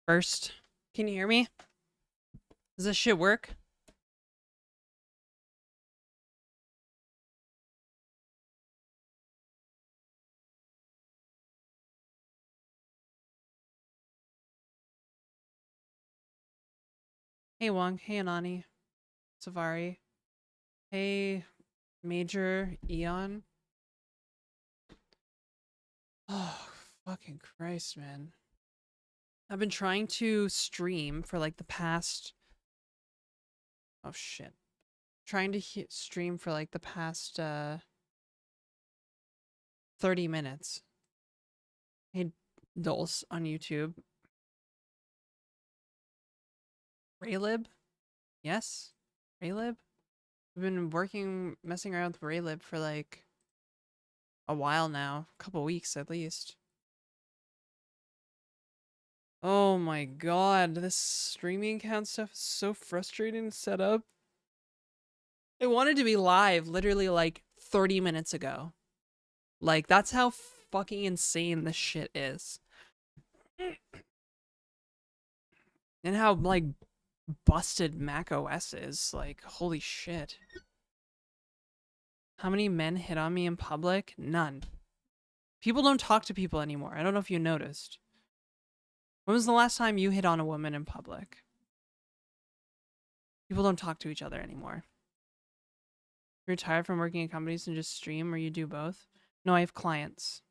First, can you hear me? Does this shit work? Hey Wong, hey Anani, Savari, hey Major Eon. Oh, fucking Christ, man. I've been trying to stream for like the past. Oh shit. Trying to stream for like the past 30 minutes. Hey Dulce on YouTube. Raylib? Yes? Raylib? I've been messing around with Raylib for like a while now. A couple weeks at least. Oh my god, this streaming account stuff is so frustrating to set up. I wanted to be live literally like 30 minutes ago. Like, that's how fucking insane this shit is. And how, like, busted Mac OS is. Like, holy shit. How many men hit on me in public? None. People don't talk to people anymore. I don't know if you noticed. When was the last time you hit on a woman in public? People don't talk to each other anymore. You're retired from working in companies and just stream, or you do both? No, I have clients.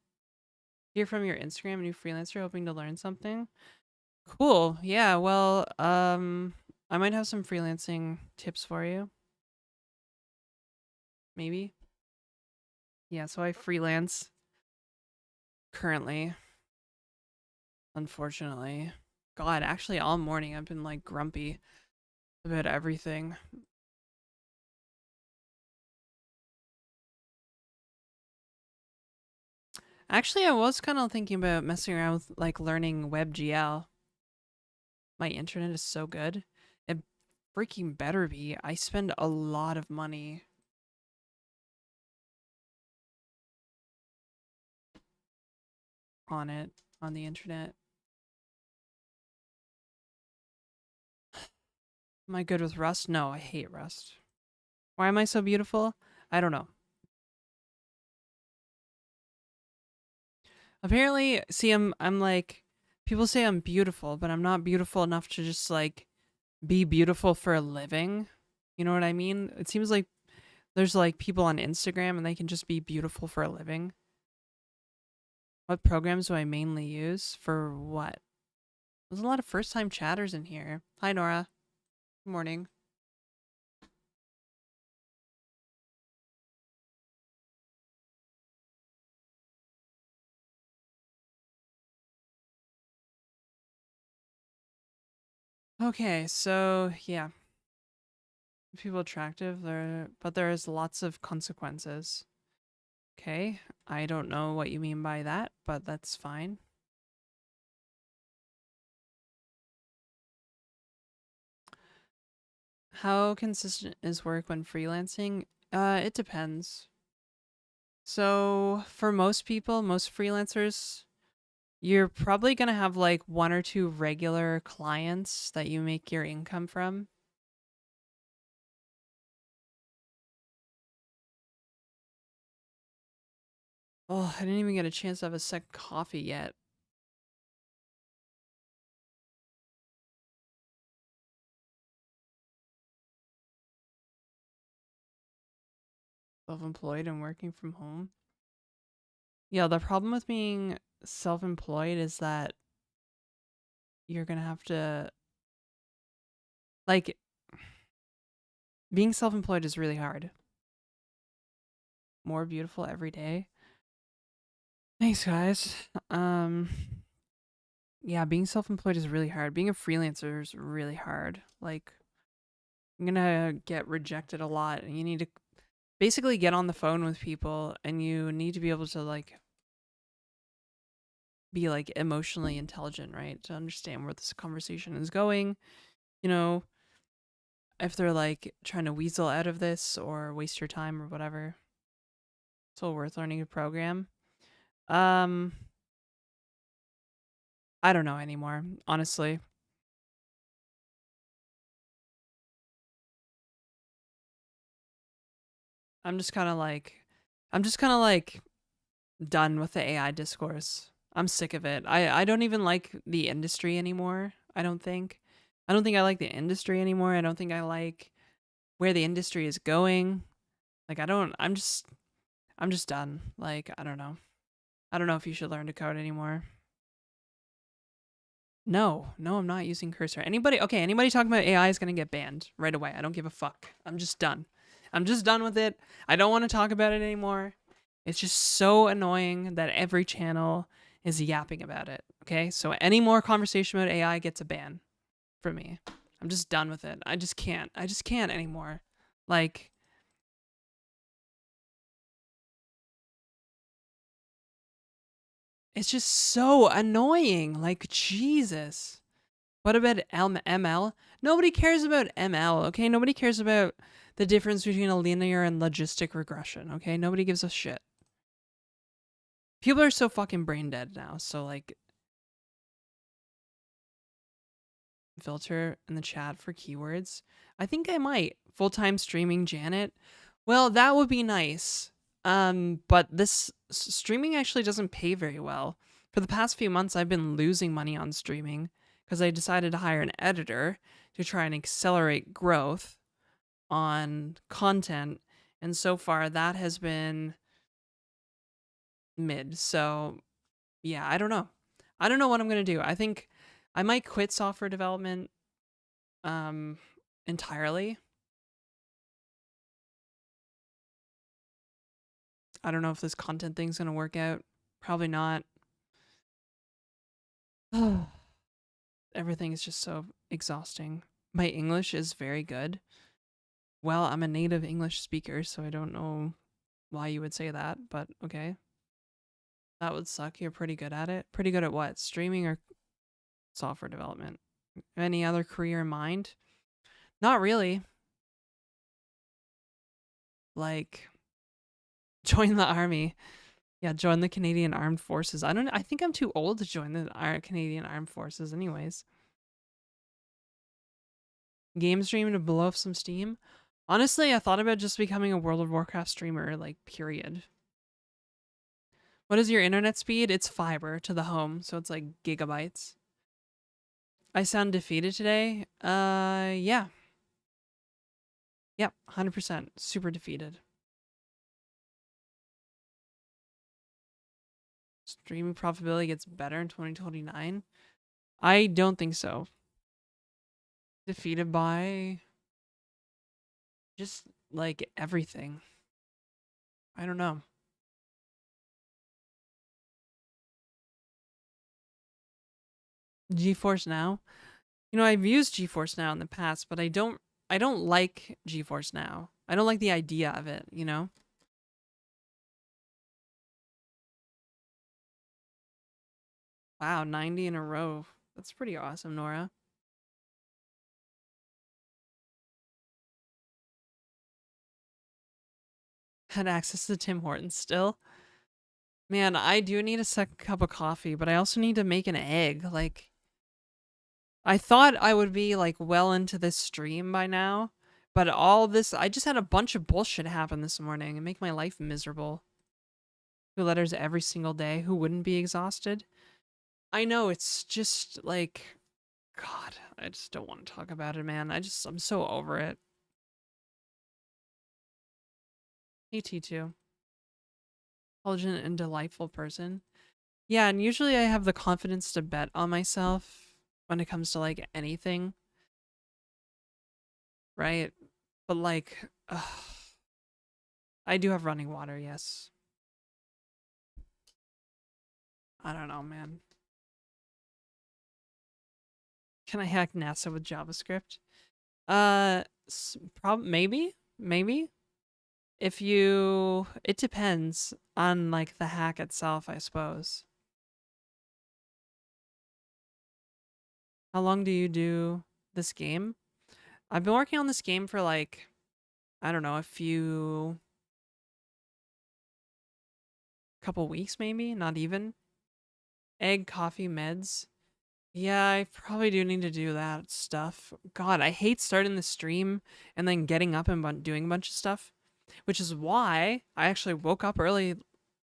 Hear from your Instagram, new freelancer hoping to learn something. Cool. Yeah, well, I might have some freelancing tips for you. Maybe. Yeah, so I freelance currently. Unfortunately. God, actually all morning I've been like grumpy about everything. Actually, I was kind of thinking about messing around with like learning WebGL. My internet is so good. It freaking better be. I spend a lot of money on it, on the internet. Am I good with Rust? No, I hate Rust. Why am I so beautiful? I don't know. Apparently, see, I'm like, people say I'm beautiful, but I'm not beautiful enough to just like be beautiful for a living. You know what I mean? It seems like there's like people on Instagram and they can just be beautiful for a living. What programs do I mainly use for what? There's a lot of first time chatters in here. Hi, Nora. Good morning. Okay, so yeah, people attractive there, but there's lots of consequences. Okay, I don't know what you mean by that, but that's fine. How consistent is work when freelancing? It depends. So for most people, most freelancers, you're probably going to have like one or two regular clients that you make your income from. Oh, I didn't even get a chance to have a second coffee yet. Self-employed and working from home. Yeah, the problem with being self-employed is that you're going to have to, like, being self-employed is really hard. More beautiful every day. Thanks, guys. Yeah, being self-employed is really hard. Being a freelancer is really hard. Like, I'm gonna get rejected a lot, and you need to basically get on the phone with people, and you need to be able to like be like emotionally intelligent, right? To understand where this conversation is going. You know, if they're like trying to weasel out of this or waste your time or whatever. It's all worth learning a program. Um, I don't know anymore, honestly. I'm just kind of like I'm just kind of like done with the AI discourse. I'm sick of it. I don't even like the industry anymore, I don't think. I don't think I like the industry anymore. I don't think I like where the industry is going. Like I don't I'm just done. Like I don't know. I don't know if you should learn to code anymore. No, no, I'm not using cursor. Anybody talking about AI is going to get banned right away. I don't give a fuck. I'm just done. I'm just done with it. I don't want to talk about it anymore. It's just so annoying that every channel is yapping about it. Okay? So any more conversation about AI gets a ban from me. I'm just done with it. I just can't. I just can't anymore. Like, it's just so annoying. Like, Jesus. What about ML? Nobody cares about ML, okay? Nobody cares about the difference between a linear and logistic regression, okay? Nobody gives a shit. People are so fucking brain dead now, so like filter in the chat for keywords. I think I might. Full-time streaming Janet. Well, that would be nice. But this streaming actually doesn't pay very well. For the past few months I've been losing money on streaming because I decided to hire an editor to try and accelerate growth on content, and so far that has been mid. So yeah, I don't know. I don't know what I'm gonna do. I think I might quit software development um entirely. I don't know if this content thing's gonna work out. Probably not. Everything is just so exhausting. My English is very good. Well, I'm a native English speaker, so I don't know why you would say that, but okay. That would suck. You're pretty good at it. Pretty good at what? Streaming or software development? Any other career in mind? Not really. Like join the army. Yeah, join the Canadian Armed Forces. I think I'm too old to join the Canadian Armed Forces anyways. Game stream to blow up some steam. Honestly, I thought about just becoming a World of Warcraft streamer, like period. What is your internet speed? It's fiber to the home, so it's like gigabytes. I sound defeated today. Yeah. Yep, 100%. Super defeated. Streaming profitability gets better in 2029? I don't think so. Defeated by just like everything. I don't know. GeForce Now? You know, I've used GeForce Now in the past, but I don't like GeForce Now. I don't like the idea of it, you know? Wow, 90 in a row. That's pretty awesome, Nora. Had access to Tim Hortons still. Man, I do need a second cup of coffee, but I also need to make an egg. Like, I thought I would be like well into this stream by now, but all this, I just had a bunch of bullshit happen this morning and make my life miserable. 2 letters every single day. Who wouldn't be exhausted? I know, it's just like, God, I just don't want to talk about it, man. I'm so over it. Hey, T2. Intelligent and delightful person. Yeah, and usually I have the confidence to bet on myself when it comes to like anything, right? But like, I do have running water, yes. I don't know, man. Can I hack NASA with JavaScript? Maybe. If you, it depends on like the hack itself, I suppose. How long do you do this game? I've been working on this game for like, I don't know, a few couple weeks maybe, not even. Egg, coffee, meds. Yeah, I probably do need to do that stuff. God, I hate starting the stream and then getting up and doing a bunch of stuff, which is why I actually woke up early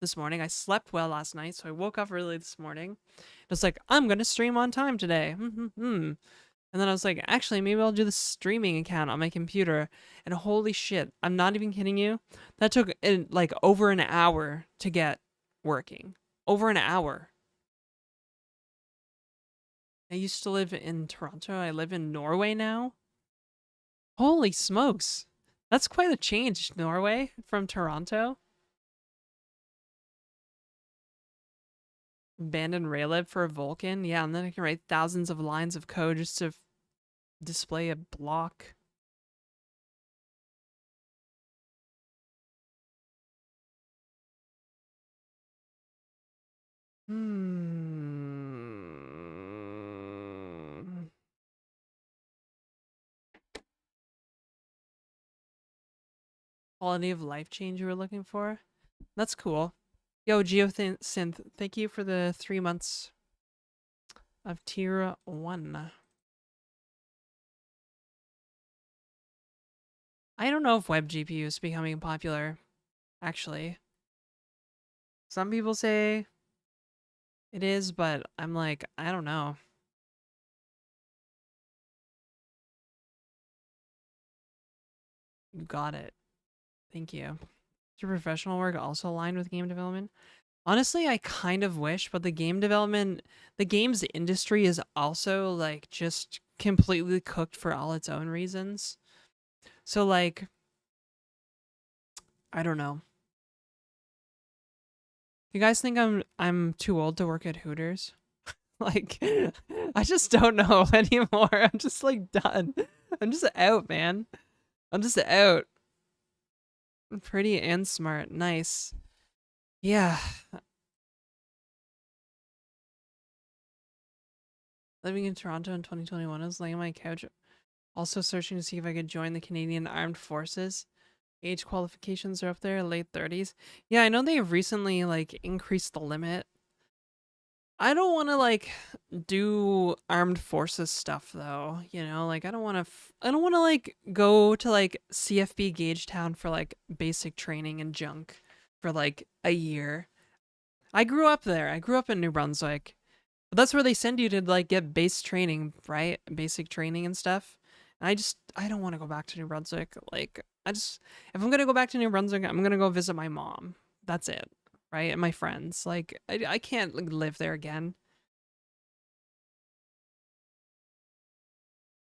this morning. I slept well last night, so I woke up early this morning. It was like, I'm going to stream on time today. And then I was like, actually, maybe I'll do the streaming account on my computer. And holy shit, I'm not even kidding you. That took like over an hour to get working. Over an hour. I used to live in Toronto. I live in Norway now. Holy smokes. That's quite a change, Norway, from Toronto. Abandoned Raylib for a Vulcan. Yeah, and then I can write thousands of lines of code just to display a block. Hmm. Quality of life change you were looking for? That's cool. Yo, Geosynth, thank you for the 3 months of tier 1. I don't know if web GPU is becoming popular, actually. Some people say it is, but I'm like, I don't know. You got it. Thank you. Is your professional work also aligned with game development? Honestly, I kind of wish, but the games industry is also like just completely cooked for all its own reasons. So like, I don't know. You guys think I'm too old to work at Hooters? Like, I just don't know anymore. I'm just like done. I'm just out, man. I'm just out. Pretty and smart. Nice. Yeah. Living in Toronto in 2021, I was laying on my couch, also searching to see if I could join the Canadian Armed Forces. Age qualifications are up there, late 30s. Yeah, I know they've recently like increased the limit. I don't want to like do armed forces stuff though, you know? Like I don't want to like go to like CFB Gagetown for like basic training and junk for like a year. I grew up there. I grew up in New Brunswick. But that's where they send you to like get base training, right? Basic training and stuff. And I don't want to go back to New Brunswick. Like if I'm gonna go back to New Brunswick, I'm gonna go visit my mom. That's it, right? And my friends. Like I can't like, live there again.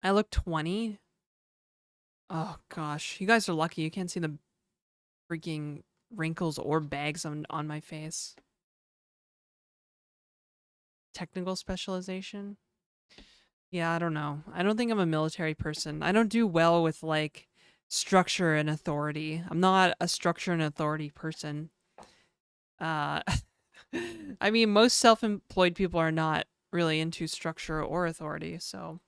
I look 20. Oh gosh, you guys are lucky. You can't see the freaking wrinkles or bags on my face. Technical specialization. Yeah, I don't know. I don't think I'm a military person. I don't do well with like structure and authority. I'm not a structure and authority person. Uh I mean most self-employed people are not really into structure or authority, so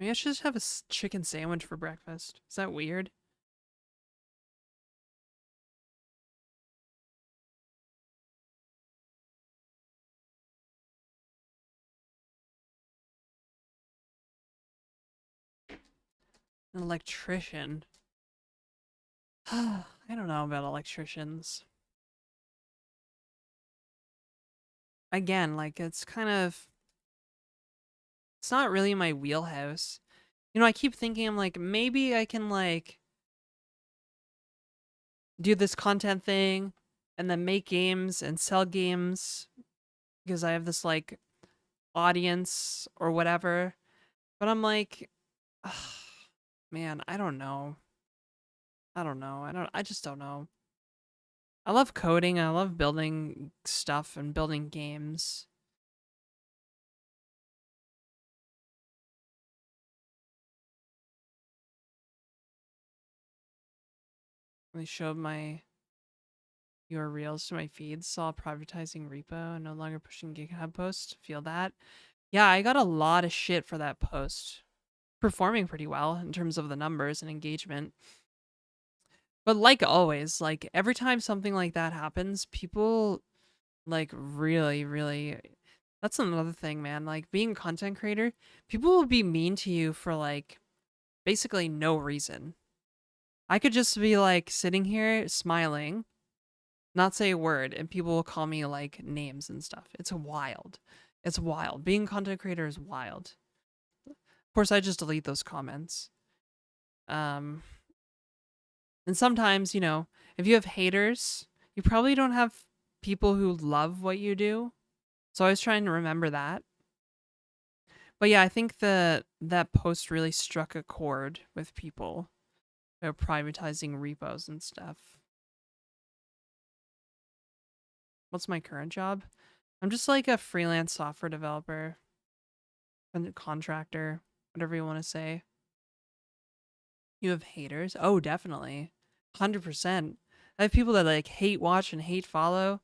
maybe I should just have a chicken sandwich for breakfast. Is that weird? An electrician. I don't know about electricians. Again, like it's not really my wheelhouse. You know, I keep thinking I'm like maybe I can like do this content thing and then make games and sell games because I have this like audience or whatever. But I'm like, ugh, man, I don't know. I don't know. I just don't know. I love coding. I love building stuff and building games. I showed my your reels to my feed, saw privatizing repo and no longer pushing GitHub posts. Feel that? Yeah, I got a lot of shit for that post. performing pretty well in terms of the numbers and engagement. But like always, like every time something like that happens, people like really, really, that's another thing, man. Like being a content creator, people will be mean to you for like basically no reason. I could just be like sitting here smiling, not say a word, and people will call me like names and stuff. It's wild. It's wild. Being a content creator is wild. Of course, I just delete those comments. Um, and sometimes, if you have haters, you probably don't have people who love what you do. So I was trying to remember that. But yeah, I think that post really struck a chord with people. They're privatizing repos and stuff. What's my current job? I'm just like a freelance software developer, a contractor, whatever you want to say. You have haters? Oh, definitely. 100%. I have people that like hate watch and hate follow.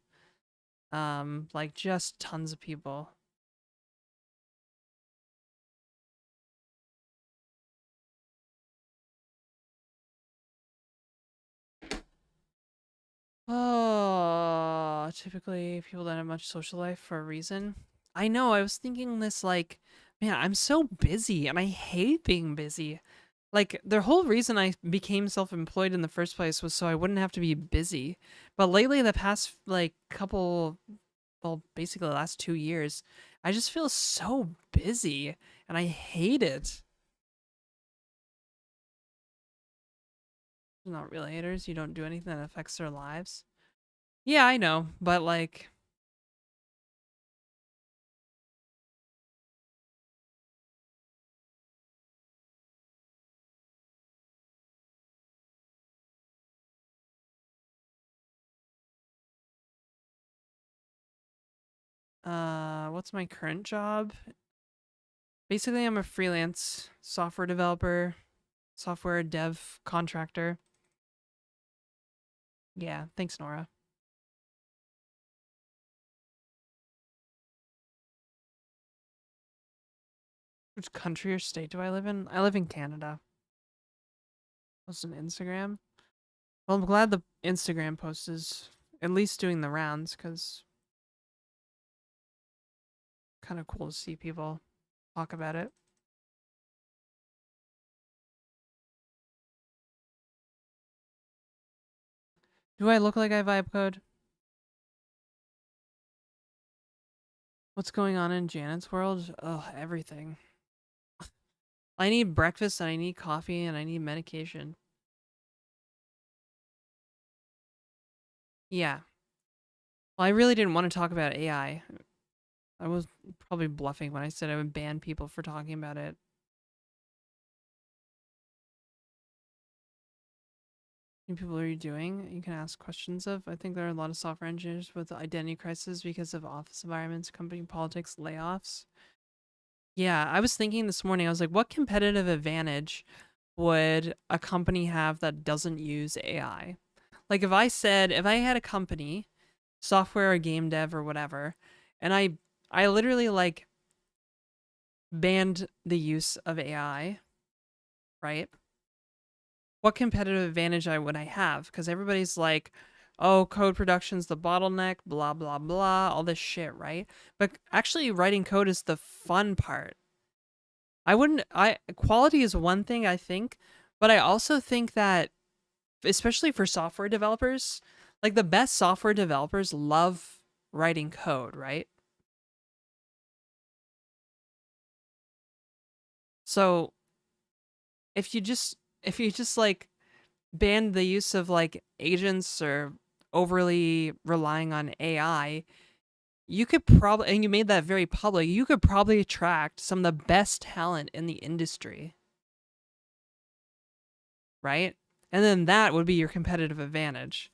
Like just tons of people. Oh, typically people don't have much social life for a reason. I know, I was thinking this like, man, I'm so busy and I hate being busy. Like the whole reason I became self-employed in the first place was so I wouldn't have to be busy. But lately the past like couple, well, basically the last 2 years, I just feel so busy and I hate it. Not really haters, you don't do anything that affects their lives. Yeah, I know, but like what's my current job? Basically, I'm a freelance software developer, software dev contractor. Yeah, thanks, Nora. Which country or state do I live in? I live in Canada. Post on Instagram. Well, I'm glad the Instagram post is at least doing the rounds because kind of cool to see people talk about it. Do I look like I vibe code? What's going on in Janet's world? Oh, everything. I need breakfast and I need coffee and I need medication. Yeah. Well, I really didn't want to talk about AI. I was probably bluffing when I said I would ban people for talking about it. How many people are you doing? You can ask questions of. I think there are a lot of software engineers with identity crisis because of office environments, company politics, layoffs. Yeah, I was thinking this morning, I was like, what competitive advantage would a company have that doesn't use AI? Like if I had a company, software or game dev or whatever, and I literally like banned the use of AI, right? What competitive advantage would I have? Because everybody's like, oh, code production's the bottleneck, blah, blah, blah, all this shit, right? But actually, writing code is the fun part. Quality is one thing, I think, but I also think that, especially for software developers, like the best software developers love writing code, right? So if you just like ban the use of like agents or overly relying on AI, you could probably, and you made that very public, you could probably attract some of the best talent in the industry, right? And then that would be your competitive advantage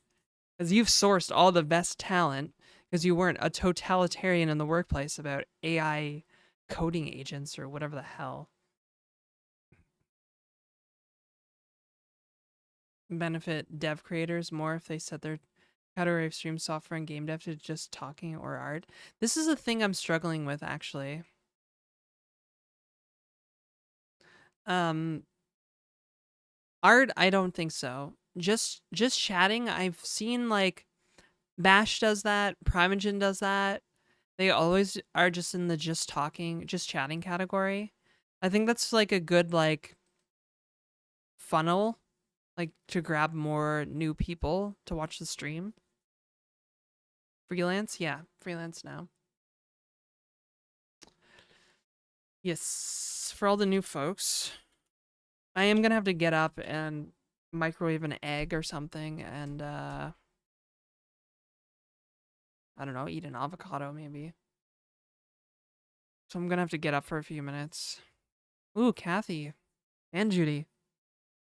because you've sourced all the best talent because you weren't a totalitarian in the workplace about AI coding agents or whatever the hell. Benefit dev creators more if they set their category of stream software and game dev to just talking or art. This is a thing I'm struggling with actually. Um, art, I don't think so. Just chatting. I've seen like Bash does that. Primogen does that. They always are just in the just talking, just chatting category. I think that's like a good like funnel, like to grab more new people to watch the stream. Freelance, yeah, freelance now. Yes, for all the new folks, I am gonna have to get up and microwave an egg or something, and I don't know, eat an avocado maybe. So I'm gonna have to get up for a few minutes. Ooh, Kathy and Judy,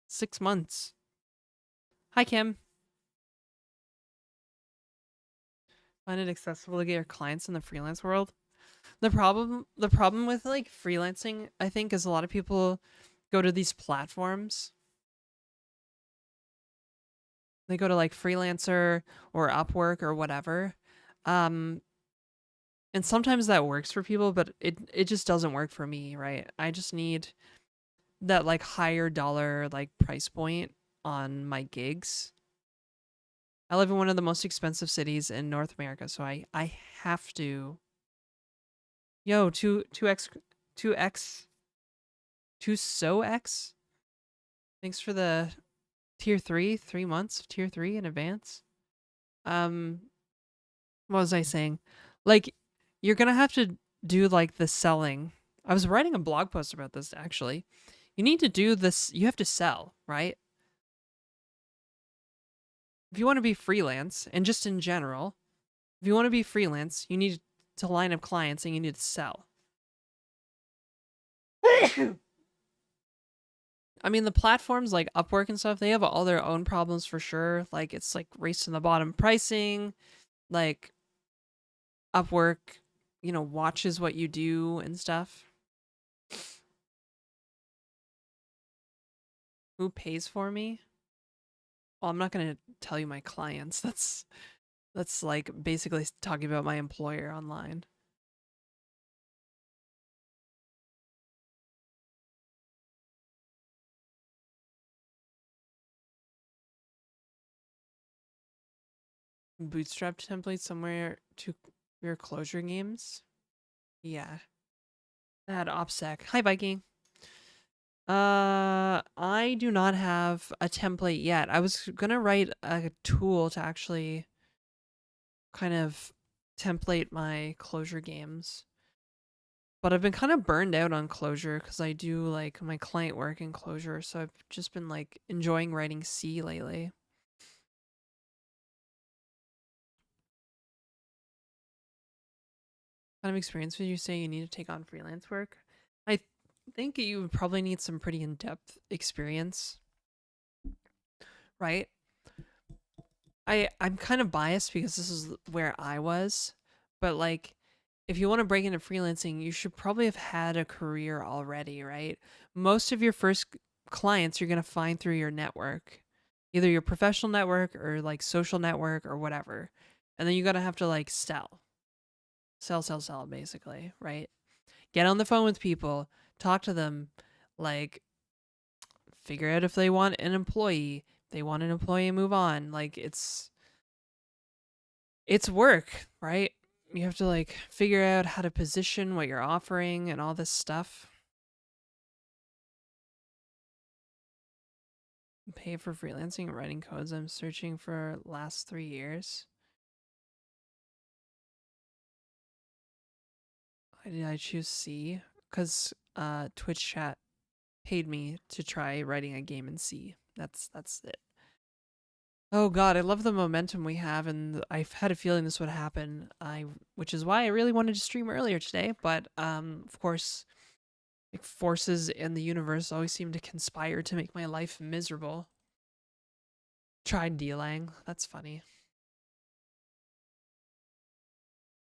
6 months. Hi, Kim. Find it accessible to get your clients in the freelance world. The problem with like freelancing, I think, is a lot of people go to these platforms. They go to like Freelancer or Upwork or whatever. Um, and sometimes that works for people, but it just doesn't work for me, right? I just need that like higher dollar like price point on my gigs. I live in one of the most expensive cities in North America, so I have to. Yo, two X two so X. Thanks for the tier 3, 3 months of tier 3 in advance. Um, what was I saying? Like, you're gonna have to do like the selling. I was writing a blog post about this actually. You need to do this. You have to sell, right? If you want to be freelance, and just in general, if you want to be freelance, you need to line up clients and you need to sell. I mean, the platforms like Upwork and stuff, they have all their own problems for sure. Like, it's like race to the bottom pricing. Like, Upwork, watches what you do and stuff. Who pays for me? Well, I'm not going to tell you my clients. That's like basically talking about my employer online. Bootstrap template somewhere to your closure games. Yeah. That OPSEC. Hi, Viking. I do not have a template yet. I was gonna write a tool to actually kind of template my closure games. But I've been kind of burned out on closure because I do like my client work in closure, so I've just been like enjoying writing C lately. What kind of experience would you say you need to take on freelance work? I think you would probably need some pretty in-depth experience, right? I'm kind of biased because this is where I was, but like if you want to break into freelancing, you should probably have had a career already, right? Most of your first clients you're going to find through your network, either your professional network or like social network or whatever. And then you got to have to like sell basically, right? Get on the phone with people, talk to them, like figure out if they want an employee. If they want an employee, move on. Like it's work, right? You have to like figure out how to position what you're offering and all this stuff. Pay for freelancing and writing codes. I'm searching for last 3 years. Why did I choose C? Because Twitch chat paid me to try writing a game in C. That's it. Oh god, I love the momentum we have, and I've had a feeling this would happen. Which is why I really wanted to stream earlier today, but of course, like forces in the universe always seem to conspire to make my life miserable. Tried dealing. That's funny.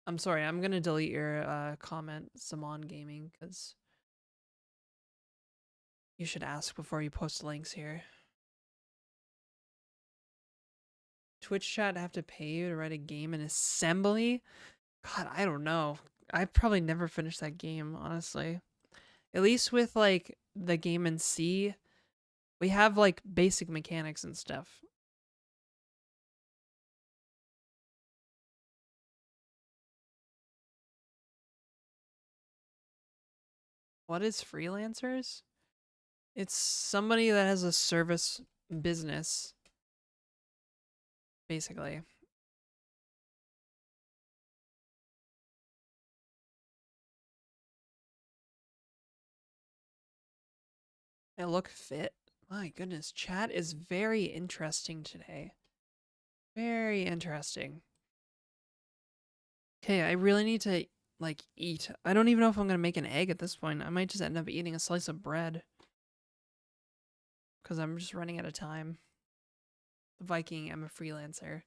I'm sorry. I'm gonna delete your comment, Simon Gaming, because you should ask before you post links here. Twitch chat have to pay you to write a game in assembly? God, I don't know. I probably never finished that game, honestly. At least with like the game in C, we have like basic mechanics and stuff. What is freelancers? It's somebody that has a service business, basically. They look fit. My goodness, chat is very interesting today. Very interesting. Okay, I really need to like eat. I don't even know if I'm gonna make an egg at this point. I might just end up eating a slice of bread because I'm just running out of time. Viking, I'm a freelancer.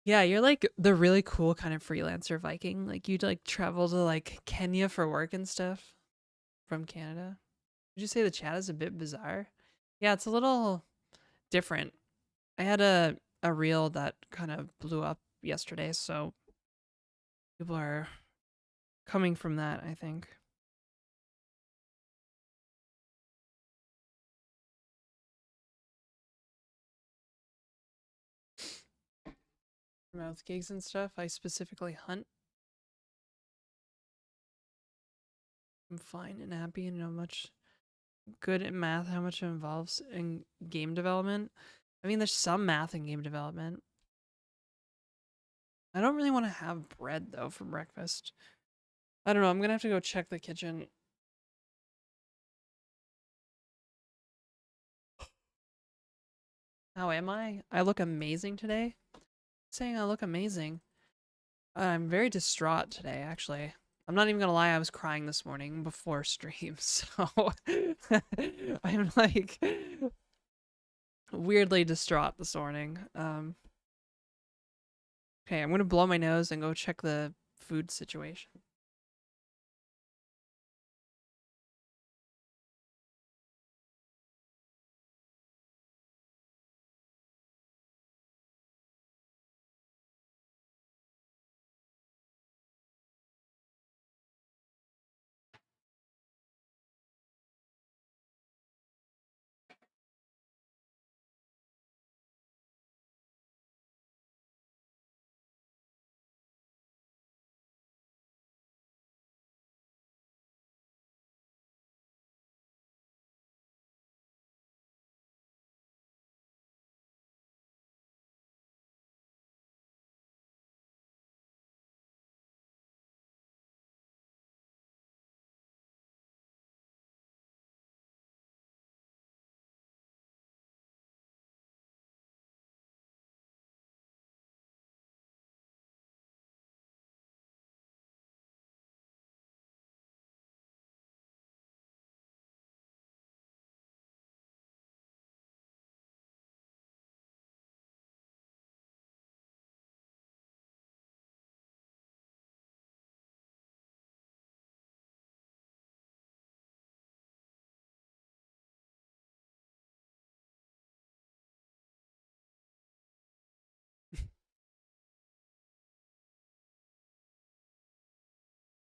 Yeah, you're like the really cool kind of freelancer Viking. Like you'd like travel to like Kenya for work and stuff from Canada. Would you say the chat is a bit bizarre? Yeah, it's a little different. I had a reel that kind of blew up yesterday, so people are coming from that, I think. Mouth gigs and stuff. I specifically hunt. I'm fine and happy and know much good at math, how much it involves in game development. I mean, there's some math in game development. I don't really want to have bread though for breakfast. I don't know. I'm gonna have to go check the kitchen. How am I? I look amazing today. Saying I look amazing. I'm very distraught today, actually. I'm not even gonna lie, I was crying this morning before stream, so I'm like weirdly distraught this morning. Okay, I'm gonna blow my nose and go check the food situation.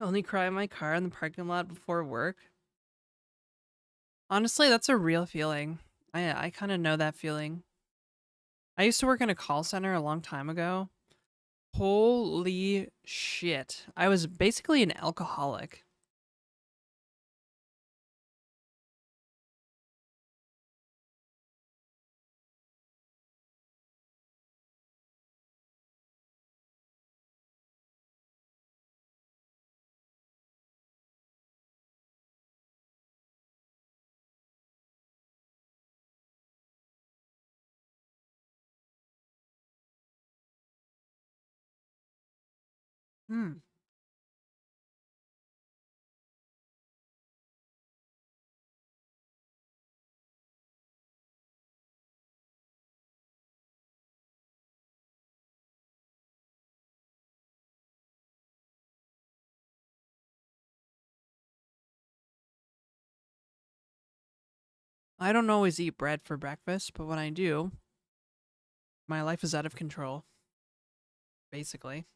Only cry in my car in the parking lot before work. Honestly, that's a real feeling. I kind of know that feeling. I used to work in a call center a long time ago. Holy shit. I was basically an alcoholic. Hmm. I don't always eat bread for breakfast, but when I do, my life is out of control, basically.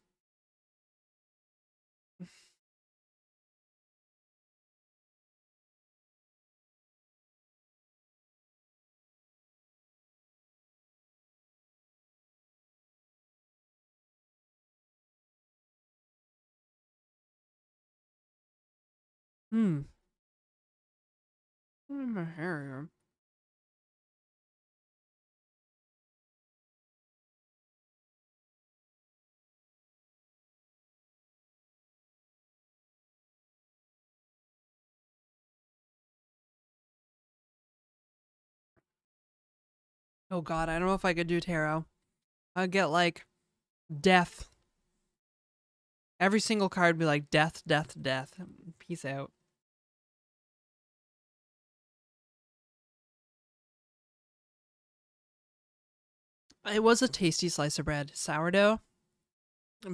Hmm. My hair here. Oh God, I don't know if I could do tarot. I'd get like death. Every single card would be like death, death, death. Peace out. It was a tasty slice of bread. Sourdough,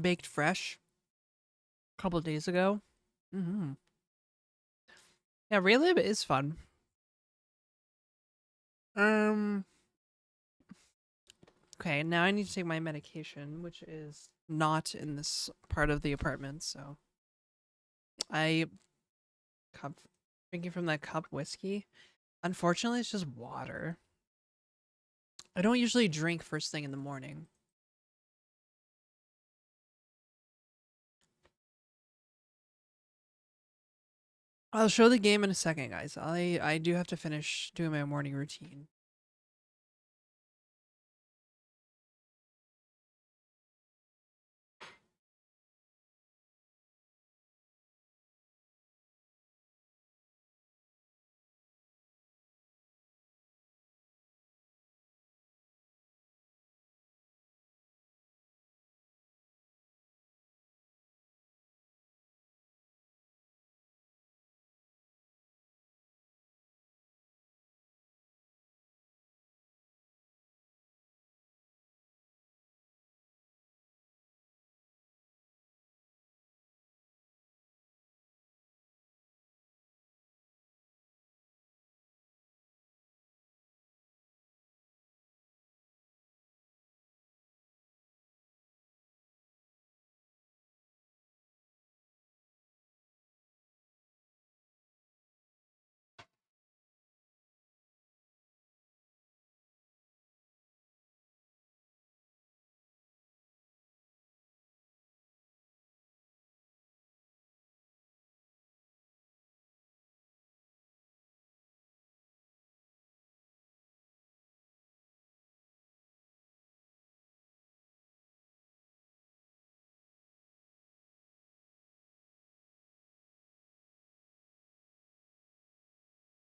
baked fresh a couple of days ago. Hmm. Yeah, Raylib is fun. Um. Okay, now I need to take my medication, which is not in this part of the apartment. So I cup drinking from that cup whiskey. Unfortunately, it's just water. I don't usually drink first thing in the morning. I'll show the game in a second, guys. I do have to finish doing my morning routine.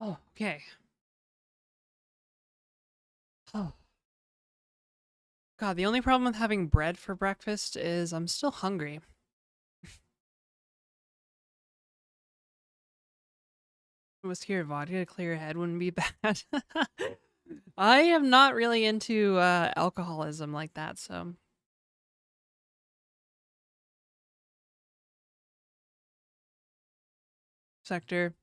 Oh, okay. Oh. God, the only problem with having bread for breakfast is I'm still hungry. Whiskey or vodka to clear your head wouldn't be bad. I am not really into alcoholism like that, so sector.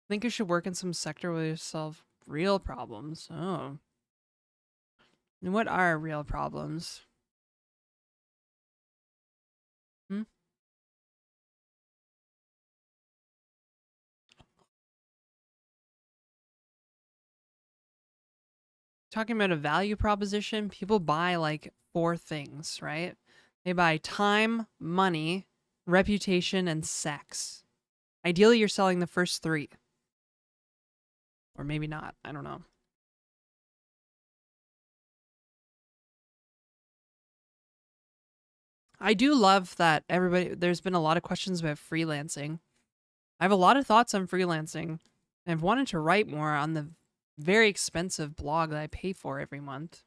I think you should work in some sector where you solve real problems. Oh. And what are real problems? Hmm? Talking about a value proposition, people buy like four things, right? They buy time, money, reputation, and sex. Ideally, you're selling the first three, or maybe not. I don't know. I do love that there's been a lot of questions about freelancing. I have a lot of thoughts on freelancing. I've wanted to write more on the very expensive blog that I pay for every month.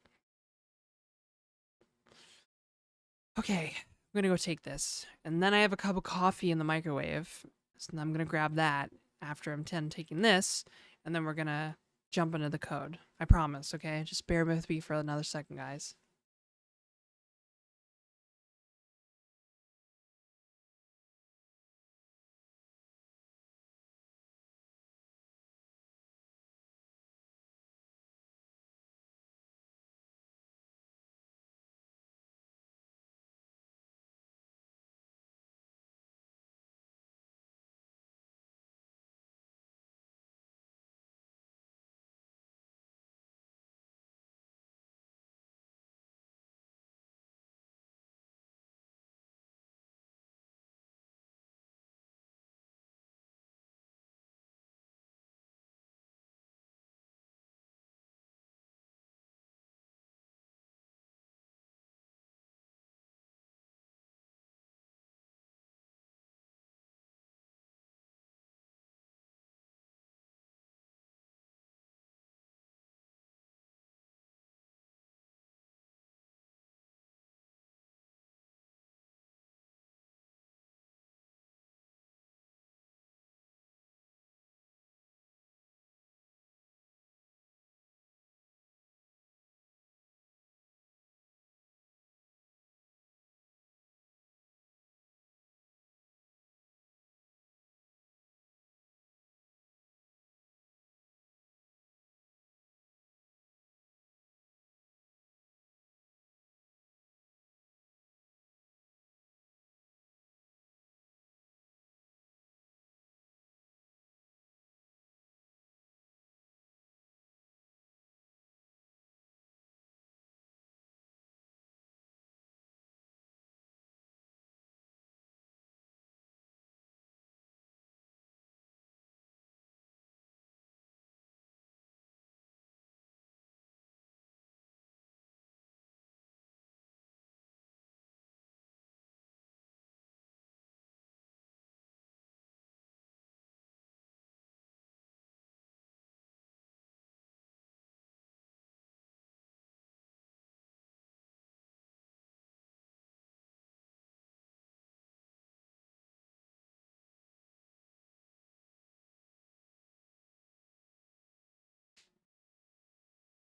Okay, I'm gonna go take this. And then I have a cup of coffee in the microwave. So I'm gonna grab that after I'm done taking this. And then we're gonna jump into the code. I promise, okay? Just bear with me for another second, guys.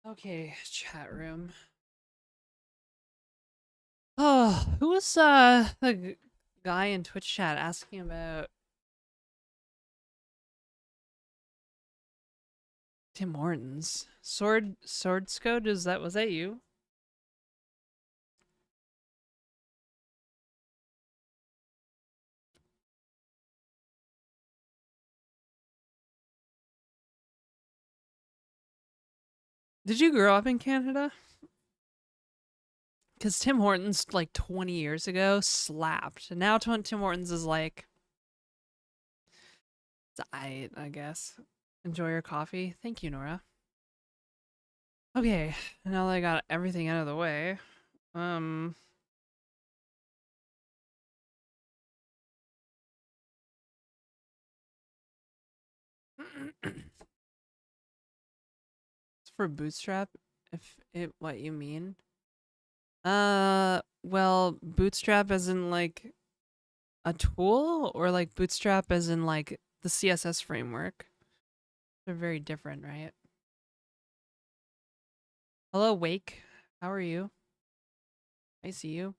Okay, chat room. Oh, who was the guy in Twitch chat asking about Tim Hortons? Sword was that you? Did you grow up in Canada? Because Tim Hortons like 20 years ago slapped. And now Tim Hortons is like, I guess. Enjoy your coffee. Thank you, Nora. Okay, now that I got everything out of the way, um, it's for Bootstrap, if it what you mean. Well, Bootstrap as in like a tool, or like Bootstrap as in like the CSS framework. They're very different, right? Hello, Wake. How are you? I see you.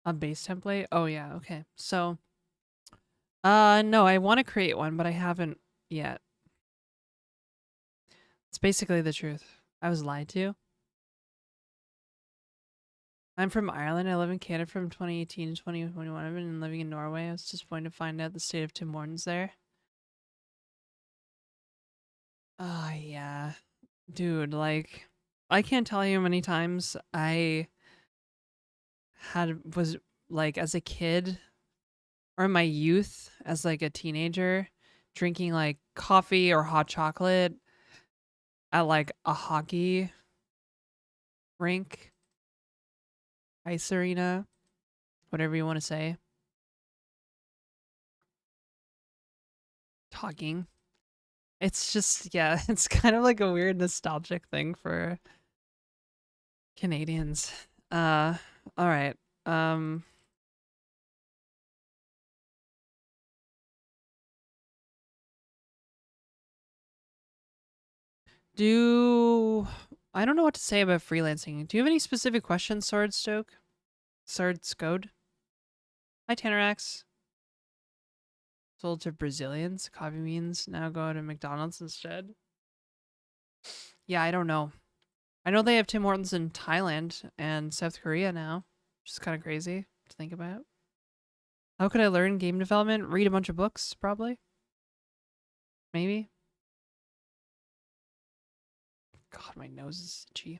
A base template? Oh yeah, okay. So, no, I want to create one, but I haven't yet. It's basically the truth. I was lied to. I'm from Ireland. I live in Canada from 2018 to 2021. I've been living in Norway. I was disappointed to find out the state of Tim Hortons there. Oh, yeah. Dude, like, I can't tell you how many times I was like, as a kid or in my youth, as like a teenager, drinking like coffee or hot chocolate at like a hockey rink, ice arena, whatever you want to say. Talking. It's just, yeah, it's kind of like a weird nostalgic thing for Canadians. All right. Um, do I don't know what to say about freelancing. Do you have any specific questions, Sword Scode? Hi, Tanarax. Sold to Brazilians. Coffee beans now go to McDonald's instead. Yeah, I don't know. I know they have Tim Hortons in Thailand and South Korea now, which is kind of crazy to think about. How could I learn game development? Read a bunch of books, probably. Maybe. God, my nose is itchy.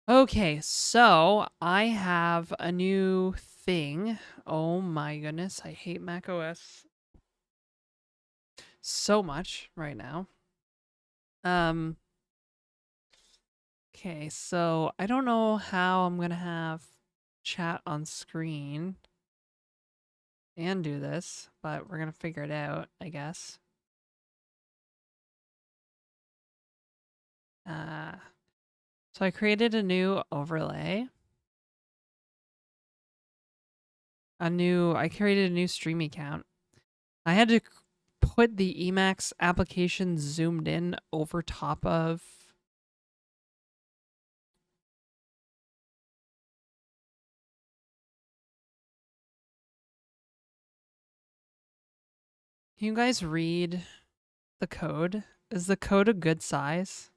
Okay, so I have a new thing. Oh my goodness, I hate Mac OS so much right now. Um, okay, so I don't know how I'm gonna have chat on screen and do this, but we're gonna figure it out, I guess. Uh, so I created a new overlay. I created a new stream account. I had to put the Emacs application zoomed in over top of Can you guys read the code? Is the code a good size?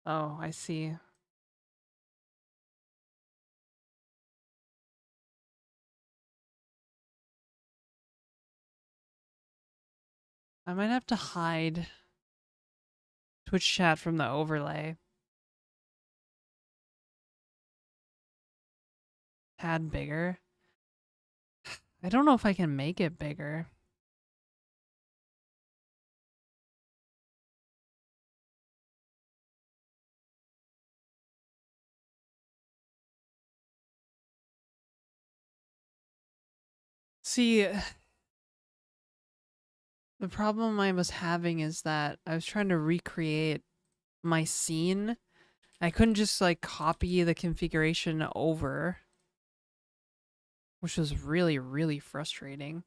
Oh, I see. I might have to hide Twitch chat from the overlay. Tad bigger. I don't know if I can make it bigger. See, the problem I was having is that I was trying to recreate my scene. I couldn't just like copy the configuration over, which was really, really frustrating.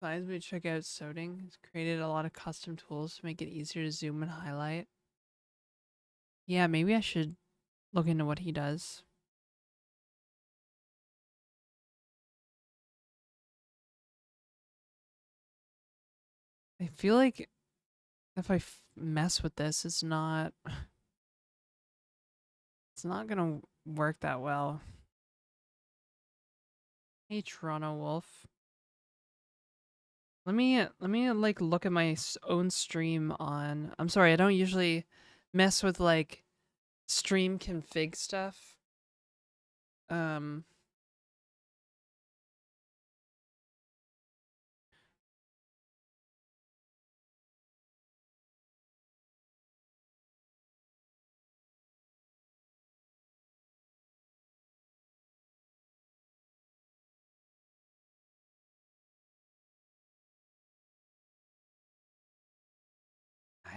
Besides, we check out Soding. It's created a lot of custom tools to make it easier to zoom and highlight. Yeah, maybe I should look into what he does. I feel like if I mess with this, it's not gonna work that well. Hey, Toronto Wolf. Let me like look at my own stream on. I'm sorry, I don't usually mess with like stream config stuff. Um,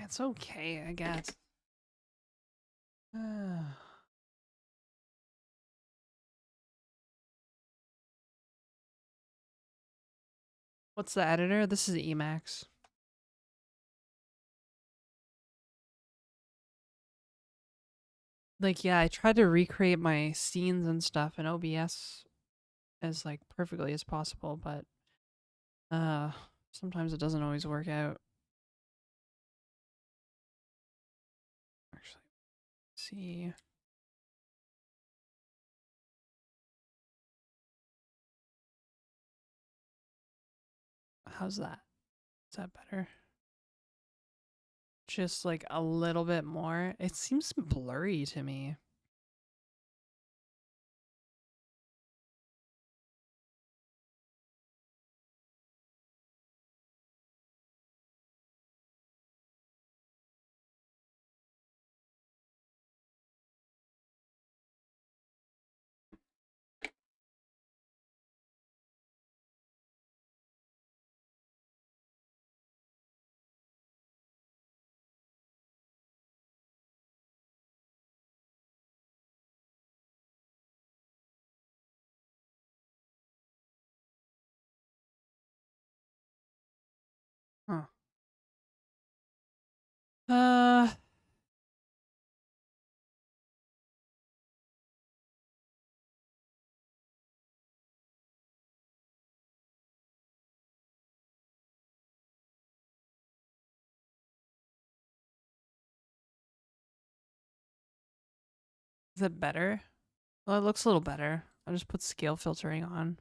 it's okay, I guess. What's the editor? This is Emacs. Like, yeah, I tried to recreate my scenes and stuff in OBS as like perfectly as possible, but uh sometimes it doesn't always work out. Actually, see. How's that? Is that better? Just like a little bit more. It seems blurry to me. Huh. Uh, is it better? Well, it looks a little better. I'll just put scale filtering on.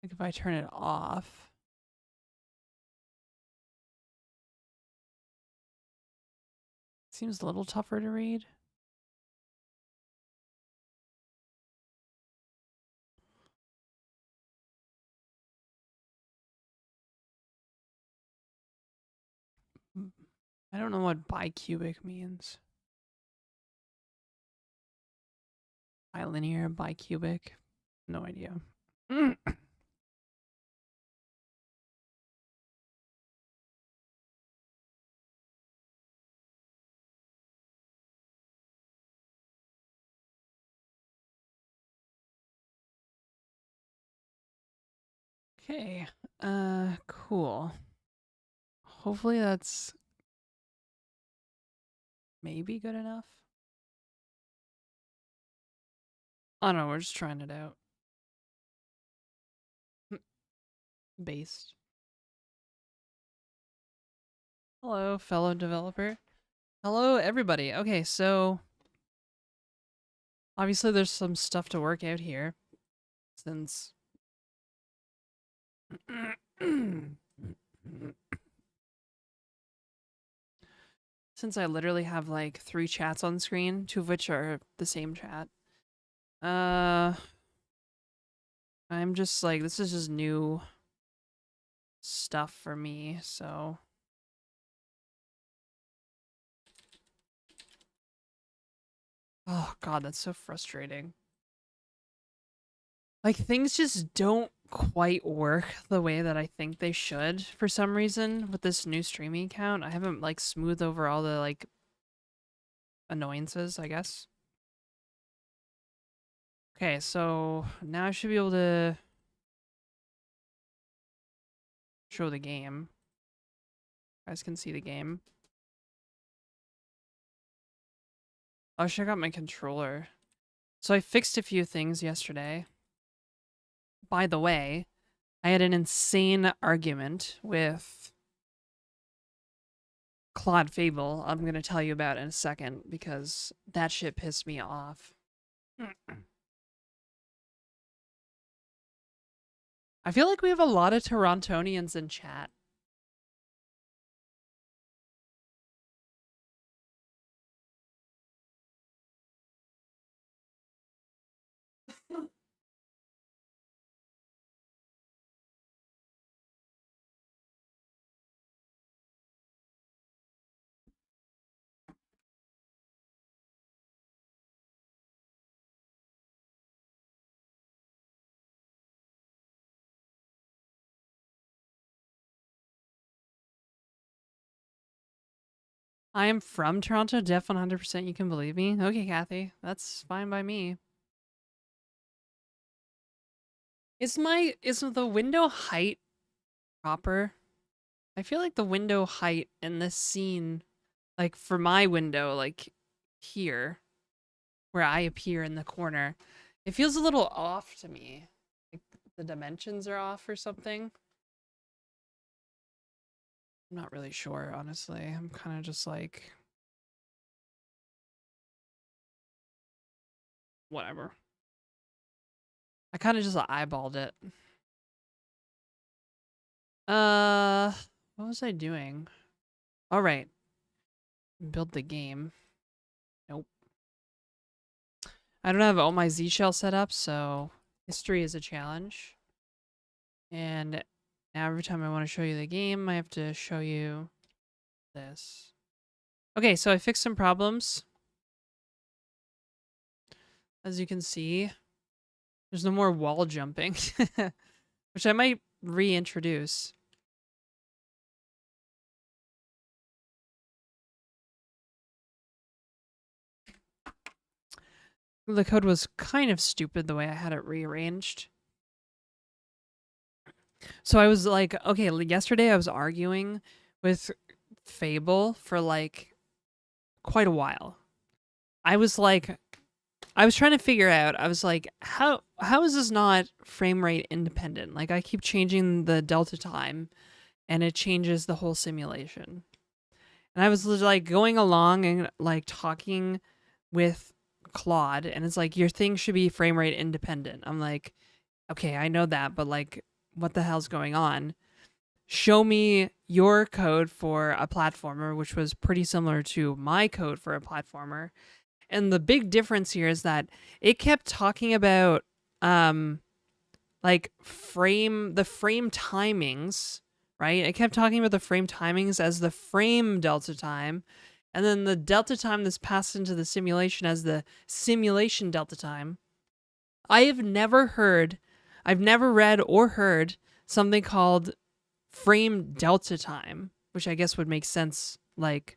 Like if I turn it off. Seems a little tougher to read. I don't know what bicubic means. Bilinear, bicubic. No idea. Okay. Cool. Hopefully that's maybe good enough. I don't know, we're just trying it out. Based. Hello, fellow developer. Hello, everybody. Okay, so obviously there's some stuff to work out here since since I literally have like 3 chats on screen, 2 of which are the same chat. I'm just like, this is just new stuff for me, so Oh god, that's so frustrating. Like things just don't quite work the way that I think they should for some reason with this new streaming account. I haven't like smoothed over all the like annoyances, I guess. Okay, so now I should be able to show the game. You guys can see the game. I'll check out my controller. So I fixed a few things yesterday. By the way, I had an insane argument with Claude Fable. I'm going to tell you about in a second because that shit pissed me off. I feel like we have a lot of Torontonians in chat. I am from Toronto, def 100%. You can believe me. Okay, Kathy, that's fine by me. Is the window height proper? I feel like the window height in this scene, like for my window, like here, where I appear in the corner, it feels a little off to me. Like the dimensions are off or something. I'm not really sure, honestly. I'm kind of just like, whatever. I kind of just eyeballed it. What was I doing? All right. Build the game. Nope. I don't have all my Z shell set up, so history is a challenge. And now every time I want to show you the game, I have to show you this. Okay, so I fixed some problems. As you can see, there's no more wall jumping, which I might reintroduce. The code was kind of stupid the way I had it rearranged. So I was like, okay, yesterday I was arguing with Fable for like quite a while. I was trying to figure out, I was like, how is this not frame rate independent? Like I keep changing the delta time and it changes the whole simulation. And I was like going along and like talking with Claude and it's like your thing should be frame rate independent. I'm like, okay, I know that, but like what the hell's going on? Show me your code for a platformer, which was pretty similar to my code for a platformer. And the big difference here is that it kept talking about like the frame timings, right? It kept talking about the frame timings as the frame delta time, and then the delta time that's passed into the simulation as the simulation delta time. I've never read or heard something called frame delta time, which I guess would make sense like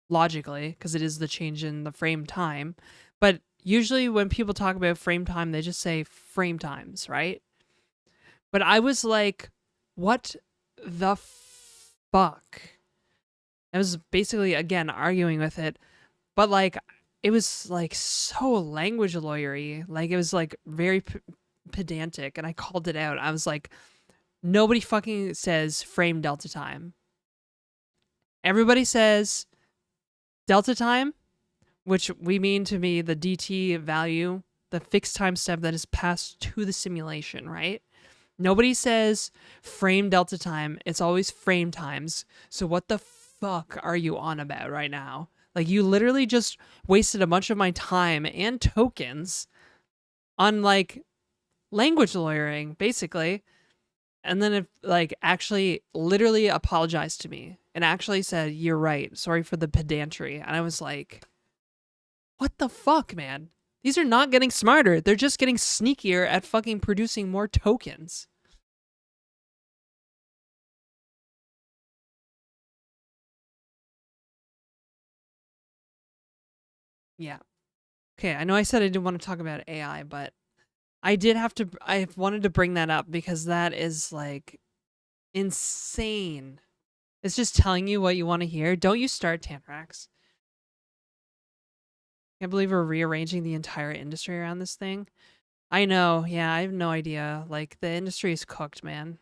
logically because it is the change in the frame time. But usually when people talk about frame time, they just say frame times, right? But I was like, what the fuck? I was basically, again, arguing with it. But like, it was like so language lawyery. Like, it was like very pedantic. And I called it out. I was like, nobody fucking says frame delta time. Everybody says delta time, which we mean to be the DT value, the fixed time step that is passed to the simulation, right? Nobody says frame delta time. It's always frame times. So what the fuck are you on about right now? Like you literally just wasted a bunch of my time and tokens on like language lawyering, basically. And then it like actually literally apologized to me and actually said, "You're right. Sorry for the pedantry." And I was like, What the fuck, man? These are not getting smarter. They're just getting sneakier at fucking producing more tokens. Yeah. Okay, I know I said I didn't want to talk about AI, but I wanted to bring that up because that is like insane. It's just telling you what you want to hear. Don't you start, Tanrax. Can't believe we're rearranging the entire industry around this thing. I know, yeah, I have no idea. Like, the industry is cooked, man.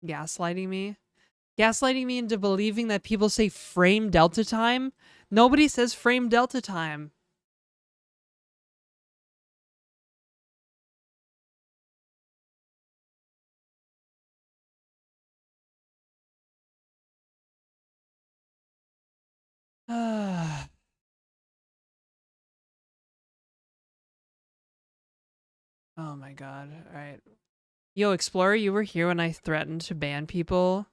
Gaslighting me? Gaslighting me into believing that people say frame delta time? Nobody says frame delta time. Oh my god. Alright. Yo, Explorer, you were here when I threatened to ban people.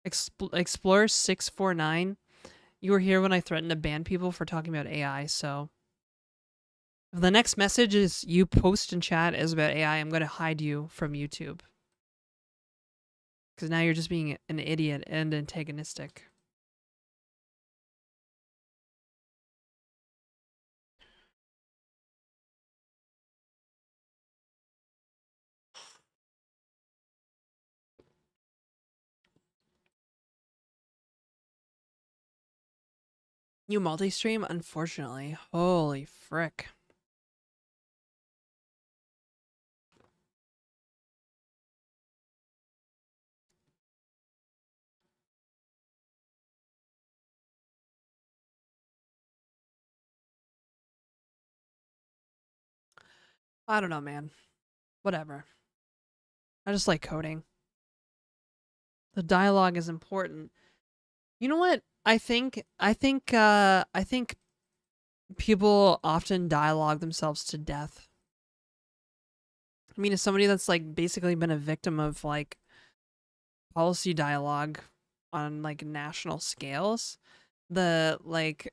Explorer 649, you were here when I threatened to ban people for talking about AI, so if the next message is you post in chat is about AI, I'm going to hide you from YouTube. Because now you're just being an idiot and antagonistic. You multi-stream? Unfortunately. Holy frick. I don't know, man. Whatever. I just like coding. The dialogue is important. You know what? I think people often dialogue themselves to death. I mean, as somebody that's like basically been a victim of like policy dialogue on like national scales, the like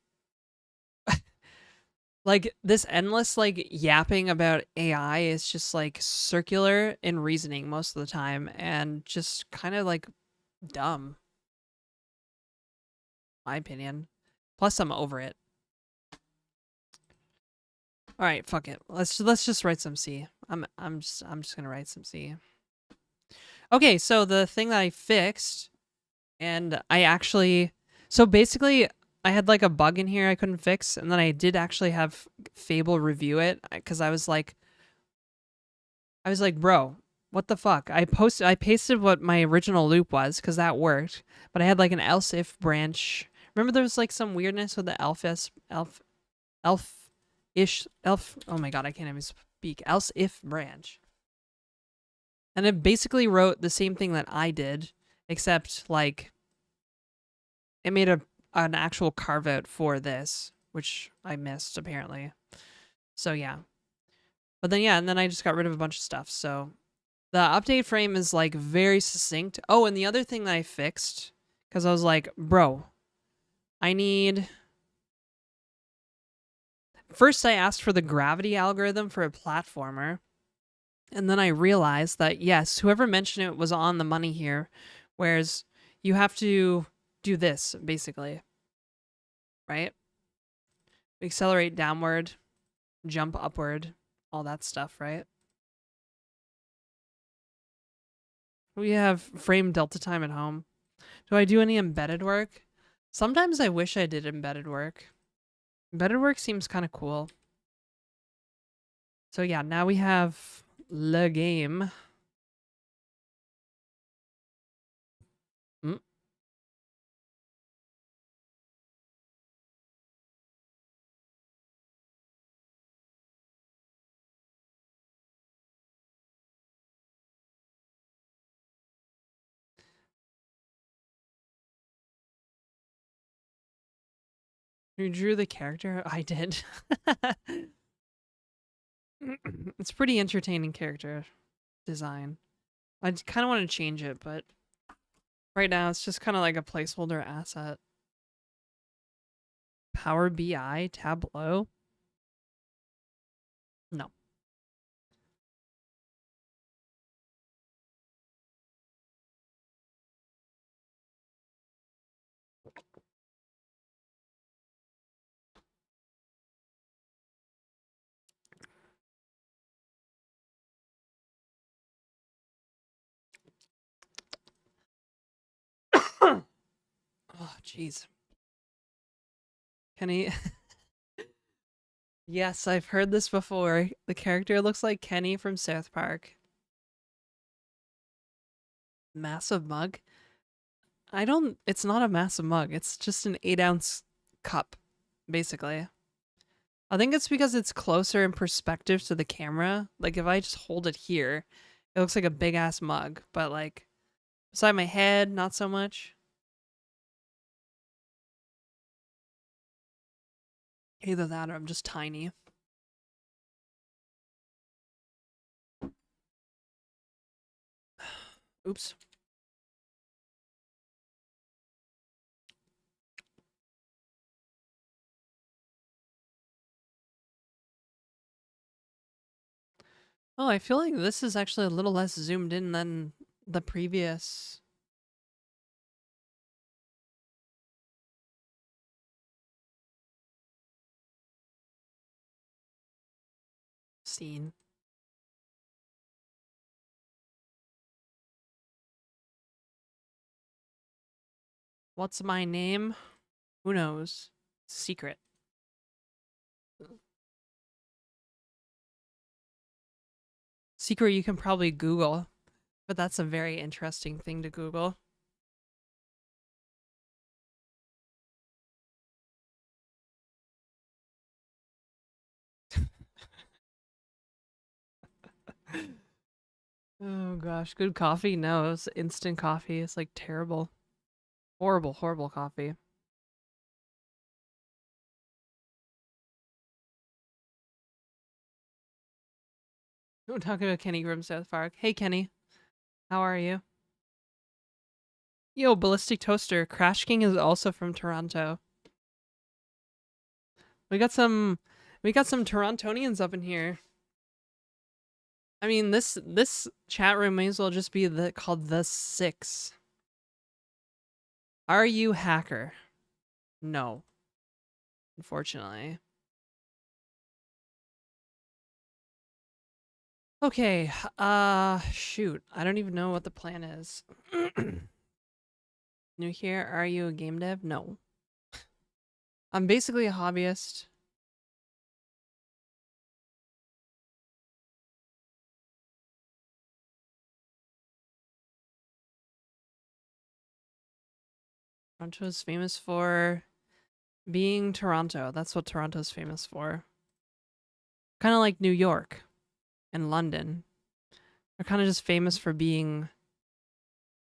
this endless like yapping about AI is just like circular in reasoning most of the time and just kind of like dumb, my opinion. Plus I'm over it. All right, fuck it. Let's just write some C. I'm just going to write some C. Okay, so the thing that I fixed and I actually so basically I had like a bug in here I couldn't fix, and then I did actually have Fable review it because I was like, bro, what the fuck? I pasted what my original loop was because that worked, but I had like an else if branch. Remember there was like some weirdness with the elf. Oh my god, I can't even speak. Else if branch, and it basically wrote the same thing that I did, except like it made an actual carve out for this, which I missed apparently. So yeah. But then yeah, and then I just got rid of a bunch of stuff. So the update frame is like very succinct. Oh, and the other thing that I fixed, because I was like, bro, I need. First, I asked for the gravity algorithm for a platformer. And then I realized that, yes, whoever mentioned it was on the money here. Whereas you have to do this, basically. Right? Accelerate downward, jump upward, all that stuff, right? We have frame delta time at home. Do I do any embedded work? Sometimes I wish I did embedded work. Embedded work seems kind of cool. So yeah, now we have the game. Mm. You drew the character? I did. It's pretty entertaining character design. I kind of want to change it, but right now it's just kind of like a placeholder asset. Power BI, Tableau. No. Oh, jeez. Kenny. Yes, I've heard this before. The character looks like Kenny from South Park. Massive mug? I don't. It's not a massive mug. It's just an 8-ounce cup, basically. I think it's because it's closer in perspective to the camera. Like, if I just hold it here, it looks like a big ass mug, but like beside my head, not so much. Either that or I'm just tiny. Oops. Oh, I feel like this is actually a little less zoomed in than the previous scene. What's my name? Who knows? Secret. Secret you can probably Google, but that's a very interesting thing to Google. Oh gosh, good coffee? No, it was instant coffee. It's like terrible. Horrible, horrible coffee. We're talking about Kenny from South Park. Hey Kenny, how are you? Yo, Ballistic Toaster. Crash King is also from Toronto. We got some Torontonians up in here. I mean, this chat room may as well just be called the Six. Are you hacker? No, unfortunately. Okay, shoot. I don't even know what the plan is. New here, are you a game dev? No. I'm basically a hobbyist. Toronto is famous for being Toronto. That's what Toronto's famous for. Kind of like New York and London. They're kind of just famous for being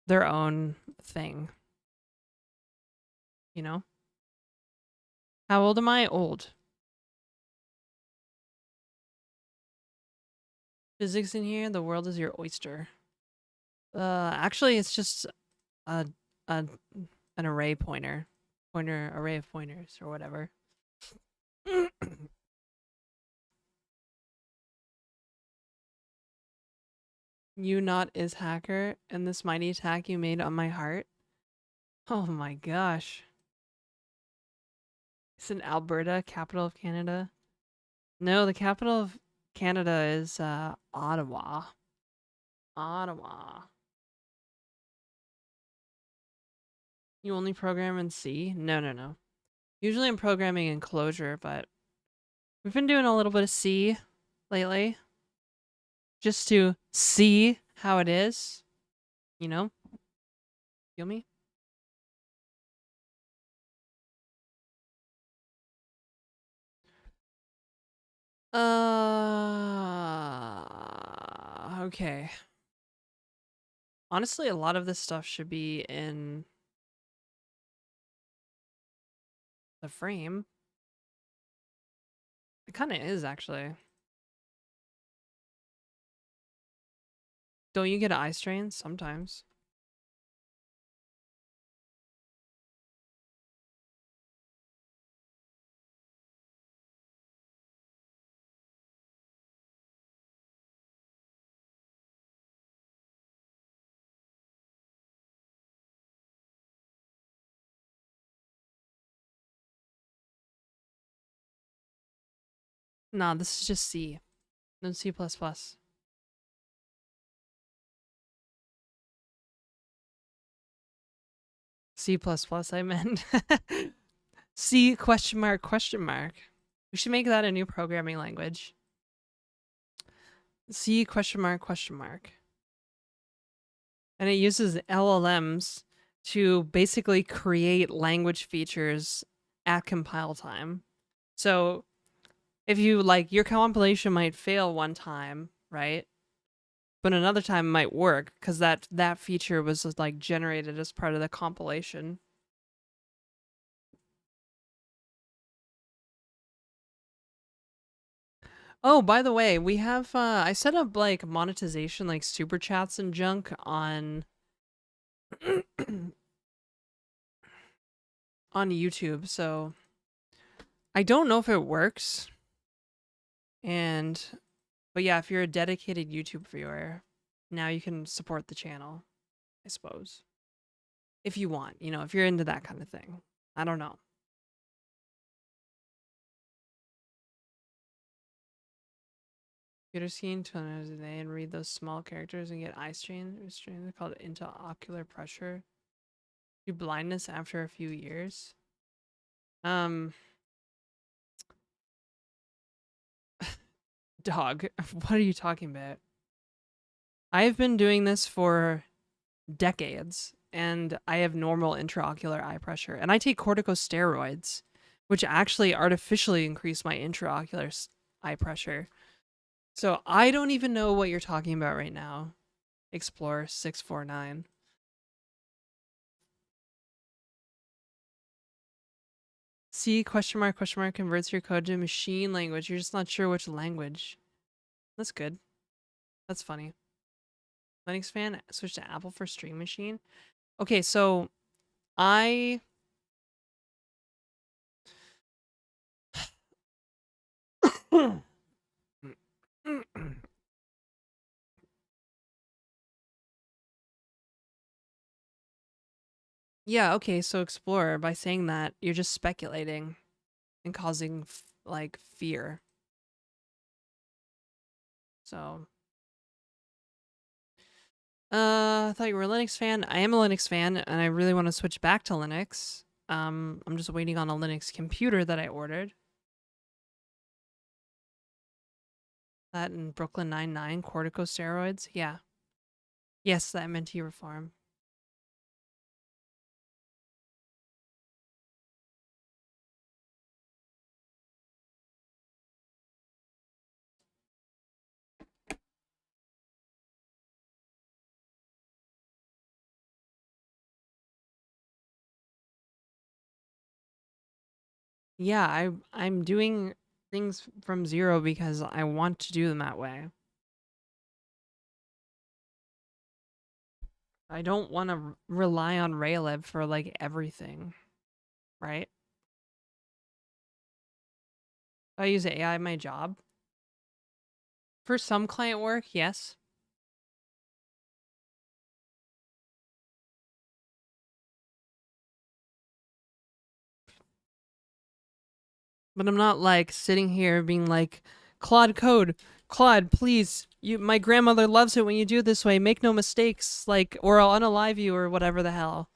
their own thing. You know? How old am I? Old. Physics in here, the world is your oyster. Actually, it's just a, a an array pointer. Array of pointers or whatever. You not is hacker and this mighty attack you made on my heart. Oh my gosh. It's in Alberta, capital of Canada. No, the capital of Canada is Ottawa. Ottawa. You only program in C? No, no, no. Usually I'm programming in Clojure, but we've been doing a little bit of C lately. Just to see how it is. You know? Feel me? Okay. Honestly, a lot of this stuff should be in the frame. It kind of is, actually. Don't you get eye strains sometimes? Nah, this is just C. No C++. C++, I meant. C question mark question mark. We should make that a new programming language. C question mark question mark. And it uses LLMs to basically create language features at compile time. So if you like, your compilation might fail one time, right? But another time it might work because that feature was like generated as part of the compilation. Oh, by the way, we have I set up like monetization, like super chats and junk on on YouTube. So I don't know if it works. And but yeah, if you're a dedicated YouTube viewer, now you can support the channel, I suppose. If you want, if you're into that kind of thing. I don't know. Computer skiing 2 hours a day and read those small characters and get eye strain. They're called intraocular pressure. Do blindness after a few years. Um, dog, what are you talking about? I've been doing this for decades and I have normal intraocular eye pressure and I take corticosteroids, which actually artificially increase my intraocular eye pressure. So I don't even know what you're talking about right now. Explore 649. C question mark converts your code to machine language. You're just not sure which language. That's good. That's funny. Linux fan switch to Apple for Stream Machine. Okay, so I yeah, okay, so Explorer, by saying that, you're just speculating and causing like fear. So I thought you were a Linux fan. I am a Linux fan and I really want to switch back to Linux. I'm just waiting on a Linux computer that I ordered. That and Brooklyn Nine-Nine, corticosteroids. Yeah. Yes, that MNT reform. Yeah, I'm doing things from zero because I want to do them that way. I don't want to rely on Raylib for like everything, right? I use AI in my job. For some client work, yes. But I'm not like sitting here being like, Claude code, Claude, please, my grandmother loves it when you do it this way. Make no mistakes, like, or I'll unalive you or whatever the hell,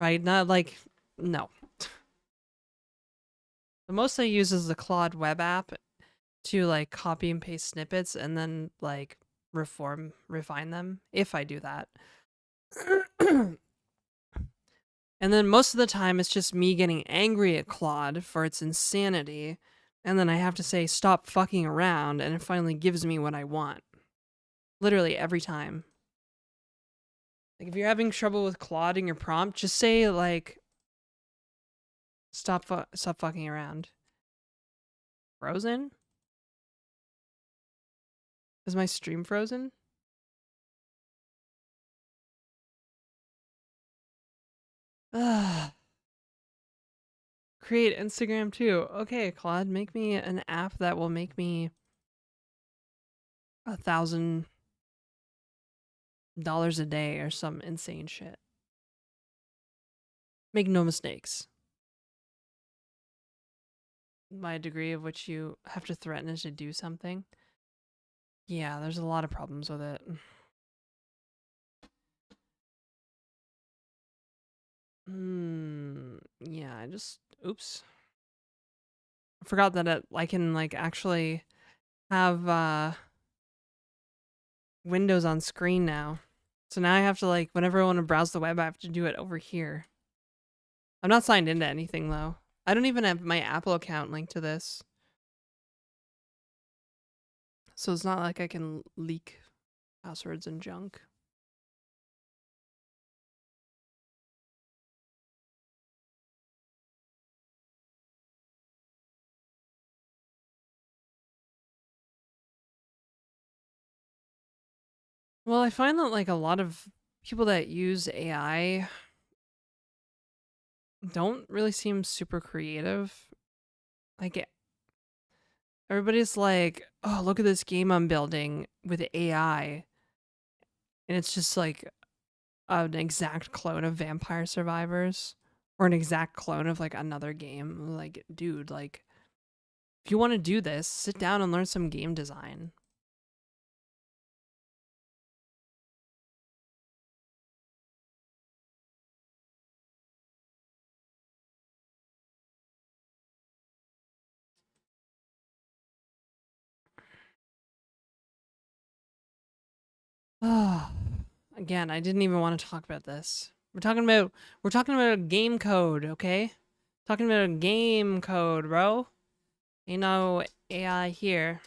right? Not like, no. The most I use is the Claude web app to like copy and paste snippets and then like refine them if I do that. And then most of the time it's just me getting angry at Claude for its insanity. And then I have to say, stop fucking around. And it finally gives me what I want. Literally every time. Like, if you're having trouble with Claude in your prompt, just say, like, stop fucking around. Frozen? Is my stream frozen? Ugh. Create Instagram too. Okay, Claude, make me an app that will make me $1,000 a day or some insane shit. Make no mistakes. my degree of which you have to threaten it to do something. Yeah, there's a lot of problems with it. Yeah, I just oops. I forgot that I can like actually have windows on screen now. So now I have to like whenever I want to browse the web, I have to do it over here. I'm not signed into anything though. I don't even have my Apple account linked to this. So it's not like I can leak passwords and junk. Well, I find that like a lot of people that use AI don't really seem super creative. Like everybody's like, "Oh, look at this game I'm building with AI." And it's just like an exact clone of Vampire Survivors or an exact clone of like another game. Like, dude, like if you want to do this, sit down and learn some game design. Again, I didn't even want to talk about this. We're talking about game code, okay? Talking about a game code, bro. Ain't no AI here.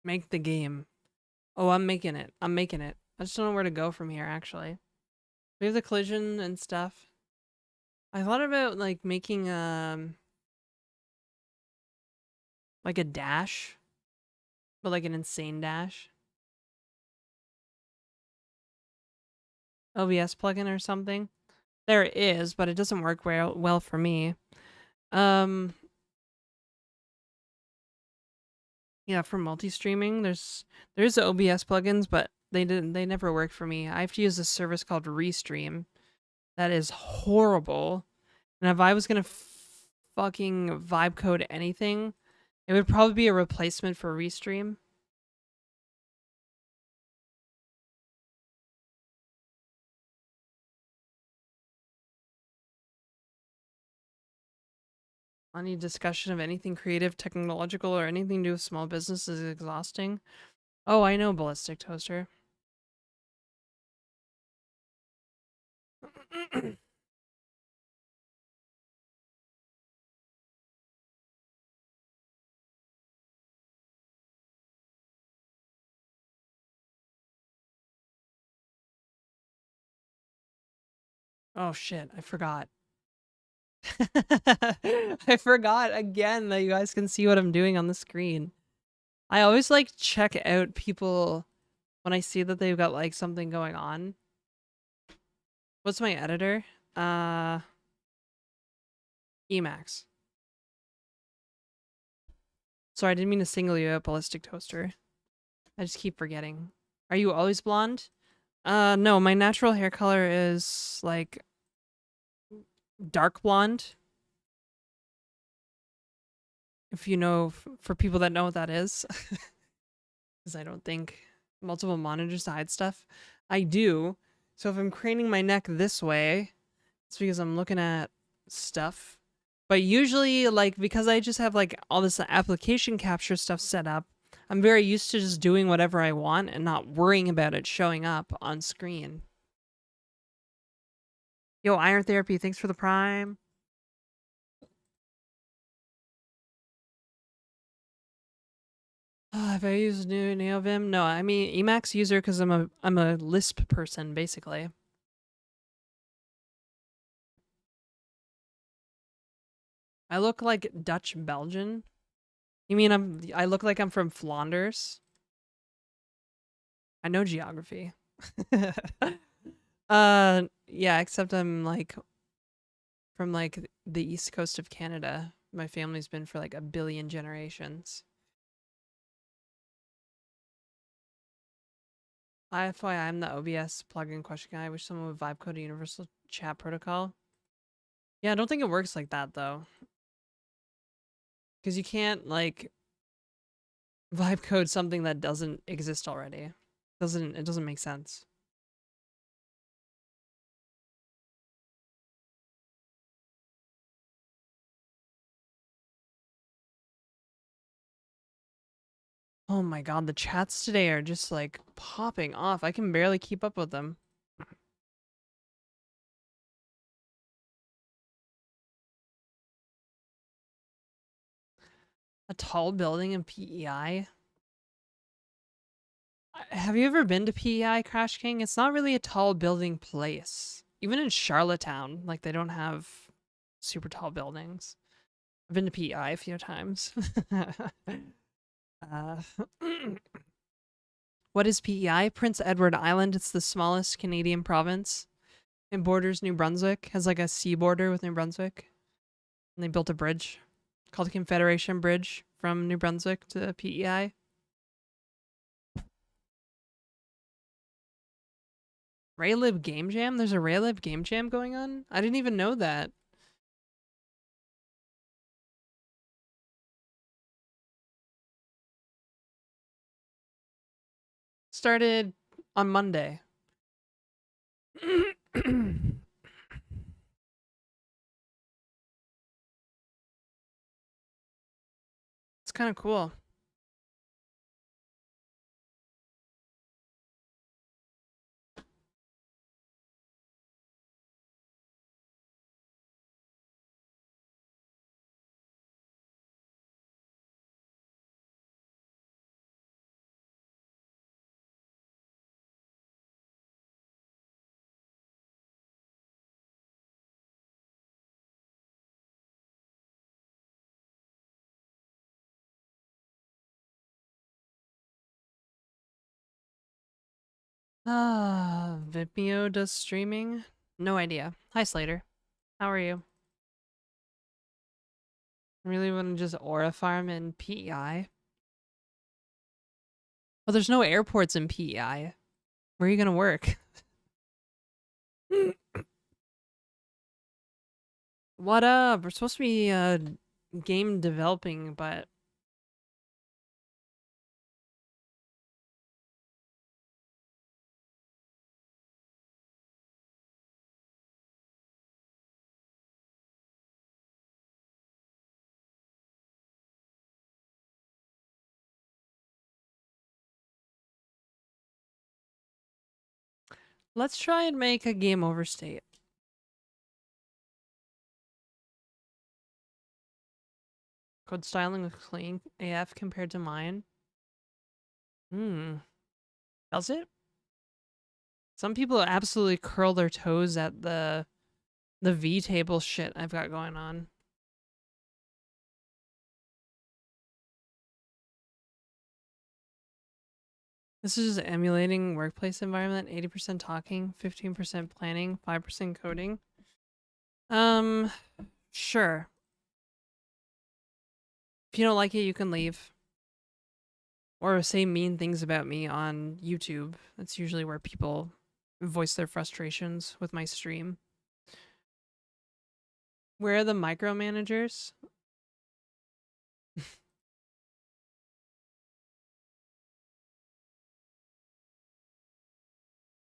Make the game. Oh, I'm making it. I'm making it. I just don't know where to go from here, actually. We have the collision and stuff. I thought about like making like a dash, but like an insane dash. OBS plugin or something. There is, but it doesn't work well for me. Um yeah, for multi-streaming, there's the OBS plugins, but they never work for me. I have to use a service called Restream. That is horrible. And if I was gonna fucking vibe code anything, it would probably be a replacement for Restream. Any discussion of anything creative, technological, or anything to do with small business is exhausting. Oh, I know, Ballistic Toaster. Oh shit, I forgot. I forgot again that you guys can see what I'm doing on the screen. I always like check out people when I see that they've got like something going on. What's my editor? Uh Emacs. Sorry, I didn't mean to single you out, Ballistic Toaster. I just keep forgetting. Are you always blonde? No, my natural hair color is like dark blonde. If you know, for people that know what that is, because I don't think multiple monitors hide stuff. I do. So if I'm craning my neck this way, it's because I'm looking at stuff. But usually, like, because I just have like all this application capture stuff set up, I'm very used to just doing whatever I want and not worrying about it showing up on screen. Yo, Iron Therapy, thanks for the prime. Have I used new NeoVim? No, I mean Emacs user because I'm a Lisp person basically. I look like Dutch Belgian. You mean I look like I'm from Flanders? I know geography. Yeah, except I'm like from like the east coast of Canada. My family's been for like a billion generations. FYI, I'm the OBS plugin question guy. I wish someone would vibe code a universal chat protocol. Yeah, I don't think it works like that though. Because you can't like vibe code something that doesn't exist already. It doesn't make sense. Oh my god, the chats today are just like popping off. I can barely keep up with them. A tall building in PEI? Have you ever been to PEI, Crash King? It's not really a tall building place. Even in Charlottetown, like they don't have super tall buildings. I've been to PEI a few times. uh, what is PEI? Prince Edward Island. It's the smallest Canadian province. It borders New Brunswick. Has like a sea border with New Brunswick. And they built a bridge called the Confederation Bridge from New Brunswick to PEI. Raylib Game Jam? There's a Raylib Game Jam going on? I didn't even know that. Started on Monday. It's kind of cool. Vimeo does streaming? No idea. Hi, Slater. How are you? Really want to just aura farm in PEI? Well, there's no airports in PEI. Where are you gonna work? What up? We're supposed to be game developing, but let's try and make a game over state. Code styling looks clean AF compared to mine. Does it? Some people absolutely curl their toes at the V table shit I've got going on. This is just emulating workplace environment, 80% talking, 15% planning, 5% coding. Sure. If you don't like it, you can leave. Or say mean things about me on YouTube. That's usually where people voice their frustrations with my stream. Where are the micromanagers?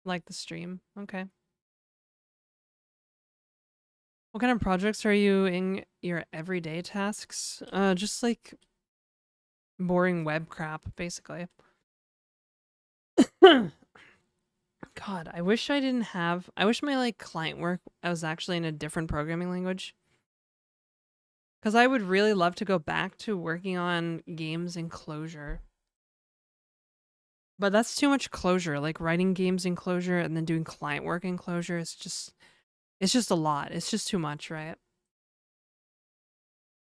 Like the stream. Okay. What kind of projects are you in your everyday tasks? Just like boring web crap, basically. God, I wish I didn't have. I wish my like client work I was actually in a different programming language. Because I would really love to go back to working on games in Clojure. But that's too much Clojure. Like writing games in Clojure and then doing client work in Clojure. It's just a lot. It's just too much, right?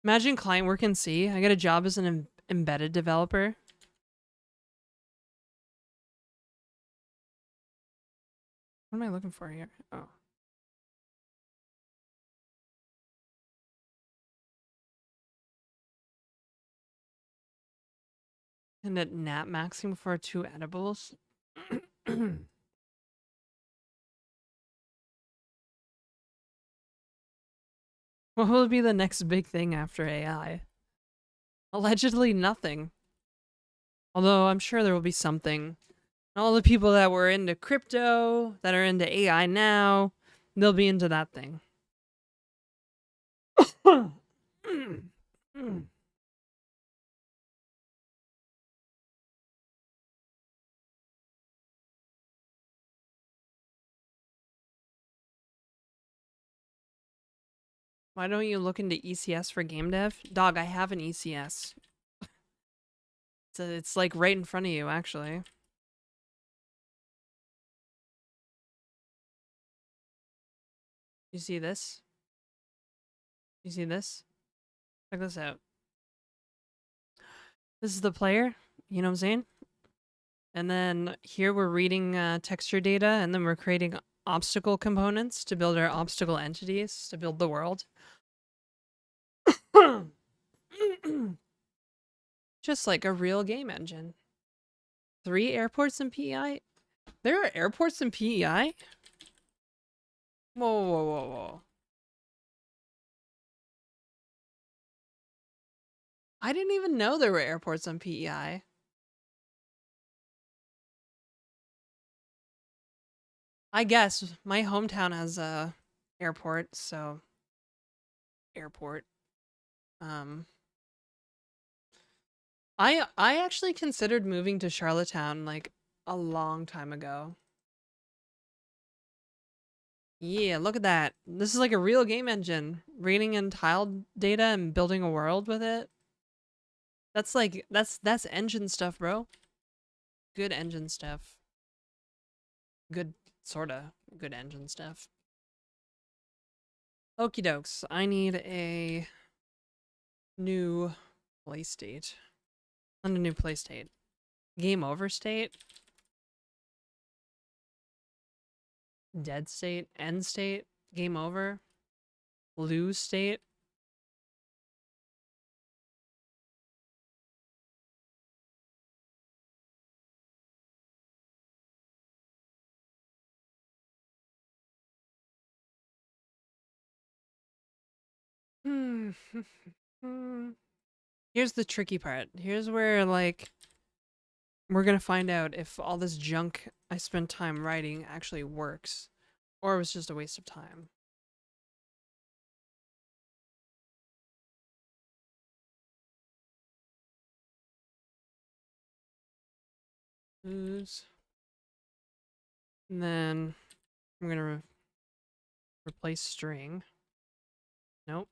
Imagine client work in C. I get a job as an embedded developer. What am I looking for here? Oh. And at nap maxing for 2 edibles. What will be the next big thing after AI? Allegedly nothing. Although I'm sure there will be something. All the people that were into crypto, that are into AI now, they'll be into that thing. Why don't you look into ECS for game dev? Dog, I have an ECS. It's like right in front of you, actually. You see this? You see this? Check this out. This is the player. You know what I'm saying? And then here we're reading texture data, and then we're creating obstacle components to build our obstacle entities to build the world. Just like a real game engine. 3 airports in PEI? There are airports in PEI? Whoa, whoa, whoa, whoa. I didn't even know there were airports on PEI. I guess my hometown has a airport, so airport. I actually considered moving to Charlottetown like a long time ago. Yeah, look at that. This is like a real game engine. Reading in tiled data and building a world with it. That's like that's engine stuff, bro. Good engine stuff. Good sorta good engine stuff. Okie dokes. I need a new play state. And a new play state. Game over state. Dead state. End state. Game over. Lose state. Here's the tricky part. Here's where, like, we're gonna find out if all this junk I spent time writing actually works, or it was just a waste of time. Lose. And then I'm gonna replace string. Nope.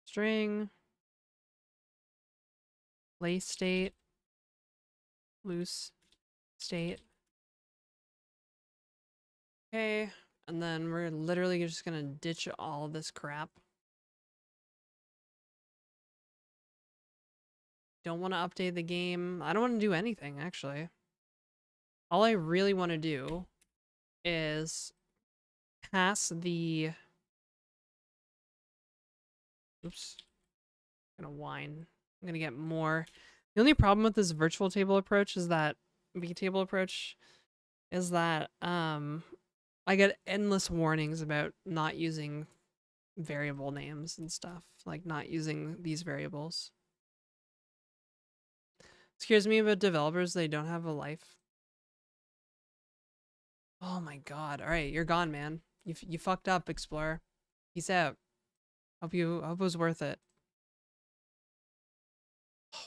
String. Play state. Loose state. Okay. And then we're literally just gonna ditch all this crap. Don't want to update the game. I don't want to do anything, actually. All I really want to do is pass the... Oops. I'm gonna whine. I'm gonna get more. The only problem with this virtual table approach is that vtable approach is that I get endless warnings about not using variable names and stuff, like not using these variables. Scares me about developers, they don't have a life. Oh my god. All right, you're gone, man. You fucked up, Explorer. Peace out. Hope it was worth it.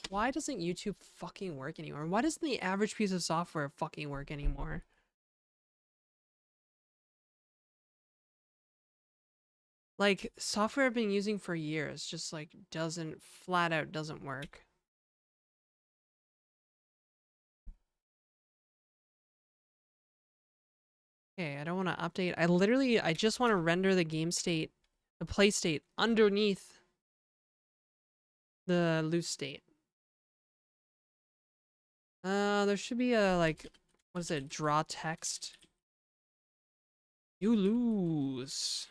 Why doesn't YouTube fucking work anymore? Why doesn't the average piece of software fucking work anymore? Like, software I've been using for years just like doesn't, flat out doesn't work. Okay, I don't want to update. I just want to render the game state, the play state underneath the loose state. There should be a, like, what is it? Draw text. You lose.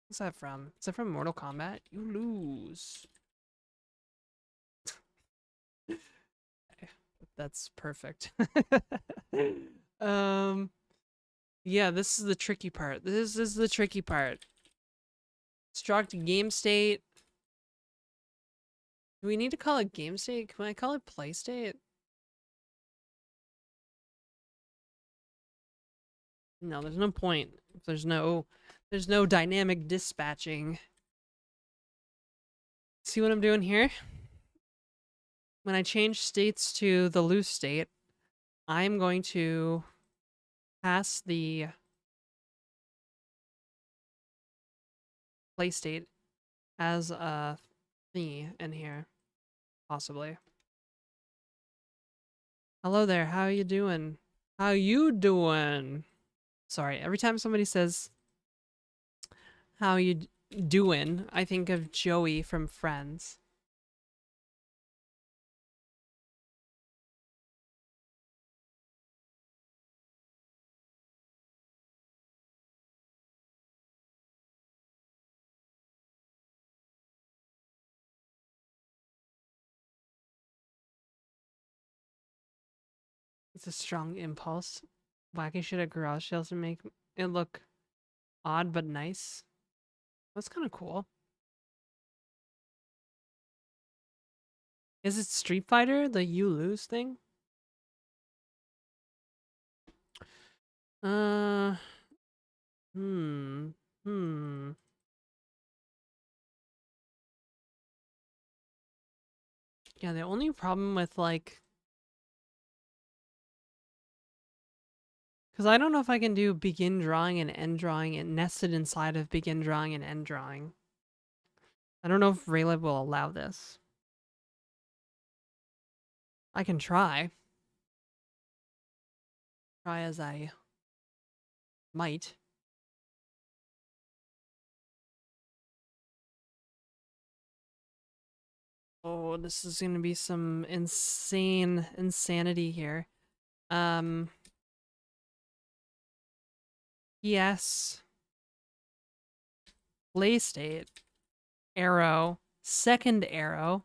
What's that from? Is that from Mortal Kombat? You lose. that's perfect. um, yeah, this is the tricky part. This is the tricky part. Struct game state. Do we need to call it game state? Can I call it play state? No, there's no point. If there's no dynamic dispatching. See what I'm doing here? When I change states to the loose state, I'm going to pass the play state as a thingy in here, possibly. Hello there, how you doing? How you doing? Sorry, every time somebody says how you doing, I think of Joey from Friends. It's a strong impulse. Wacky shit at garage sales to make it look odd but nice. That's kind of cool. Is it Street Fighter, the you lose thing? Uh, hmm, hmm. Yeah, the only problem with like, because I don't know if I can do begin drawing and end drawing and nested inside of begin drawing and end drawing. I don't know if Raylib will allow this. I can try. Try as I might. Oh, this is gonna be some insanity here. Yes. Play state. Arrow. Second arrow.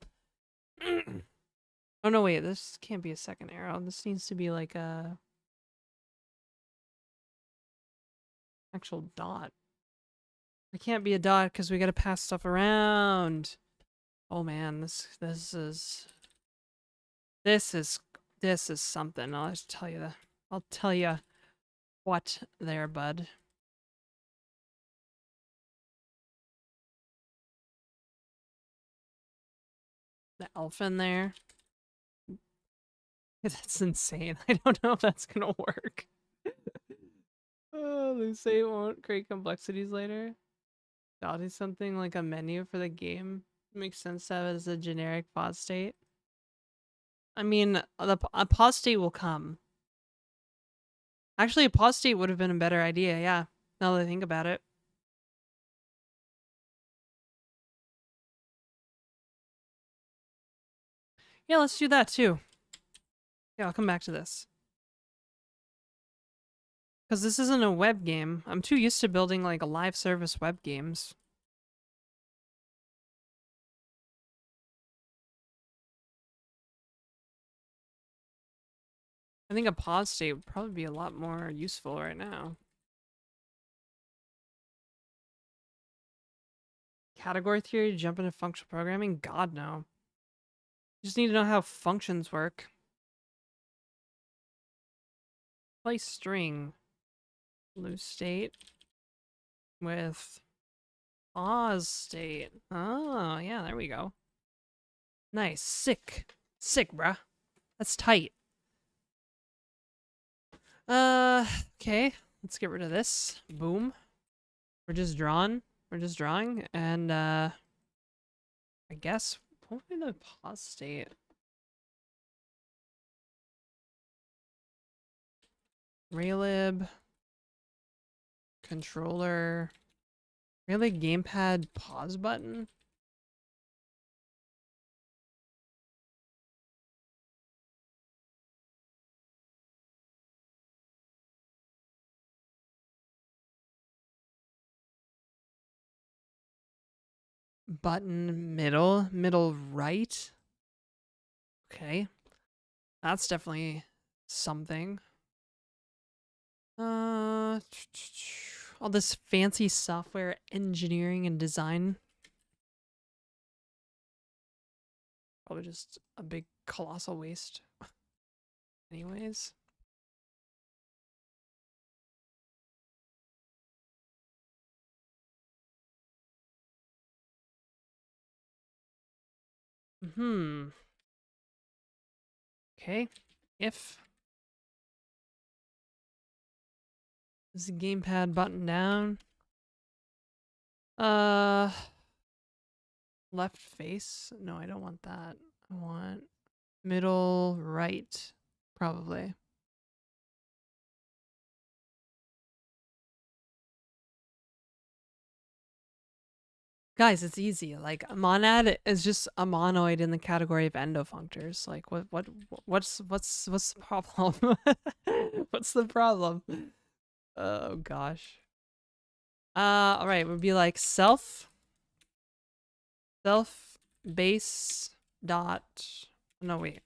Oh no, wait, this can't be a second arrow. This needs to be like a actual dot. It can't be a dot because we gotta pass stuff around. Oh man, this is something. I'll just tell you that. I'll tell you what there, bud. The elf in there. That's insane. I don't know if that's gonna work. Oh, they say it won't create complexities later. Dotting something like a menu for the game makes sense to have it as a generic pause state. I mean, a pause state will come. Actually, a pause state would have been a better idea, yeah. Now that I think about it. Yeah, let's do that too. Yeah, I'll come back to this. Because this isn't a web game. I'm too used to building like a live service web games. I think a pause state would probably be a lot more useful right now. Category theory to jump into functional programming? God, no. You just need to know how functions work. Play string. Loose state. With pause state. Oh, yeah, there we go. Nice. Sick. Sick, bruh. That's tight. Okay. Let's get rid of this. Boom. We're just drawing. We're just drawing. And, I guess, what would be the pause state? Raylib. Controller. Raylib gamepad pause button? Button middle. Middle right. Okay. That's definitely something. All this fancy software engineering and design. Probably just a big colossal waste. Anyways. Okay. If is the gamepad button down? Uh Left face? No, I don't want that. I want middle right, probably. Guys, it's easy. Like a monad is just a monoid in the category of endofunctors. Like what's the problem? What's the problem? Oh gosh. All right, would be like self base dot. No wait.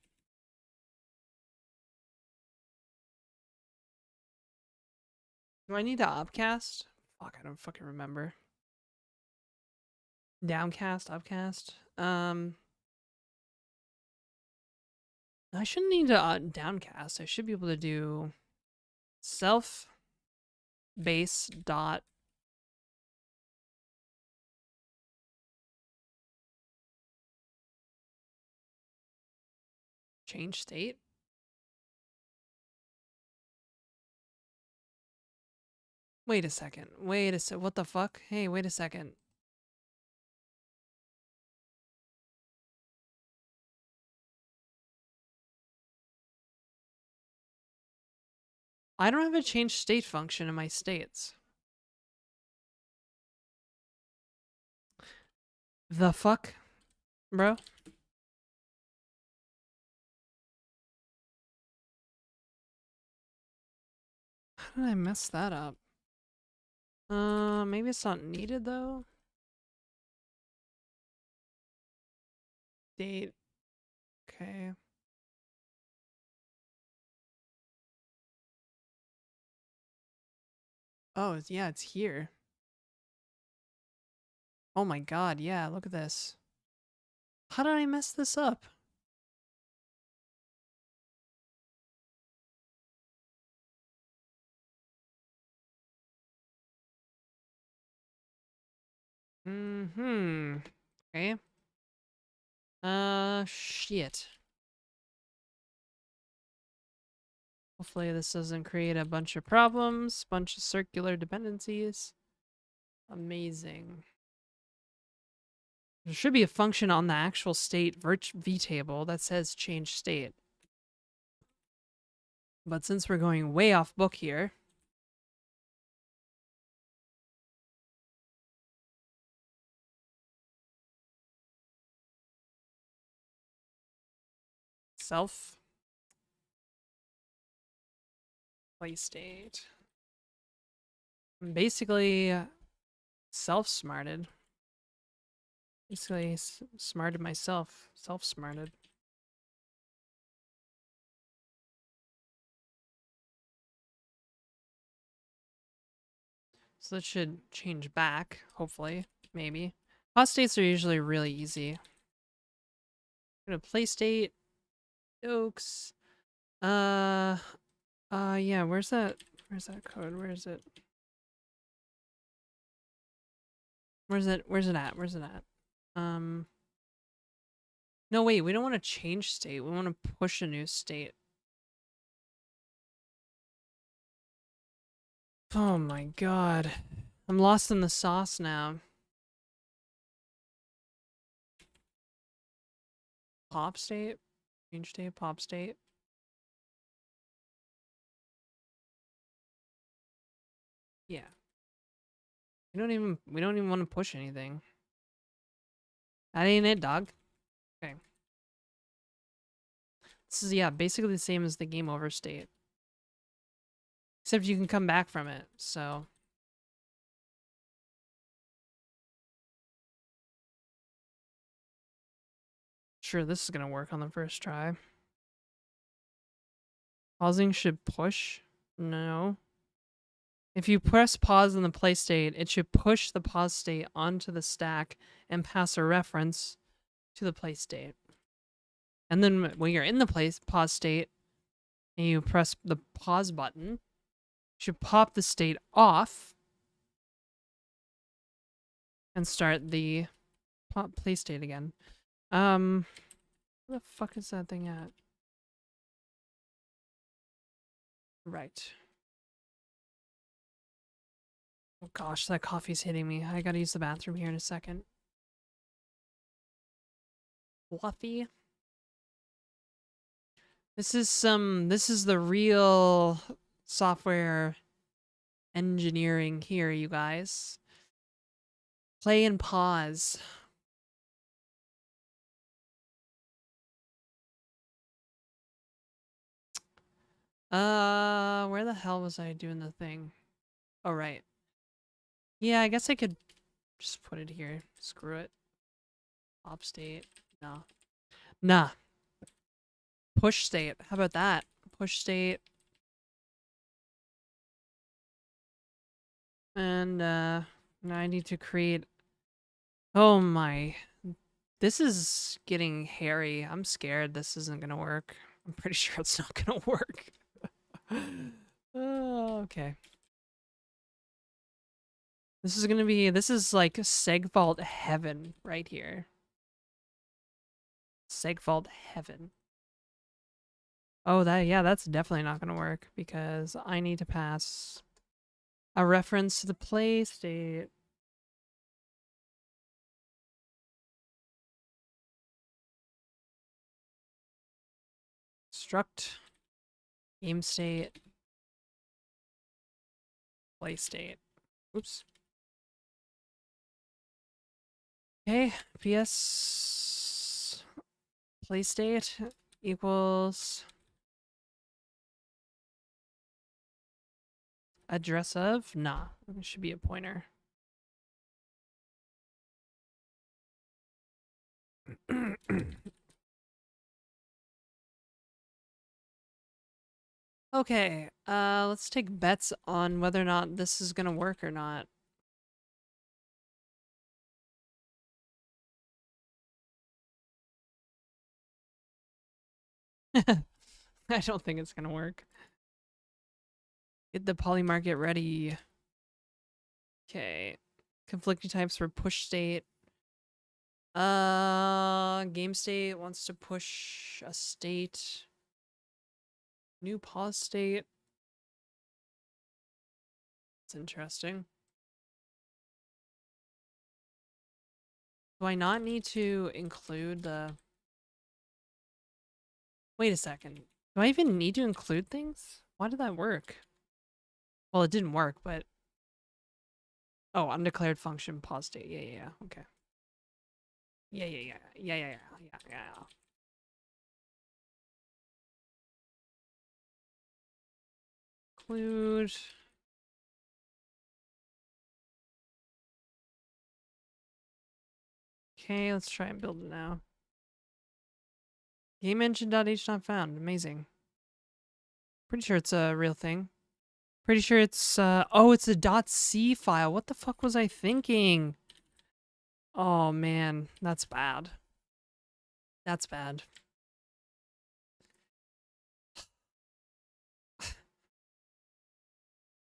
Do I need to upcast? Fuck, I don't fucking remember. Downcast, upcast. I shouldn't need to downcast. I should be able to do self base dot change state. Wait a second. Wait a sec. What the fuck? Hey, wait a second. I don't have a change state function in my states. The fuck, bro? How did I mess that up? Maybe it's not needed though. Date. Okay. Oh, yeah, it's here. Oh my god, yeah, look at this. How did I mess this up? Mm-hmm. Okay. Shit. Hopefully this doesn't create a bunch of problems, bunch of circular dependencies. Amazing. There should be a function on the actual state vtable that says change state. But since we're going way off book here, self play state. I'm basically self-smarted. Basically smarted myself. Self-smarted. So that should change back, hopefully. Maybe. Hot states are usually really easy. Go to play state. Oaks. Yeah, where's that code? Where is it? Where's it at? Where's it at? No, wait, we don't want to change state. We want to push a new state. Oh my god. I'm lost in the sauce now. Pop state? Change state, pop state. Yeah. We don't even want to push anything. That ain't it, dog. Okay. This is, yeah, basically the same as the game over state. Except you can come back from it, so. Sure, this is gonna work on the first try. Pausing should push? No. If you press pause in the play state, it should push the pause state onto the stack and pass a reference to the play state. And then when you're in the pause state and you press the pause button, you should pop the state off and start the play state again. Where the fuck is that thing at? Right. Oh gosh, that coffee's hitting me. I gotta use the bathroom here in a second. Fluffy. This is the real software engineering here, you guys. Play and pause. Where the hell was I doing the thing? Oh, right. Yeah, I guess I could just put it here. Screw it. Op state. No. Nah. Push state. How about that? Push state. And, now I need to create... Oh my. This is getting hairy. I'm scared this isn't gonna work. I'm pretty sure it's not gonna work. Oh, okay. This is like segfault heaven right here. Segfault heaven. Oh, that's definitely not gonna work because I need to pass a reference to the play state. Struct game state play state. Oops. Okay, PS play state equals address of? Nah, it should be a pointer. Okay, let's take bets on whether or not this is gonna work or not. I don't think it's gonna work. Get the poly market ready. Okay. Conflicting types for push state. Game state wants to push a state. New pause state. It's interesting. Do I not need to include the... Wait a second. Do I even need to include things? Why did that work? Well, it didn't work, but... Oh, undeclared function pause state. Yeah. Okay. Yeah. Include... Okay, let's try and build it now. Game engine.h not found. Amazing. Pretty sure it's a real thing. Pretty sure it's, oh, it's a .c file. What the fuck was I thinking? Oh, man. That's bad. That's bad.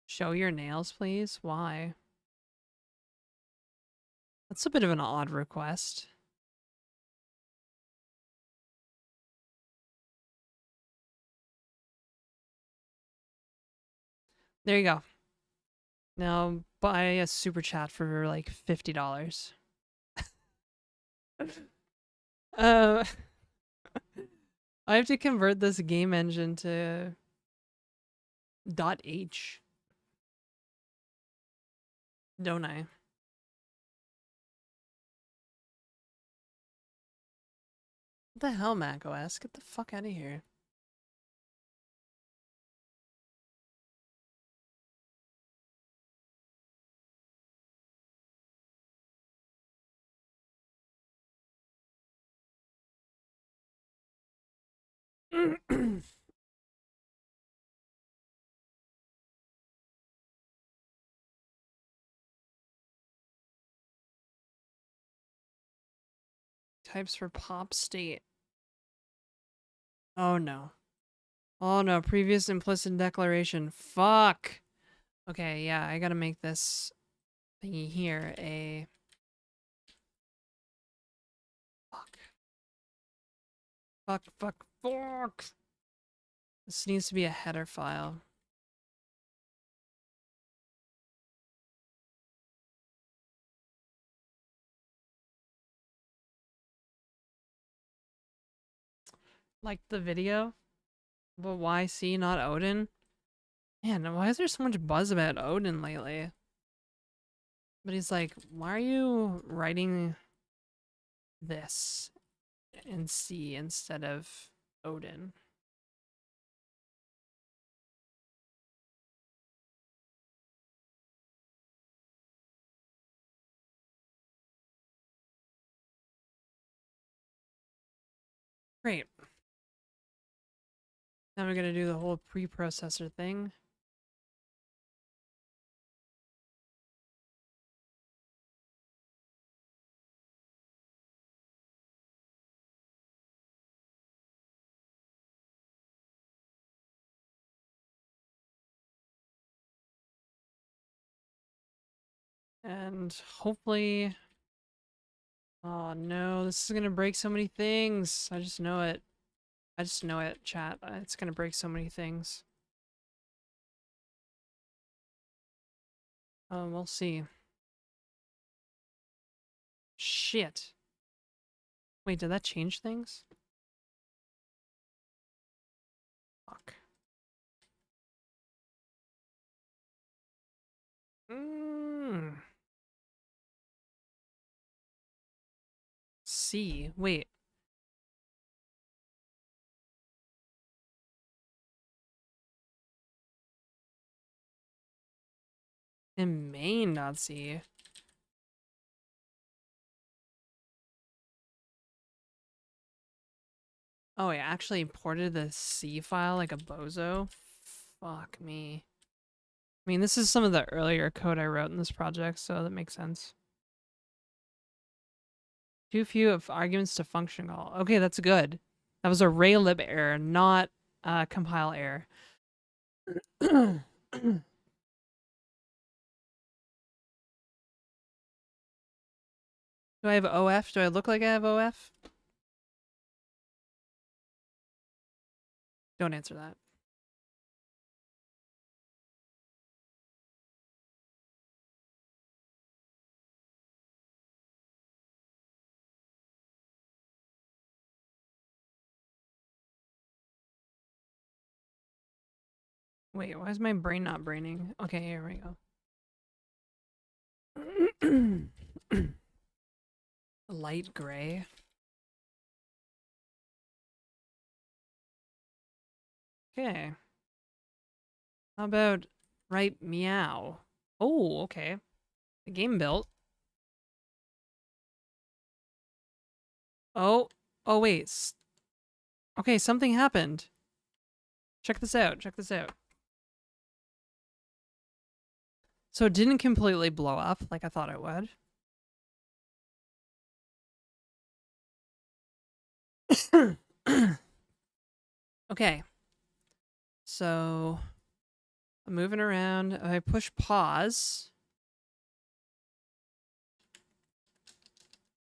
Show your nails, please? Why? That's a bit of an odd request. There you go. Now buy a super chat for like $50. uh, I have to convert this game engine to .h. Don't I? What the hell, macOS? Get the fuck out of here. Types for pop state. Oh no. Oh no, previous implicit declaration. Fuck. Okay, yeah, I gotta make this thingy here a... Fuck. Fuck, fuck, fuck! This needs to be a header file. Like the video? But why C, not Odin? Man, why is there so much buzz about Odin lately? But he's like, why are you writing this in C instead of Odin? Great. Now we're gonna do the whole preprocessor thing. And hopefully... Oh no, this is gonna break so many things. I just know it. I just know it, chat. It's gonna break so many things. We'll see. Shit. Wait, did that change things? Fuck. C. Wait. In main, not C. Oh, I actually imported the C file like a bozo? Fuck me. I mean, this is some of the earlier code I wrote in this project, so that makes sense. Too few of arguments to function call. Okay, that's good. That was a Raylib error, not a compile error. Do I have OF? Do I look like I have OF? Don't answer that. Wait, why is my brain not braining? Okay, here we go. Light gray. Okay. How about right meow? Oh, okay. The game built. Oh, oh wait. Okay, something happened. Check this out. Check this out. So it didn't completely blow up like I thought it would. Okay. So I'm moving around. If I push pause.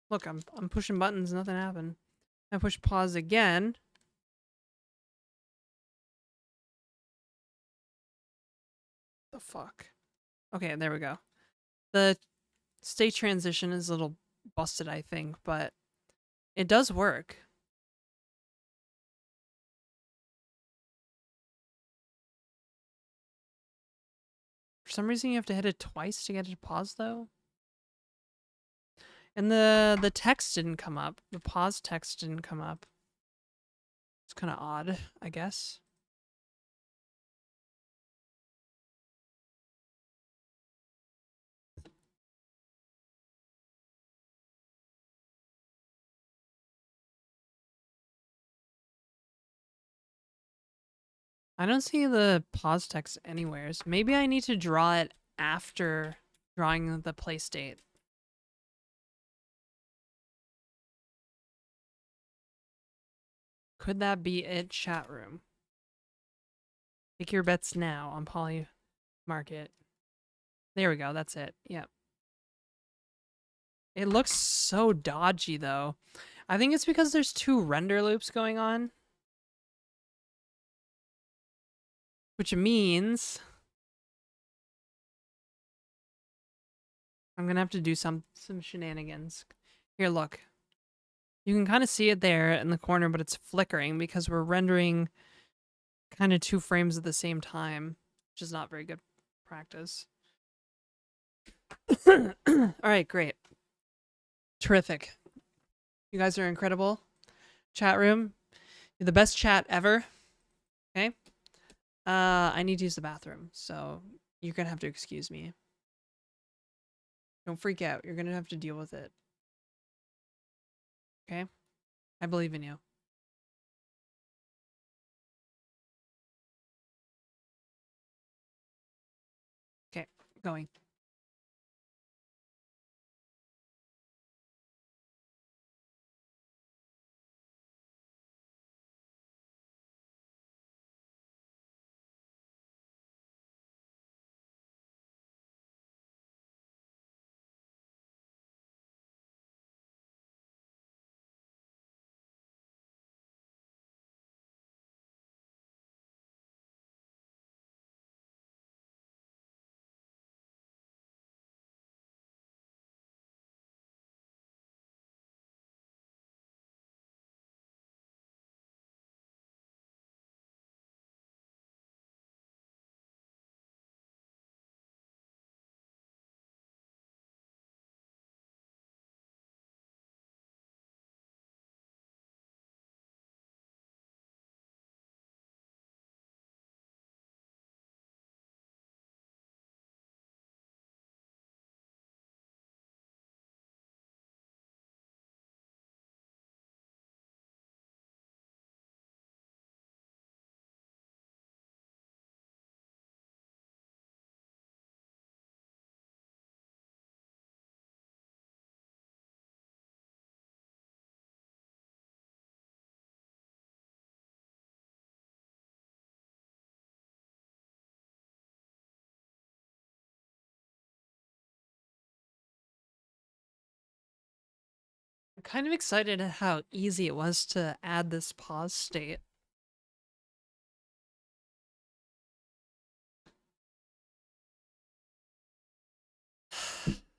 Look, I'm pushing buttons, nothing happened. I push pause again. The fuck? Okay, there we go. The state transition is a little busted, I think, but it does work. For some reason you have to hit it twice to get it to pause though. And the text didn't come up. The pause text didn't come up. It's kind of odd, I guess. I don't see the pause text anywheres. Maybe I need to draw it after drawing the play state. Could that be it, chat room? Take your bets now on Poly Market. There we go. That's it. Yep. It looks so dodgy, though. I think it's because there's 2 render loops going on. Which means I'm gonna have to do some shenanigans. Here, look. You can kind of see it there in the corner, but it's flickering because we're rendering kind of 2 frames at the same time, which is not very good practice. All right, great. Terrific. You guys are incredible. Chat room, you're the best chat ever. Okay. I need to use the bathroom, so you're gonna have to excuse me. Don't freak out. You're gonna have to deal with it. Okay? I believe in you. Okay, going. I'm kind of excited at how easy it was to add this pause state.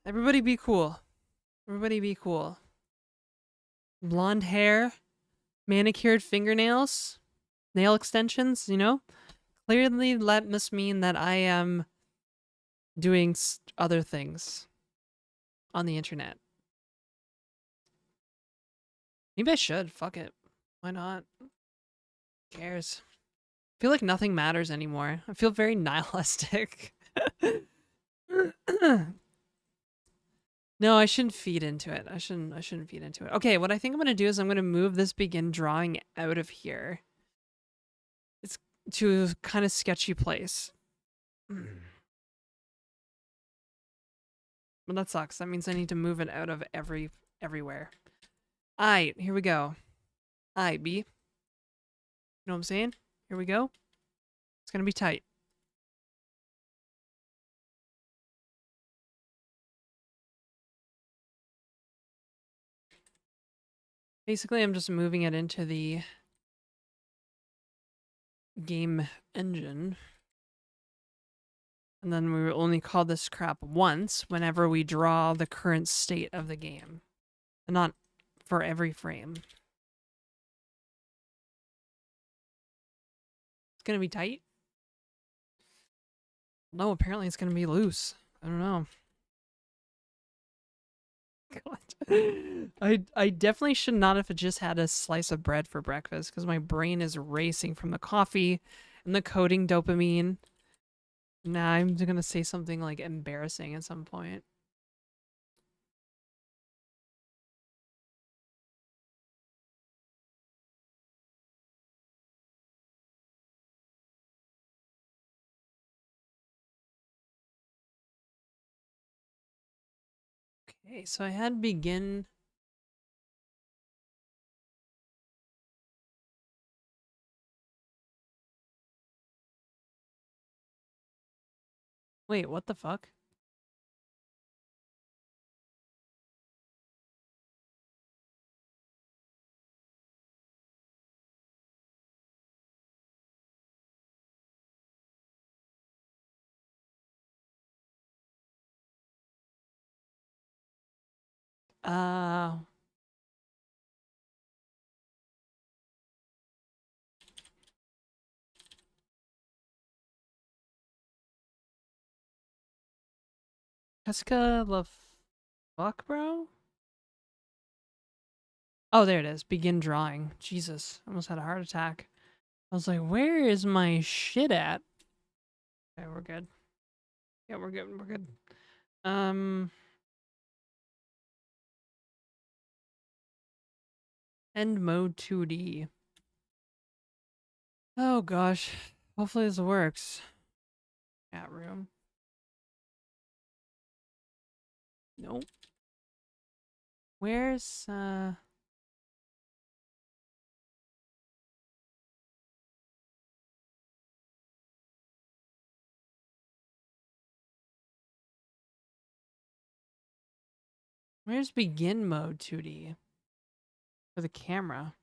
Everybody be cool. Everybody be cool. Blonde hair, manicured fingernails, nail extensions, you know? Clearly that must mean that I am doing other things on the internet. Maybe I should. Fuck it. Why not? Who cares? I feel like nothing matters anymore. I feel very nihilistic. No, I shouldn't feed into it. I shouldn't feed into it. Okay, what I think I'm gonna do is I'm gonna move this begin drawing out of here. It's to a kind of sketchy place. But that sucks. That means I need to move it out of everywhere. Alright, here we go. Alright, B. You know what I'm saying? Here we go. It's gonna be tight. Basically, I'm just moving it into the game engine. And then we will only call this crap once whenever we draw the current state of the game. And not for every frame. It's gonna be tight? No, apparently it's gonna be loose. I don't know. God. I definitely should not have just had a slice of bread for breakfast because my brain is racing from the coffee and the coding dopamine. Nah, I'm gonna say something like embarrassing at some point. Okay, so I had begin Wait, what the fuck? Uh, Jessica the fuck, bro? Oh, there it is. Begin drawing. Jesus, I almost had a heart attack. I was like, where is my shit at? Okay, we're good. Yeah, we're good. We're good. End mode 2D. Oh gosh. Hopefully this works. Chat room. Nope. Where's where's begin mode 2D for the camera?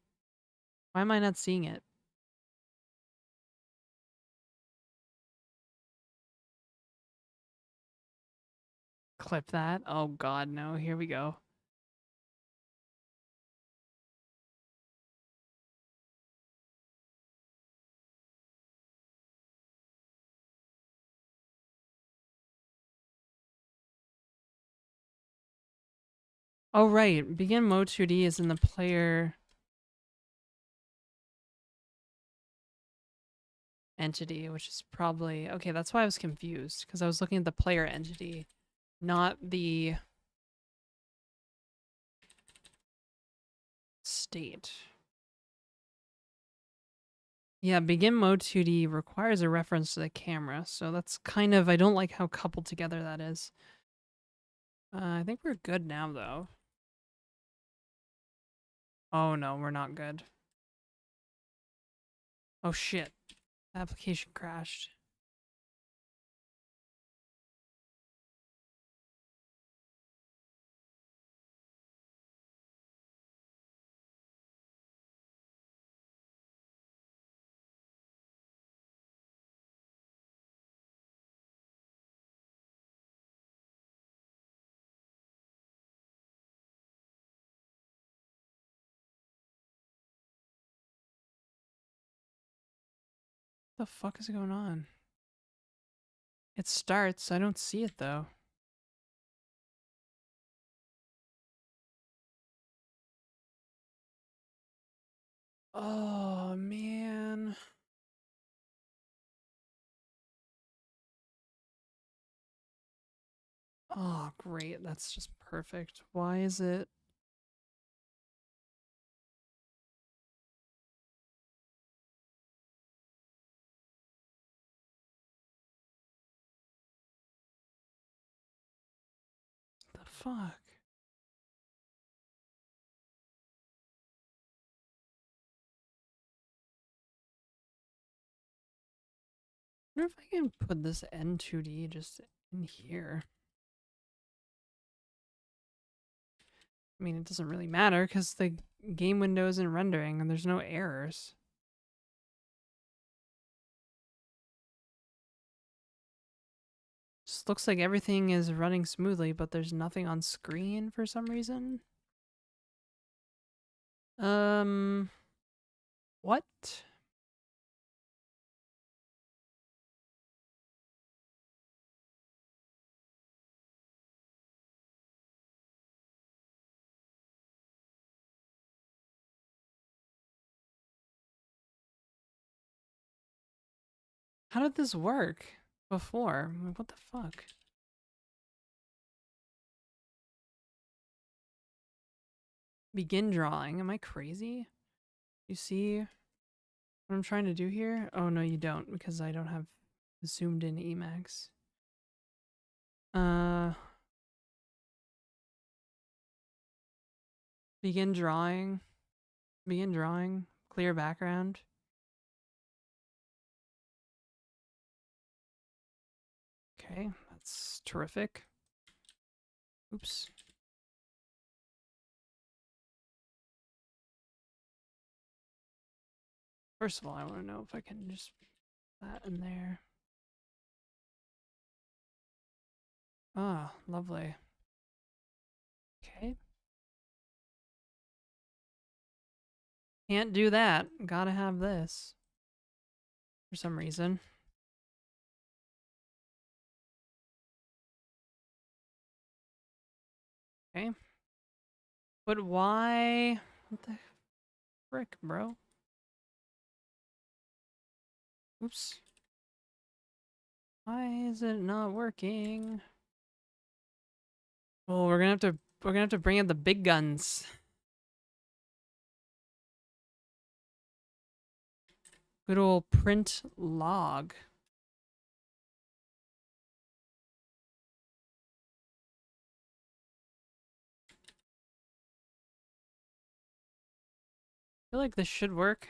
Why am I not seeing it? Clip that. Oh god, no. Here we go. Oh right, begin mode 2D is in the player entity, which is probably okay. That's why I was confused because I was looking at the player entity, not the state. Yeah, begin mode 2D requires a reference to the camera, so that's kind of, I don't like how coupled together that is. I think we're good now though. Oh no, we're not good. Oh shit. Application crashed. What the fuck is going on? It starts, I don't see it though. Oh man. Oh great, that's just perfect. Why is it? The fuck? I wonder if I can put this N2D just in here. I mean, it doesn't really matter because the game window isn't rendering and there's no errors. Just looks like everything is running smoothly, but there's nothing on screen for some reason. What? How did this work before? Like, what the fuck? Begin drawing. Am I crazy? You see what I'm trying to do here? Oh no, you don't, because I don't have zoomed in Emacs. Begin drawing. Begin drawing. Clear background. Okay, that's terrific. Oops. First of all, I want to know if I can just put that in there. Ah, lovely. Okay. Can't do that. Gotta have this. For some reason. Okay. But why? What the frick, bro? Oops. Why is it not working? Oh, we're gonna have to bring in the big guns. Good old print log. I feel like this should work.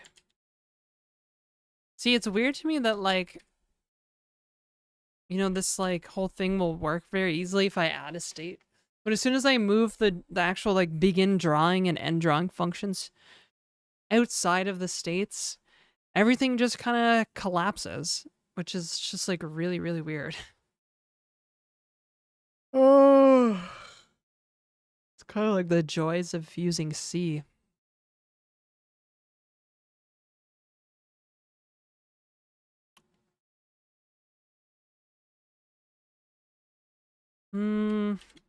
See, it's weird to me that like, you know, this like whole thing will work very easily if I add a state. But as soon as I move the actual like begin drawing and end drawing functions outside of the states, everything just kind of collapses, which is just like really, really weird. Oh, it's kind of like the joys of using C.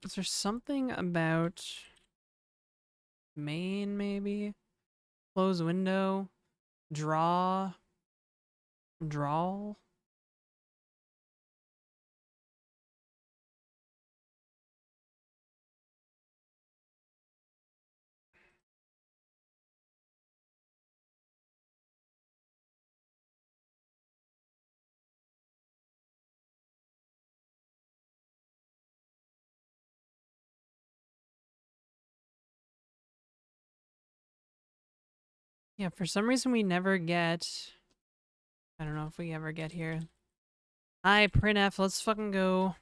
Is there something about main maybe? Close window, draw. Yeah, for some reason we never get, I don't know if we ever get here. Hi, printf, let's fucking go.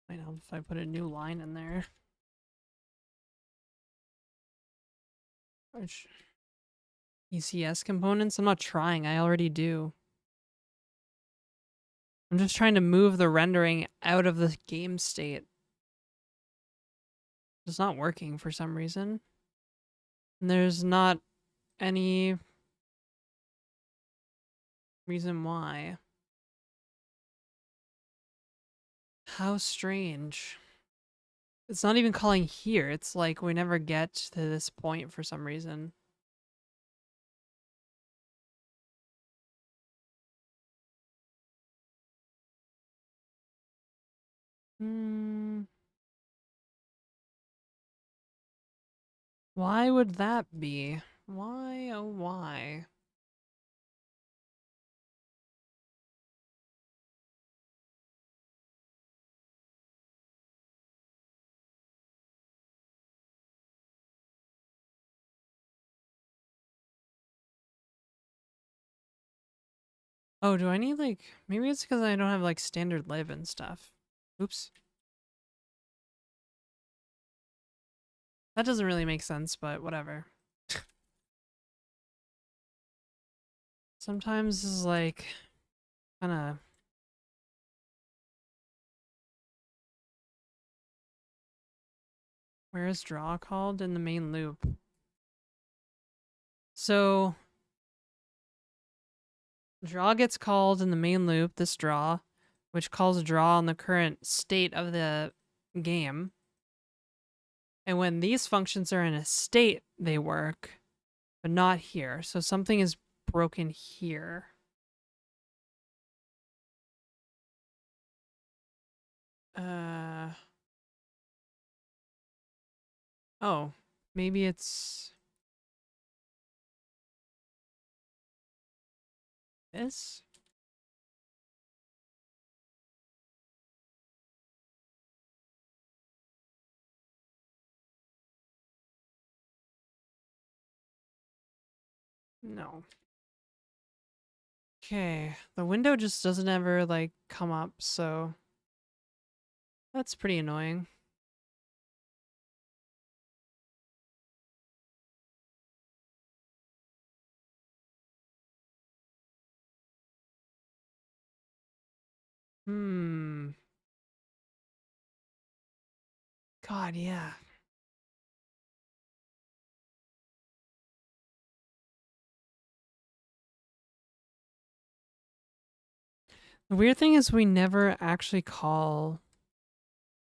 Might help if I put a new line in there. Which ECS components? I'm not trying, I already do. I'm just trying to move the rendering out of the game state. It's not working for some reason. And there's not any reason why. How strange. It's not even calling here. It's like we never get to this point for some reason. Why would that be? Why, oh why? Oh, do I need like, maybe it's because I don't have like standard lib and stuff. Oops. That doesn't really make sense, but whatever. Sometimes this is like, kinda... Where is draw called? In the main loop. So, draw gets called in the main loop, this draw, which calls draw on the current state of the game. And when these functions are in a state, they work, but not here. So something is broken here. Oh, maybe it's this? No. Okay, the window just doesn't ever like come up, so that's pretty annoying. Hmm. God, yeah. The weird thing is we never actually call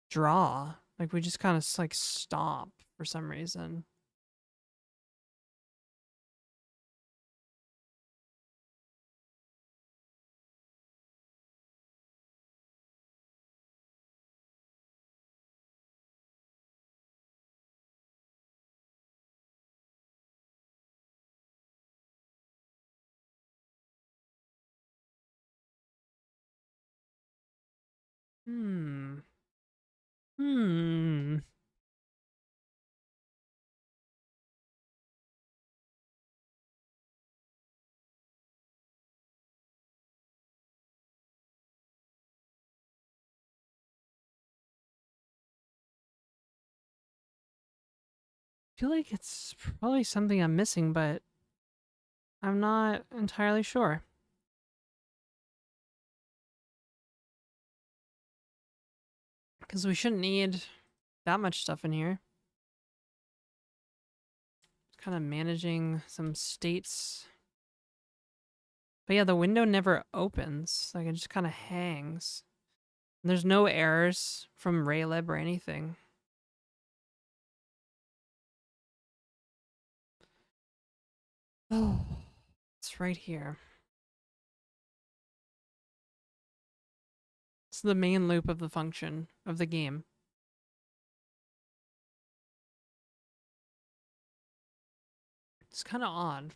draw. Like we just kind of like stop for some reason. Hmm. Hmm. I feel like it's probably something I'm missing, but I'm not entirely sure. Because we shouldn't need that much stuff in here. Kind of managing some states. But yeah, the window never opens. Like it just kind of hangs. And there's no errors from Raylib or anything. Oh, it's right here. It's the main loop of the function of the game. It's kind of odd.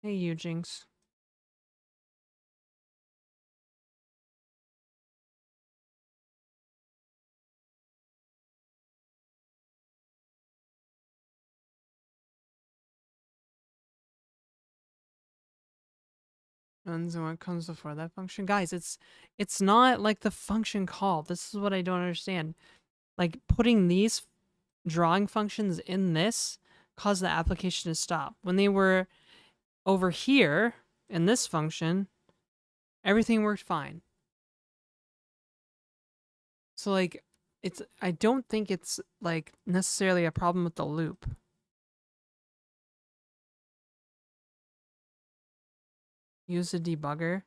Hey, Eugings. And so what comes before that function? Guys, it's not like the function call. This is what I don't understand. Like putting these drawing functions in this caused the application to stop. When they were over here in this function, everything worked fine. So like I don't think it's like necessarily a problem with the loop. Use a debugger.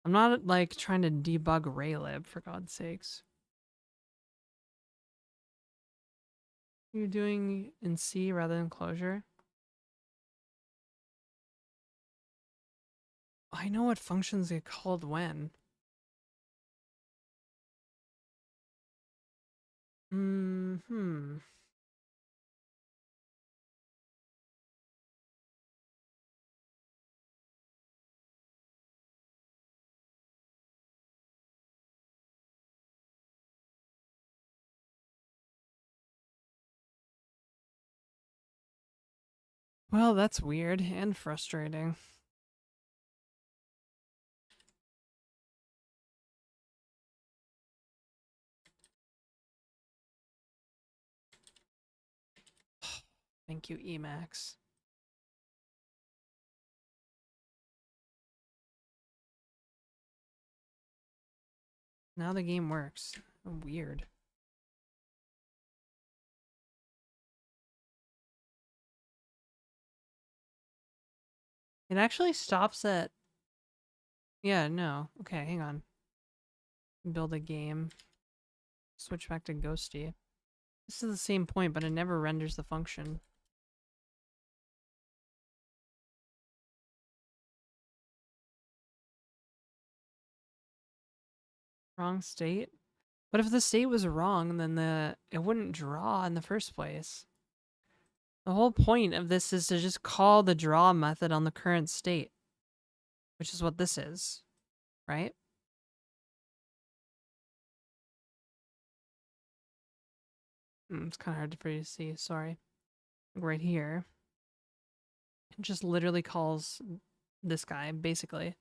I'm not like trying to debug Raylib for God's sakes. You're doing in C rather than Clojure. I know what functions get called when. Hmm. Well, that's weird and frustrating. Thank you, Emacs. Now the game works. Weird. It actually stops at... Yeah, no. Okay, hang on. Build a game. Switch back to Ghosty. This is the same point, but it never renders the function. Wrong state? But if the state was wrong, then it wouldn't draw in the first place. The whole point of this is to just call the draw method on the current state, which is what this is, right? It's kind of hard for you to see, sorry. Right here. It just literally calls this guy, basically.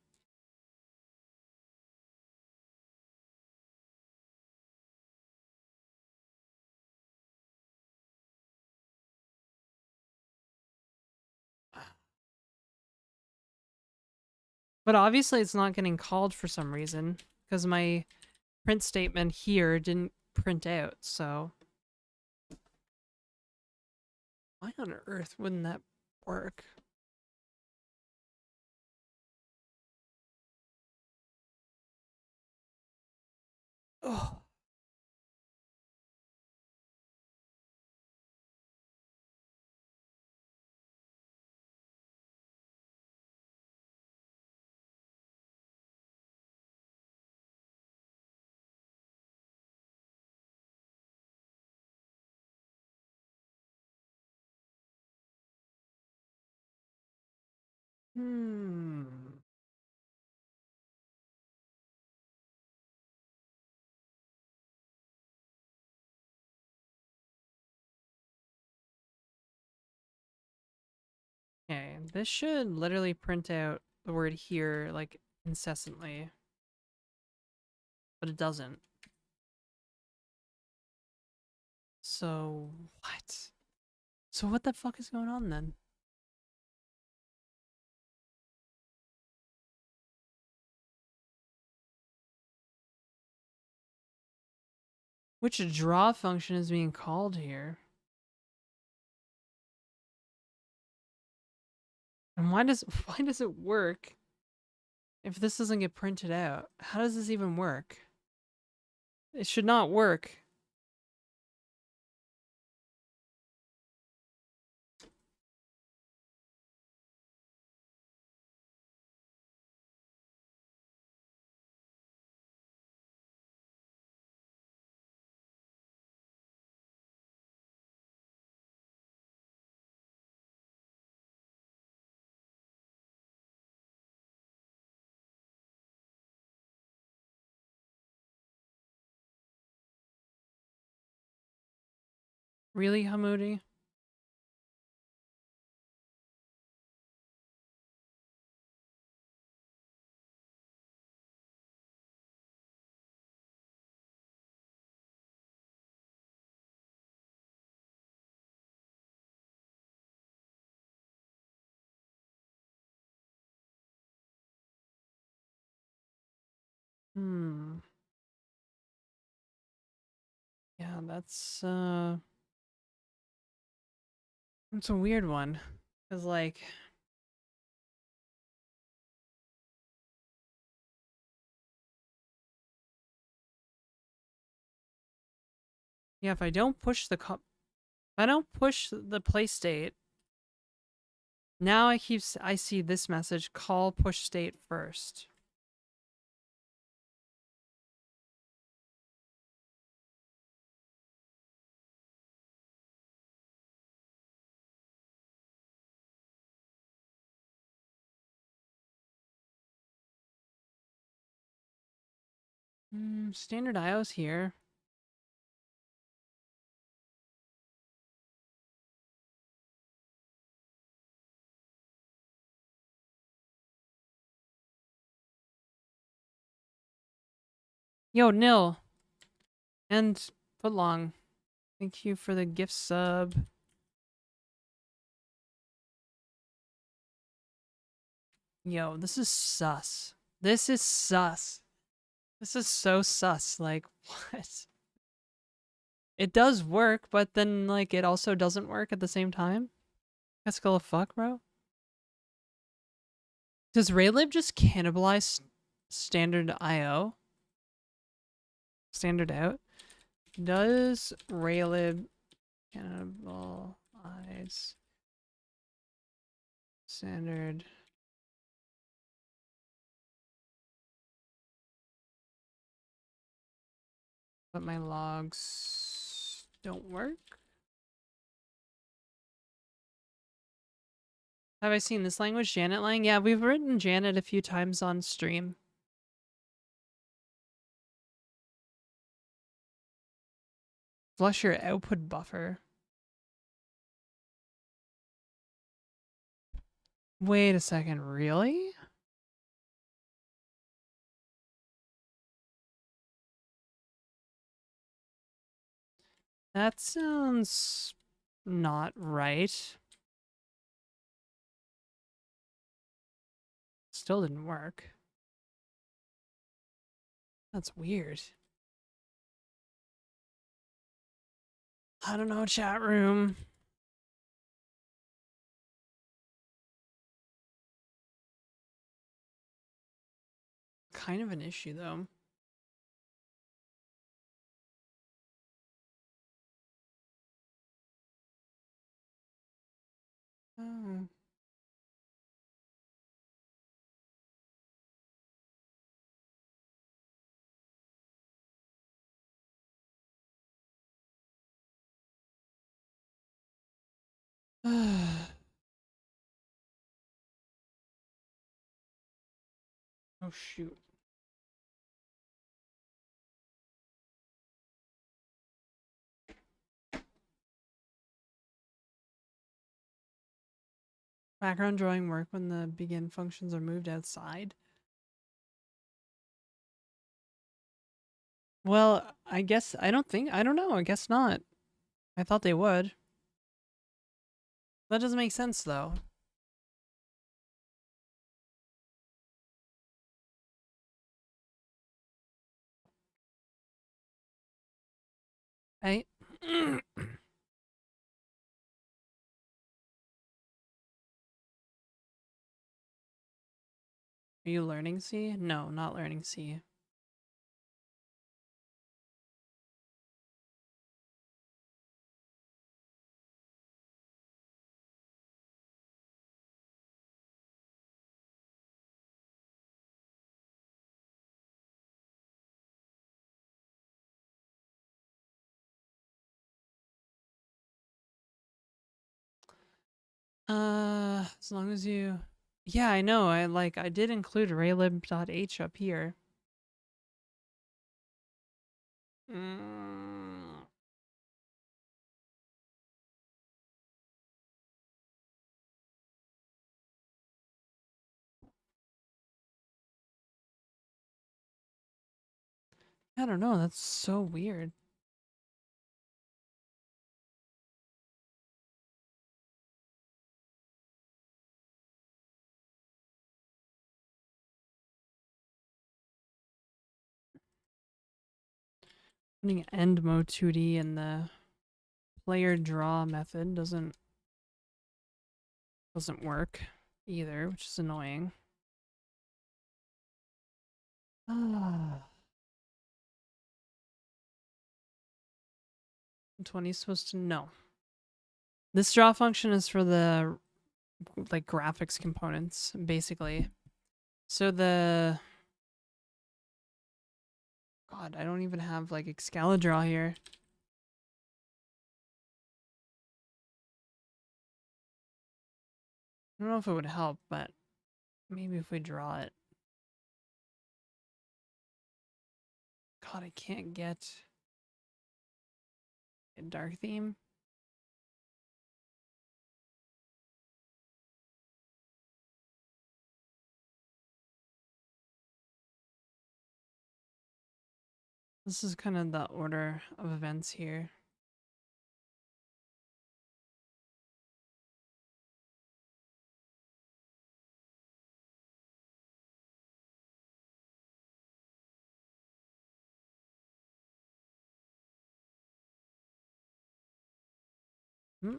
But obviously it's not getting called for some reason, because my print statement here didn't print out, so... Why on earth wouldn't that work? Oh. Hmm. Okay, this should literally print out the word here, like, incessantly. But it doesn't. So, what? So what the fuck is going on then? Which draw function is being called here? And why does it work if this doesn't get printed out? How does this even work? It should not work. Really, Hamudi? Hmm. Yeah, that's a weird one. Cause like, yeah, if I don't push if I don't push the play state, now I see this message, call push state first. Standard IO's here. Yo, Nil and Footlong, thank you for the gift sub. Yo, this is sus. This is sus. This is so sus. Like, what? It does work, but then, like, it also doesn't work at the same time? That's cool of fuck, bro. Does Raylib just cannibalize standard IO? Standard out? Does Raylib cannibalize standard? But my logs don't work? Have I seen this language, Janet Lang? Yeah, we've written Janet a few times on stream. Flush your output buffer. Wait a second, really? That sounds not right. Still didn't work. That's weird. I don't know, chat room. Kind of an issue, though. Oh. Oh, shoot. Background drawing work when the begin functions are moved outside? Well, I guess, I don't know, I guess not. I thought they would. That doesn't make sense, though. Right? Are you learning C? No, not learning C. As long as you... Yeah, I know. I did include raylib.h up here. Mm, I don't know. That's so weird. Putting end mode 2D in the player draw method doesn't work either, which is annoying. Ah. 20 is supposed to know. This draw function is for the like graphics components, basically. So the God, I don't even have like Excalidraw here. I don't know if it would help, but maybe if we draw it. God, I can't get a dark theme. This is kind of the order of events here. Hmm.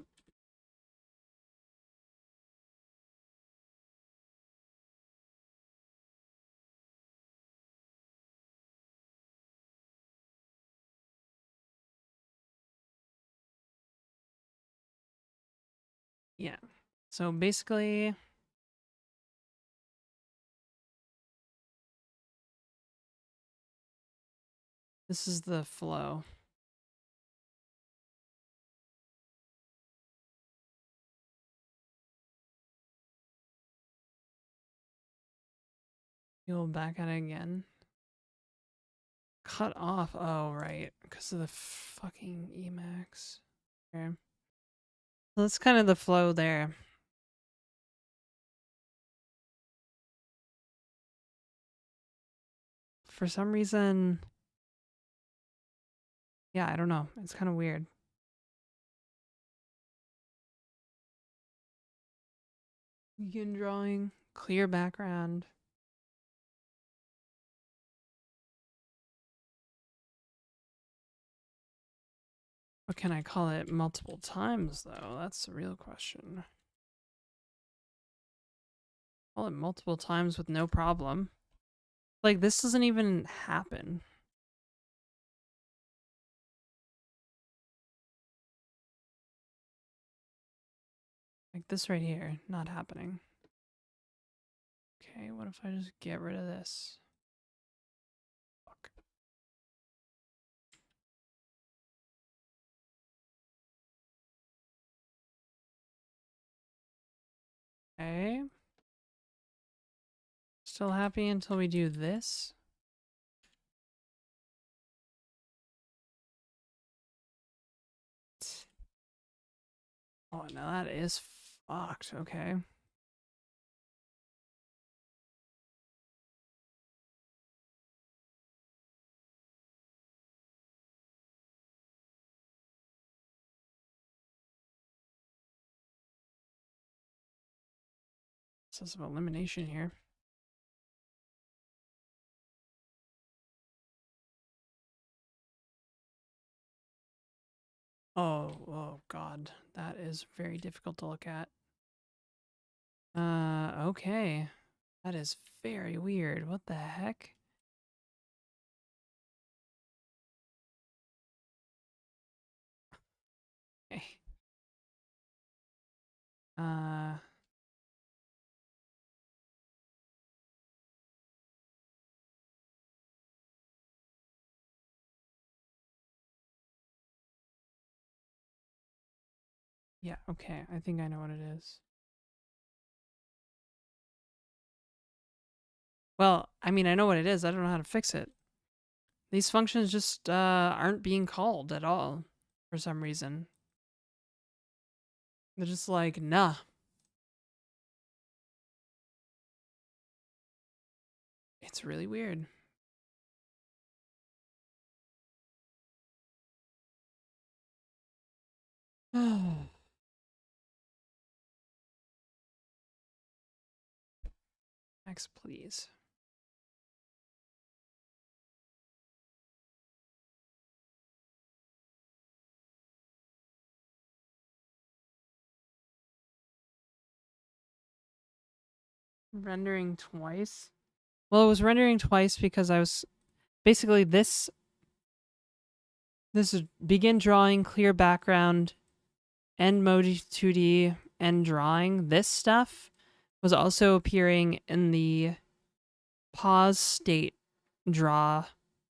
Yeah. So basically, this is the flow. Go back at it again. Cut off. Oh, right. Because of the fucking Emacs. Okay. So that's kind of the flow there. for some reason, yeah, I don't know. It's kind of weird. Begin drawing, clear background. What can I call it multiple times, though? That's the real question. Call it multiple times with no problem. Like, this doesn't even happen. Like this right here, not happening. Okay, what if I just get rid of this? Fuck. Okay. Still happy until we do this. Oh, now that is fucked. Okay. This is some elimination here. Oh God. That is very difficult to look at. Okay. That is very weird. What the heck? Okay. Uh, yeah, okay. I think I know what it is. Well, I mean, I know what it is. I don't know how to fix it. These functions just aren't being called at all for some reason. They're just like, nah. It's really weird. Next, please. Rendering twice? Well, it was rendering twice because I was basically this is begin drawing, clear background, end mode 2D, end drawing. This stuff was also appearing in the pause state draw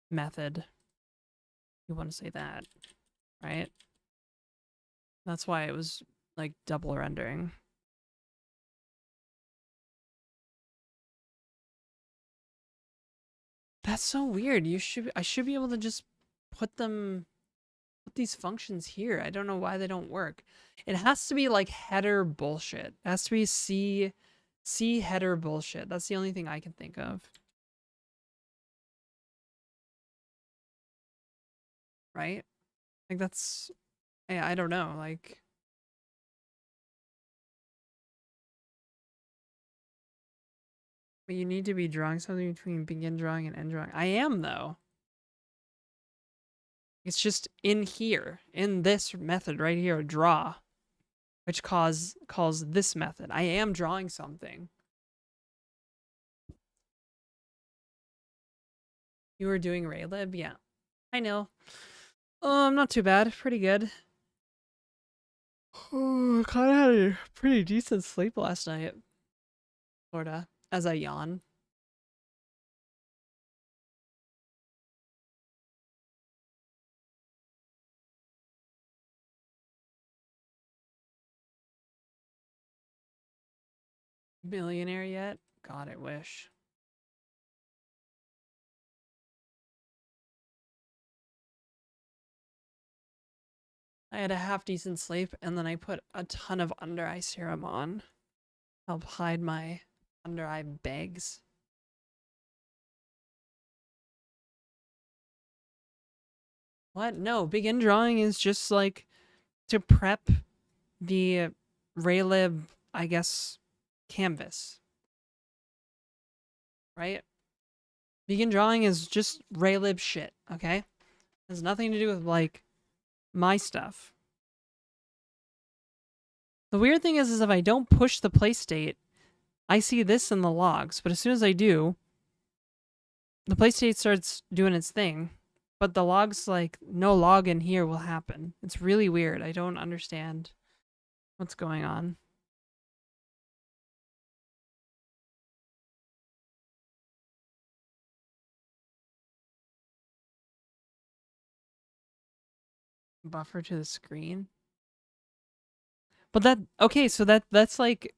method. You want to say that, right? That's why it was like double rendering. That's so weird. I should be able to just put these functions here. I don't know why they don't work. It has to be like header bullshit. It has to be C header bullshit. That's the only thing I can think of. Right? Like that's I don't know, like but you need to be drawing something between begin drawing and end drawing. I am though. It's just in here, in this method right here, draw, which calls this method. I am drawing something. You were doing Raylib? Yeah. I know. Not too bad. Pretty good. Oh, kind of had a pretty decent sleep last night. Sorta. As I yawn. Millionaire yet? God, I wish. I had a half decent sleep and then I put a ton of under eye serum on. Help hide my under eye bags. What? No, begin drawing is just like to prep the Raylib, I guess, canvas, right? Begin drawing is just Raylib shit, okay? Has nothing to do with like my stuff. The weird thing is if I don't push the play state, I see this in the logs, but as soon as I do, the play state starts doing its thing. But the logs, like, no log in here will happen. It's really weird. I don't understand what's going on. Buffer to the screen. But that, okay, so that's like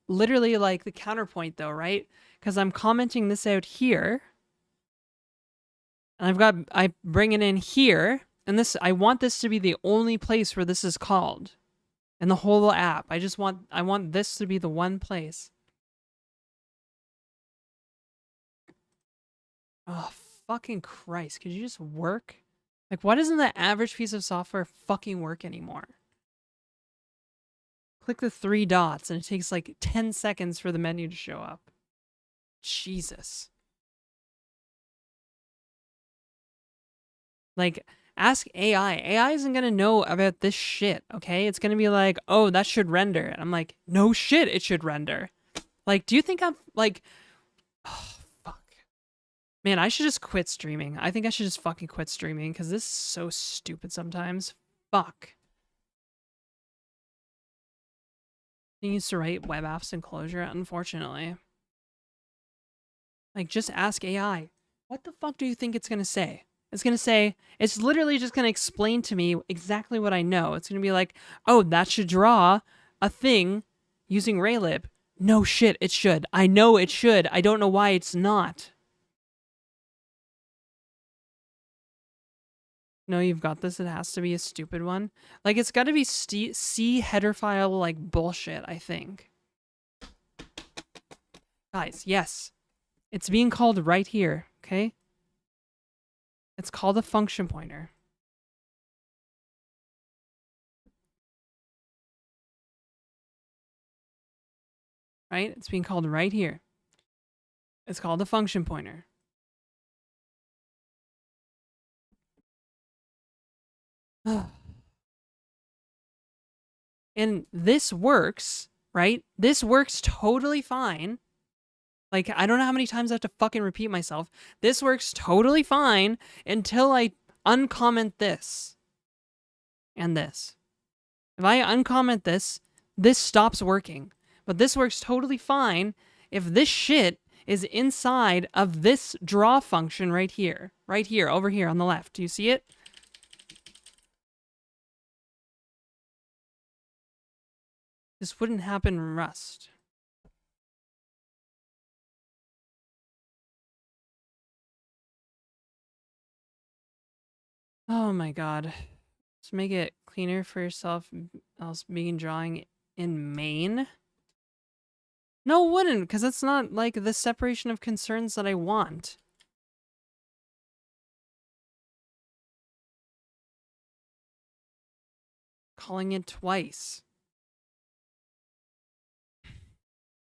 literally like the counterpoint though, right? Because I'm commenting this out here. And I bring it in here. And this, I want this to be the only place where this is called in the whole app. I want this to be the one place. Oh, fucking Christ. Could you just work? Like, why doesn't the average piece of software fucking work anymore? Click the 3 dots and it takes like 10 seconds for the menu to show up. Jesus. Like, ask AI. AI isn't going to know about this shit, okay? It's going to be like, oh, that should render. And I'm like, no shit, it should render. Like, do you think I'm like, oh, fuck. Man, I should just quit streaming. I think I should just fucking quit streaming because this is so stupid sometimes. Fuck. I used to write web apps in Clojure, unfortunately. Like, just ask AI. What the fuck do you think it's going to say? It's going to say, it's literally just going to explain to me exactly what I know. It's going to be like, oh, that should draw a thing using Raylib. No shit, it should. I know it should. I don't know why it's not. No, you've got this. It has to be a stupid one. Like, it's got to be C header file, like, bullshit, I think. Guys, yes. It's being called right here, okay? It's called a function pointer. Right? It's being called right here. It's called a function pointer. And this works, right? This works totally fine. Like, I don't know how many times I have to fucking repeat myself. This works totally fine until I uncomment this. And this. If I uncomment this, this stops working. But this works totally fine if this shit is inside of this draw function right here. Right here, over here on the left. Do you see it? This wouldn't happen in Rust. Oh my god. Let's make it cleaner for yourself, else begin drawing in main. No, it wouldn't, because it's not like the separation of concerns that I want. Calling it twice.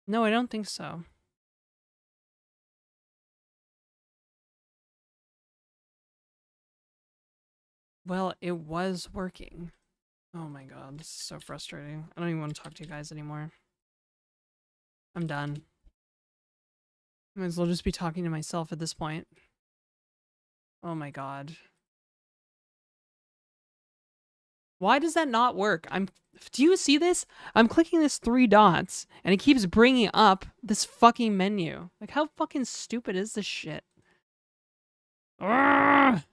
No, I don't think so. Well, it was working. Oh my god, this is so frustrating. I don't even want to talk to you guys anymore. I'm done. Might as well just be talking to myself at this point. Oh my god. Why does that not work? Do you see this? I'm clicking this 3 dots and it keeps bringing up this fucking menu. Like, how fucking stupid is this shit? Urgh!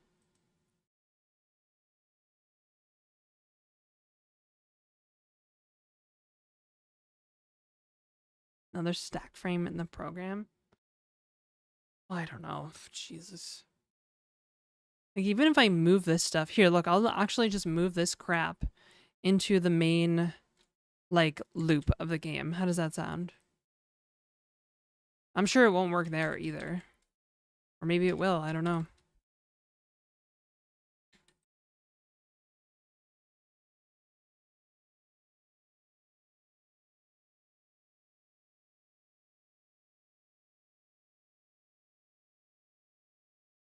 Another stack frame in the program? I don't know. Jesus. Like, even if I move this stuff here, look, I'll actually just move this crap into the main, like, loop of the game. How does that sound? I'm sure it won't work there either. Or maybe it will, I don't know.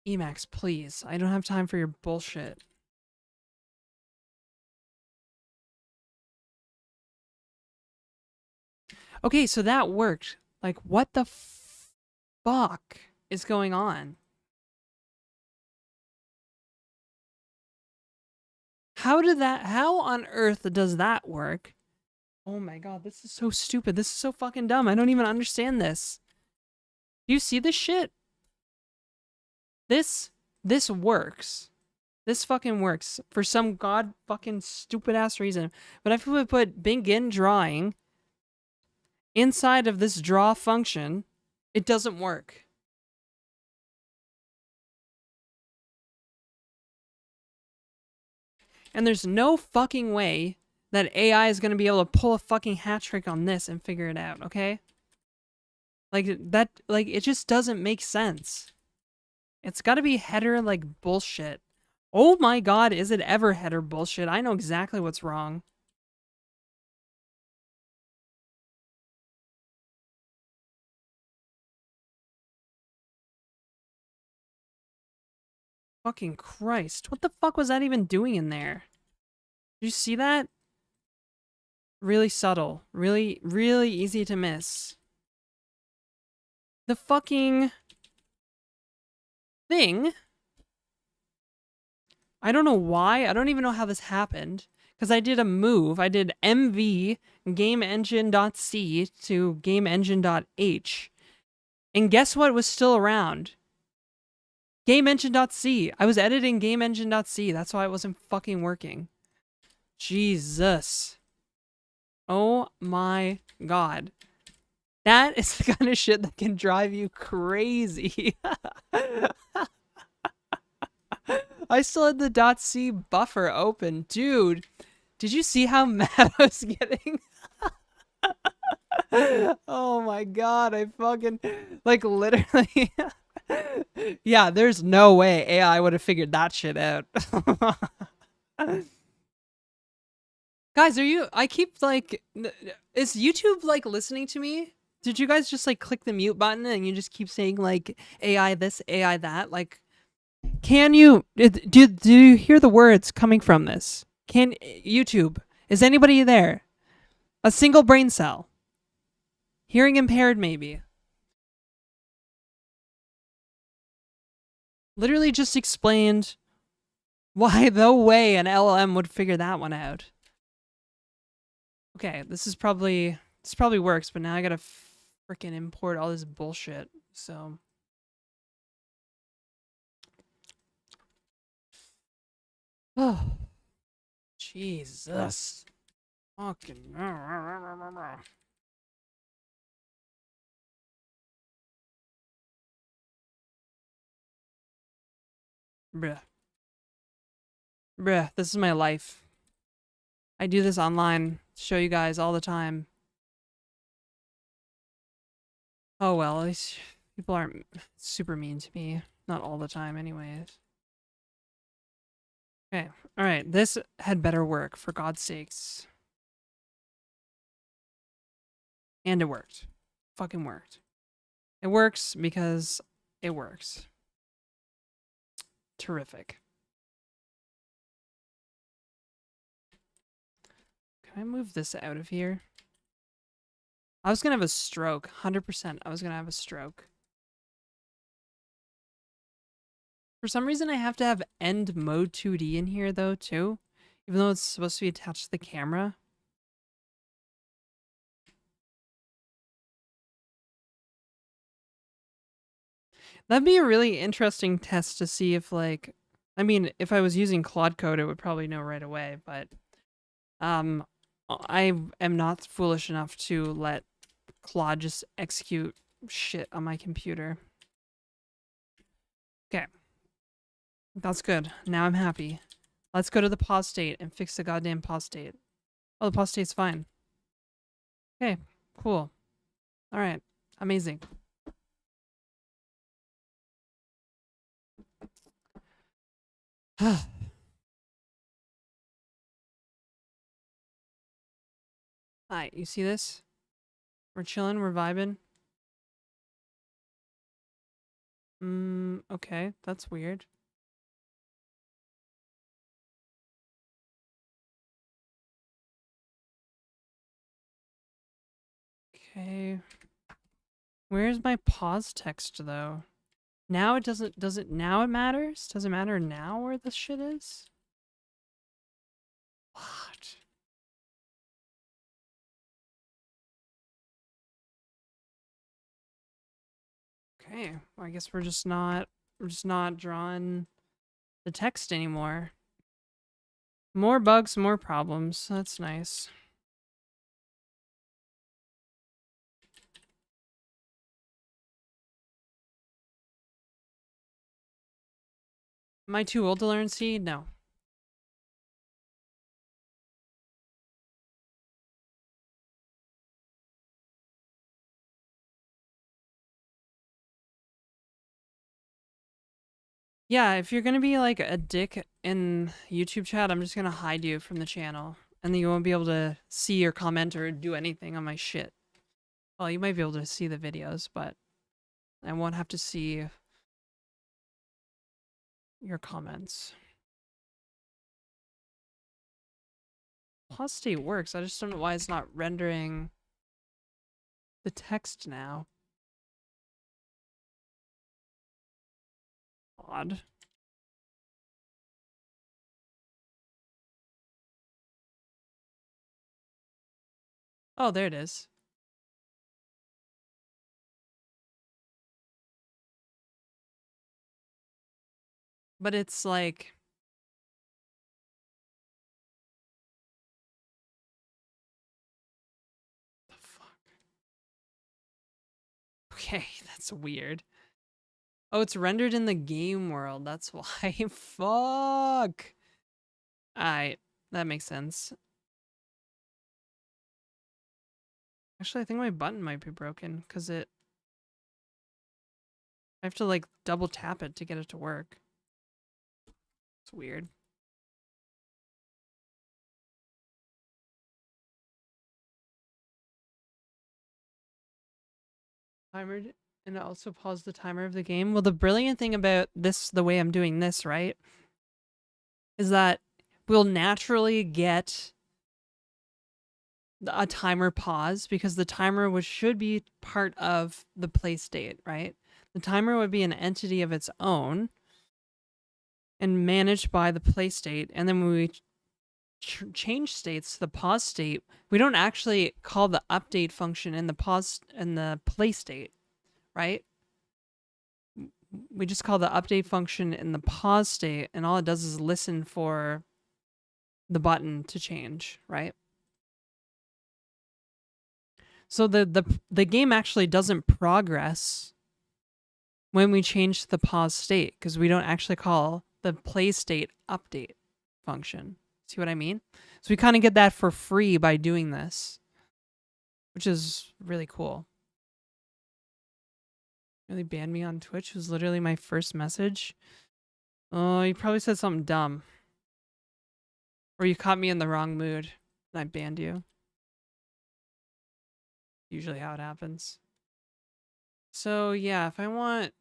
Emacs, please. I don't have time for your bullshit. Okay, so that worked. Like, what the fuck is going on? How on earth does that work? Oh my god, this is so stupid. This is so fucking dumb. I don't even understand this. Do you see this shit? This works. This fucking works for some god fucking stupid ass reason. But if we put begin drawing inside of this draw function, it doesn't work. And there's no fucking way that AI is going to be able to pull a fucking hat trick on this and figure it out, okay? Like, that, like, it just doesn't make sense. It's got to be header, like, bullshit. Oh my god, is it ever header bullshit? I know exactly what's wrong. Fucking Christ. What the fuck was that even doing in there? Did you see that? Really subtle. Really, really easy to miss. The fucking thing. I don't know why. I don't even know how this happened. Because I did a move. I did mv GameEngine.c to GameEngine.h. And guess what was still around? GameEngine.c. I was editing GameEngine.c. That's why it wasn't fucking working. Jesus. Oh my god. That is the kind of shit that can drive you crazy. I still had the .c buffer open. Dude, did you see how mad I was getting? Oh my god, I fucking, like, literally. Yeah, there's no way AI would have figured that shit out. Guys, I keep, like, is YouTube, like, listening to me? Did you guys just, like, click the mute button and you just keep saying, like, AI this, AI that? Like, can you, do you hear the words coming from this? Can, YouTube, is anybody there? A single brain cell. Hearing impaired, maybe. Literally just explained why no way an LLM would figure that one out. Okay, this probably works, but now I gotta freaking import all this bullshit. So, oh, Jesus, fucking. Bruh. Bruh, this is my life. I do this online, show you guys all the time. Oh well, at least people aren't super mean to me. Not all the time, anyways. Okay, alright, this had better work, for God's sakes. And it worked. Fucking worked. It works because it works. Terrific. Can I move this out of here? I was gonna have a stroke. 100%. I was gonna have a stroke. For some reason, I have to have end mode 2D in here, though, too. Even though it's supposed to be attached to the camera. That'd be a really interesting test to see if, like... I mean, if I was using Claude Code, it would probably know right away, but... I am not foolish enough to let Claude just execute shit on my computer. Okay. That's good. Now I'm happy. Let's go to the pause state and fix the goddamn pause state. Oh, the pause state's fine. Okay, cool. Alright, amazing. Alright, you see this? We're chilling, we're vibing. Okay, that's weird. Okay. Where's my pause text though? Now it does it now it matters? Does it matter now where this shit is? What? Okay. Well, I guess we're just not drawing the text anymore. More bugs, more problems. That's nice. Am I too old to learn C? No. Yeah, if you're gonna be like a dick in YouTube chat, I'm just gonna hide you from the channel. And then you won't be able to see or comment or do anything on my shit. Well, you might be able to see the videos, but I won't have to see your comments. Pause state works. I just don't know why it's not rendering the text now. Odd. Oh, there it is. But it's like... The fuck? Okay, that's weird. Oh, it's rendered in the game world. That's why. Fuck. Alright, that makes sense. Actually, I think my button might be broken because I have to like double tap it to get it to work. It's weird. Timer, and also pause the timer of the game. Well, the brilliant thing about this, the way I'm doing this, right, is that we'll naturally get a timer pause because the timer should be part of the play state, right? The timer would be an entity of its own and managed by the play state. And then when we change states to the pause state, we don't actually call the update function in the pause in the play state, right? We just call the update function in the pause state, and all it does is listen for the button to change, right? So the game actually doesn't progress when we change to the pause state because we don't actually call the play state update function. See what I mean? So we kind of get that for free by doing this, which is really cool. Really banned me on Twitch was literally my first message. Oh, you probably said something dumb. Or you caught me in the wrong mood and I banned you. Usually how it happens. So yeah, if I want...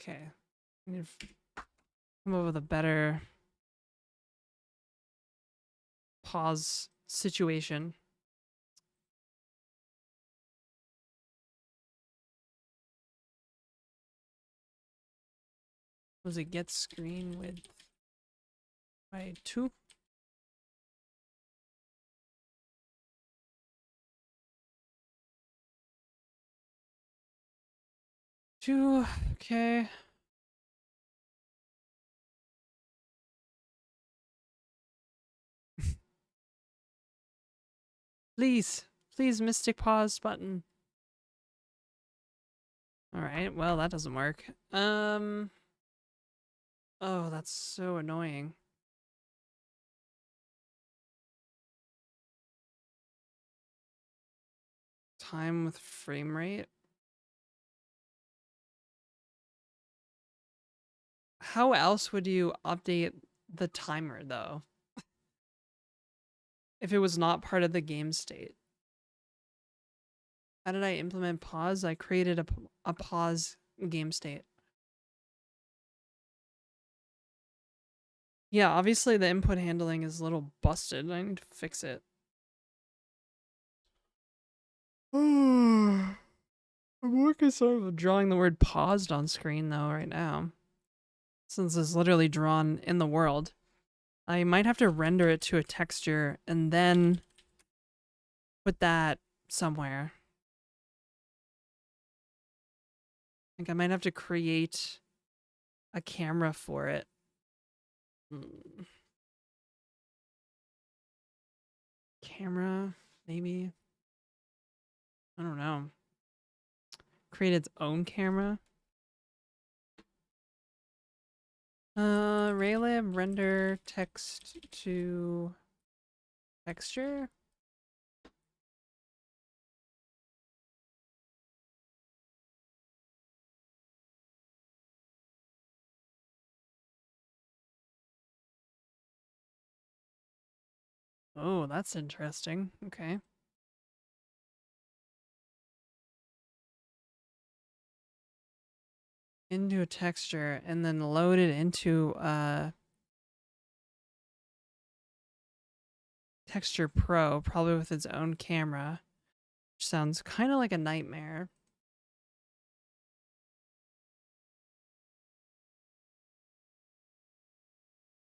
Okay. I need to come up with a better pause situation. Was it get screen width by 2? Two, okay. Please, please, Mystic Pause button. All right, well, that doesn't work. Oh, that's so annoying. Time with frame rate. How else would you update the timer though? If it was not part of the game state. How did I implement pause? I created a pause game state. Yeah, obviously the input handling is a little busted. I need to fix it. I'm more concerned with drawing the word paused on screen though right now. Since it's literally drawn in the world. I might have to render it to a texture and then put that somewhere. Like I might have to create a camera for it. Camera, maybe. I don't know. Create its own camera. Raylib render text to texture. Oh, that's interesting. Okay. Into a texture and then load it into Texture Pro, probably with its own camera, which sounds kind of like a nightmare.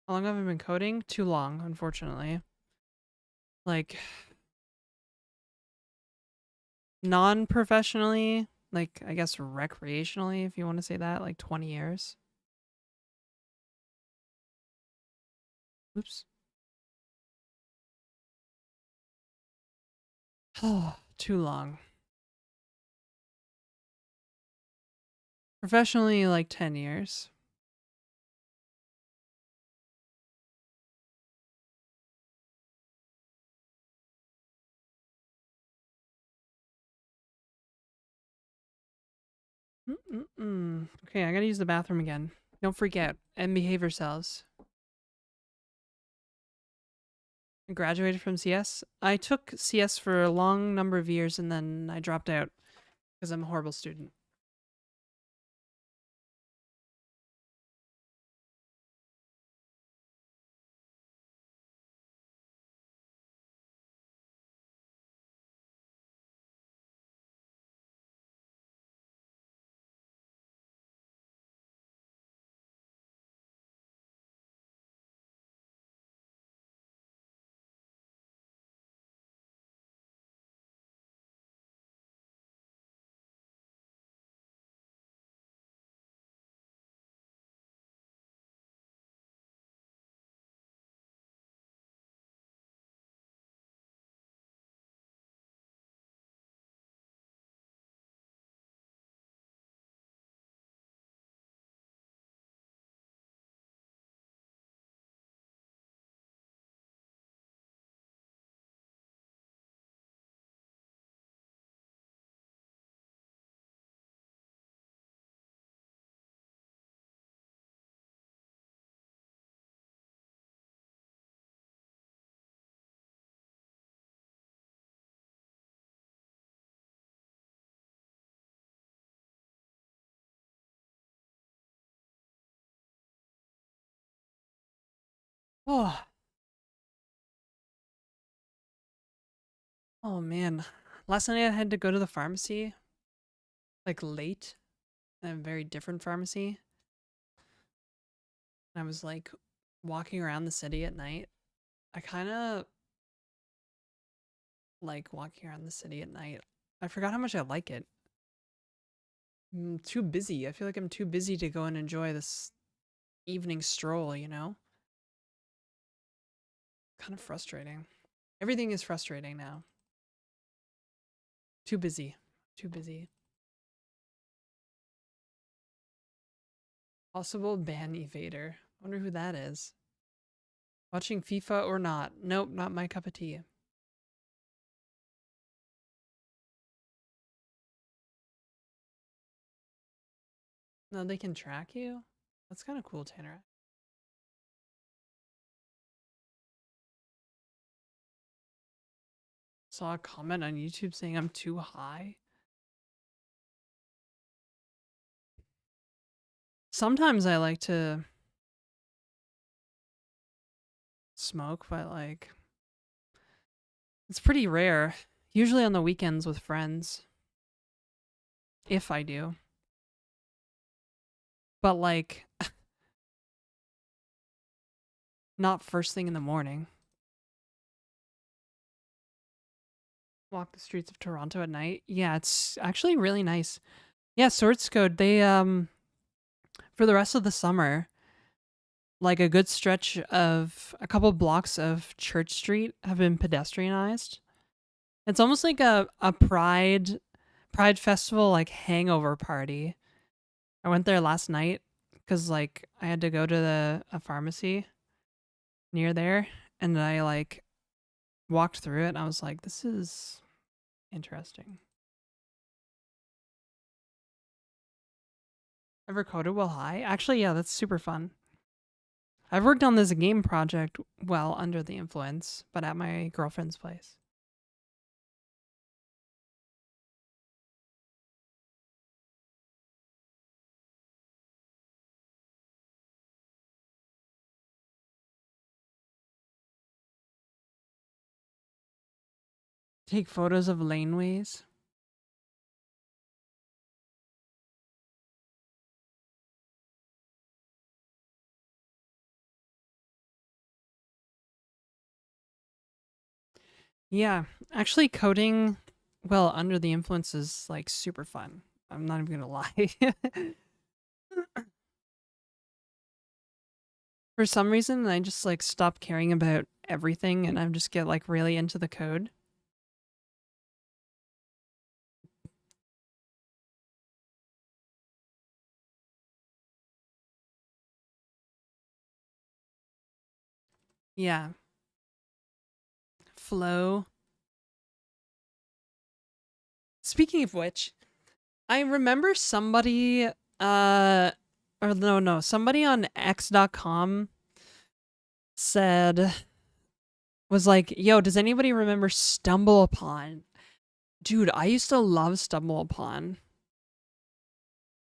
How long have I been coding? Too long, unfortunately. Like, non-professionally, like, I guess recreationally, if you want to say that, like 20 years. Oops. Oh, too long. Professionally, like 10 years. Okay, I gotta use the bathroom again. Don't freak out and behave yourselves. I graduated from CS. I took CS for a long number of years and then I dropped out because I'm a horrible student. Oh, oh man. Last night I had to go to the pharmacy, like late, in a very different pharmacy. I was like walking around the city at night. I kind of like walking around the city at night. I forgot how much I like it. I'm too busy. I feel like I'm too busy to go and enjoy this evening stroll, you know? Kind of frustrating. Everything is frustrating now. Too busy. Too busy. Possible ban evader. Wonder who that is. Watching FIFA or not? Nope, not my cup of tea. No, they can track you? That's kind of cool, Tanner. Saw a comment on YouTube saying I'm too high. sometimes I like to smoke, but like it's pretty rare. Usually on the weekends with friends, if I do. But like not first thing in the morning. Walk the streets of Toronto at night. Yeah, it's actually really nice. Yeah, Source Code, they for the rest of the summer, like a good stretch of a couple blocks of Church Street have been pedestrianized. It's almost like a pride festival like hangover party. I went there last night cuz like I had to go to a pharmacy near there and I like walked through it and I was like this is interesting. Ever coded while high? Actually, yeah, that's super fun. I've worked on this game project while under the influence, but at my girlfriend's place. Take photos of laneways. Yeah, actually coding well under the influence is like super fun. I'm not even gonna lie. For some reason, I just like stop caring about everything and I just get like really into the code. Yeah. Flow. Speaking of which, I remember somebody or no, somebody on x.com said was like, "Yo, does anybody remember Stumble Upon?" Dude, I used to love Stumble Upon.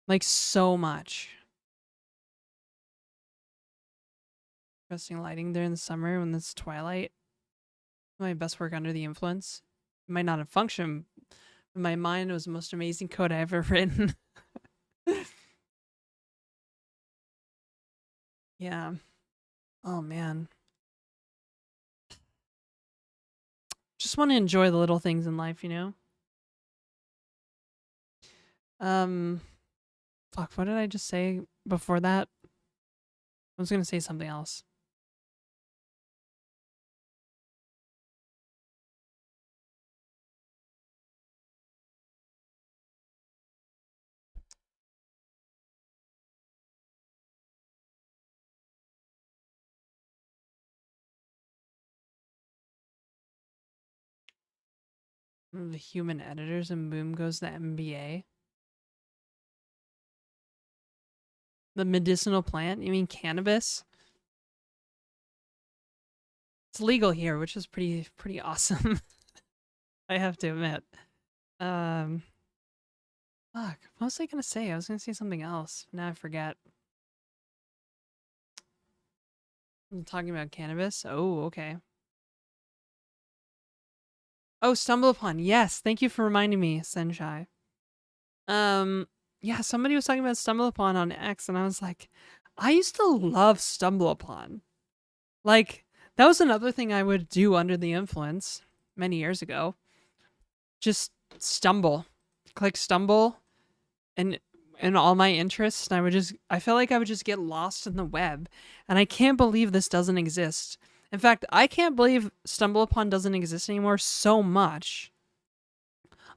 Like so much. Interesting lighting there in the summer when it's twilight. My best work under the influence. It might not have functioned, but my mind was the most amazing code I ever written. Yeah. Oh man. Just want to enjoy the little things in life, you know? Um fuck, what did I just say before that? I was gonna say something else. The human editors and boom goes the MBA. The medicinal plant? You mean cannabis? It's legal here, which is pretty awesome. I have to admit. Um Fuck, what was I gonna say? I was gonna say something else. Now I forget. I'm talking about cannabis. Oh, okay. Oh, Stumble Upon. Yes, thank you for reminding me, Senshai. Yeah, somebody was talking about Stumble Upon on X, and I was like, I used to love Stumble Upon. Like, that was another thing I would do under the influence many years ago. Just stumble. Click stumble and all my interests, and I felt like I would just get lost in the web. And I can't believe this doesn't exist. In fact, I can't believe Stumble Upon doesn't exist anymore so much.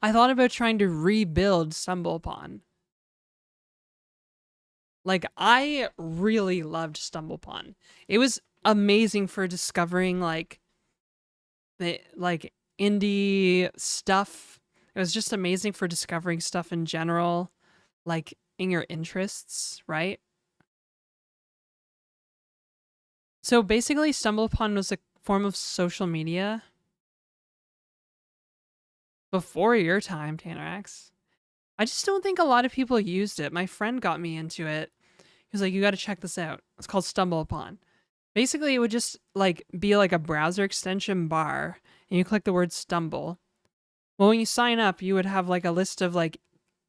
I thought about trying to rebuild Stumble Upon. Like, I really loved Stumble Upon. It was amazing for discovering like the like indie stuff. It was just amazing for discovering stuff in general, like in your interests, right? So basically, Stumble Upon was a form of social media before your time, Tanorax. I just don't think a lot of people used it. My friend got me into it. He He's like, you got to check this out. It's called Stumble Upon. Basically, it would just like be like a browser extension bar, and you click the word stumble. Well, when you sign up, you would have like a list of like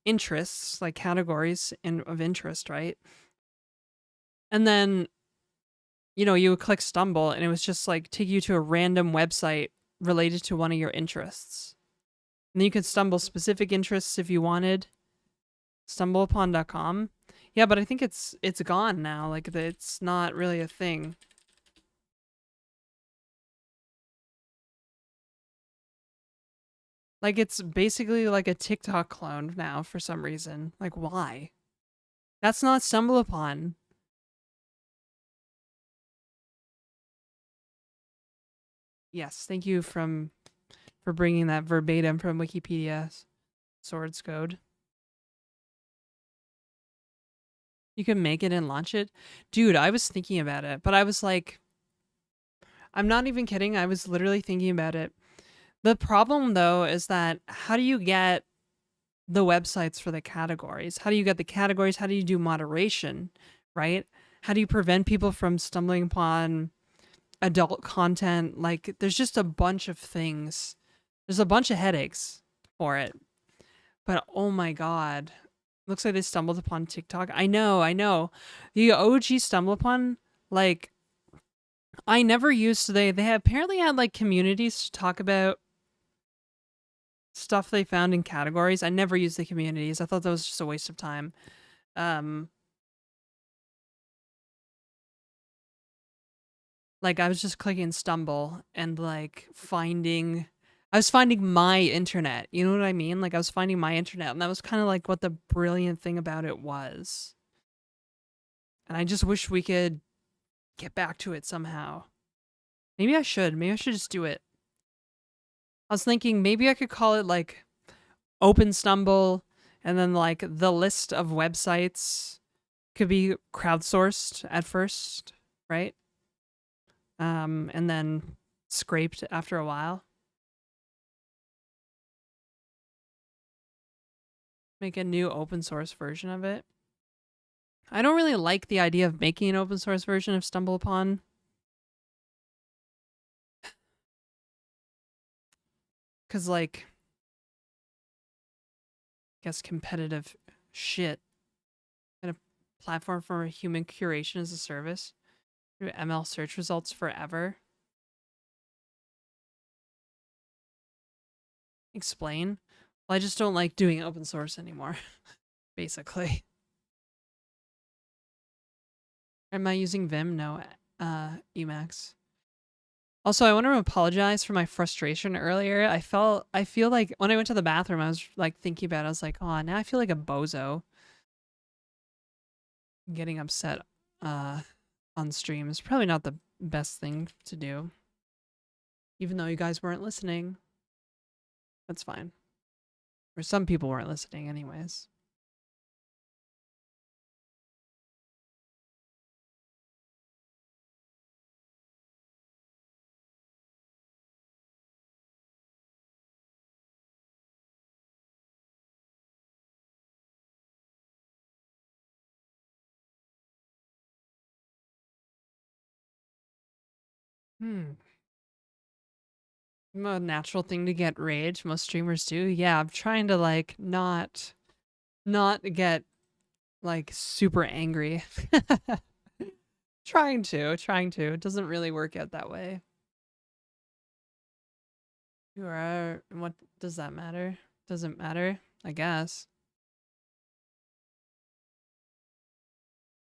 interests, like categories of interest, right? And then, you would click stumble, and it was just like take you to a random website related to one of your interests. And then you could stumble specific interests if you wanted. StumbleUpon.com. Yeah, but I think it's gone now. Like it's not really a thing. Like it's basically like a TikTok clone now for some reason. Like why? That's not StumbleUpon. Yes, thank you for bringing that verbatim from Wikipedia's source code. You can make it and launch it. Dude, I was thinking about it, but I was like, I'm not even kidding. I was literally thinking about it. The problem though is that how do you get the websites for the categories? How do you get the categories? How do you do moderation, right? How do you prevent people from stumbling upon adult content? Like there's just a bunch of things. There's a bunch of headaches for it. But oh my god. Looks like they stumbled upon TikTok. I know. The OG stumble upon, like, I never used they apparently had like communities to talk about stuff they found in categories. I never used the communities. I thought that was just a waste of time. Like I was just clicking stumble and like I was finding my internet. You know what I mean? Like I was finding my internet, and that was kind of like what the brilliant thing about it was. And I just wish we could get back to it somehow. Maybe I should. Maybe I should just do it. I was thinking maybe I could call it like Open Stumble, and then like the list of websites could be crowdsourced at first, right? And then scraped after a while. Make a new open source version of it. I don't really like the idea of making an open source version of Stumble Upon. Because, like, I guess competitive shit. And a platform for human curation as a service. Through ML search results forever. Explain. Well, I just don't like doing open source anymore, basically. Am I using Vim? No, Emacs. Also, I want to apologize for my frustration earlier. I feel like when I went to the bathroom, I was like thinking about it. I was like, oh, now I feel like a bozo. Getting upset on stream is probably not the best thing to do. Even though you guys weren't listening. That's fine. Or some people weren't listening anyways. A natural thing to get rage. Most streamers do. Yeah, I'm trying to like not get like super angry. trying to. It doesn't really work out that way. You are. What does that matter? Doesn't matter, I guess.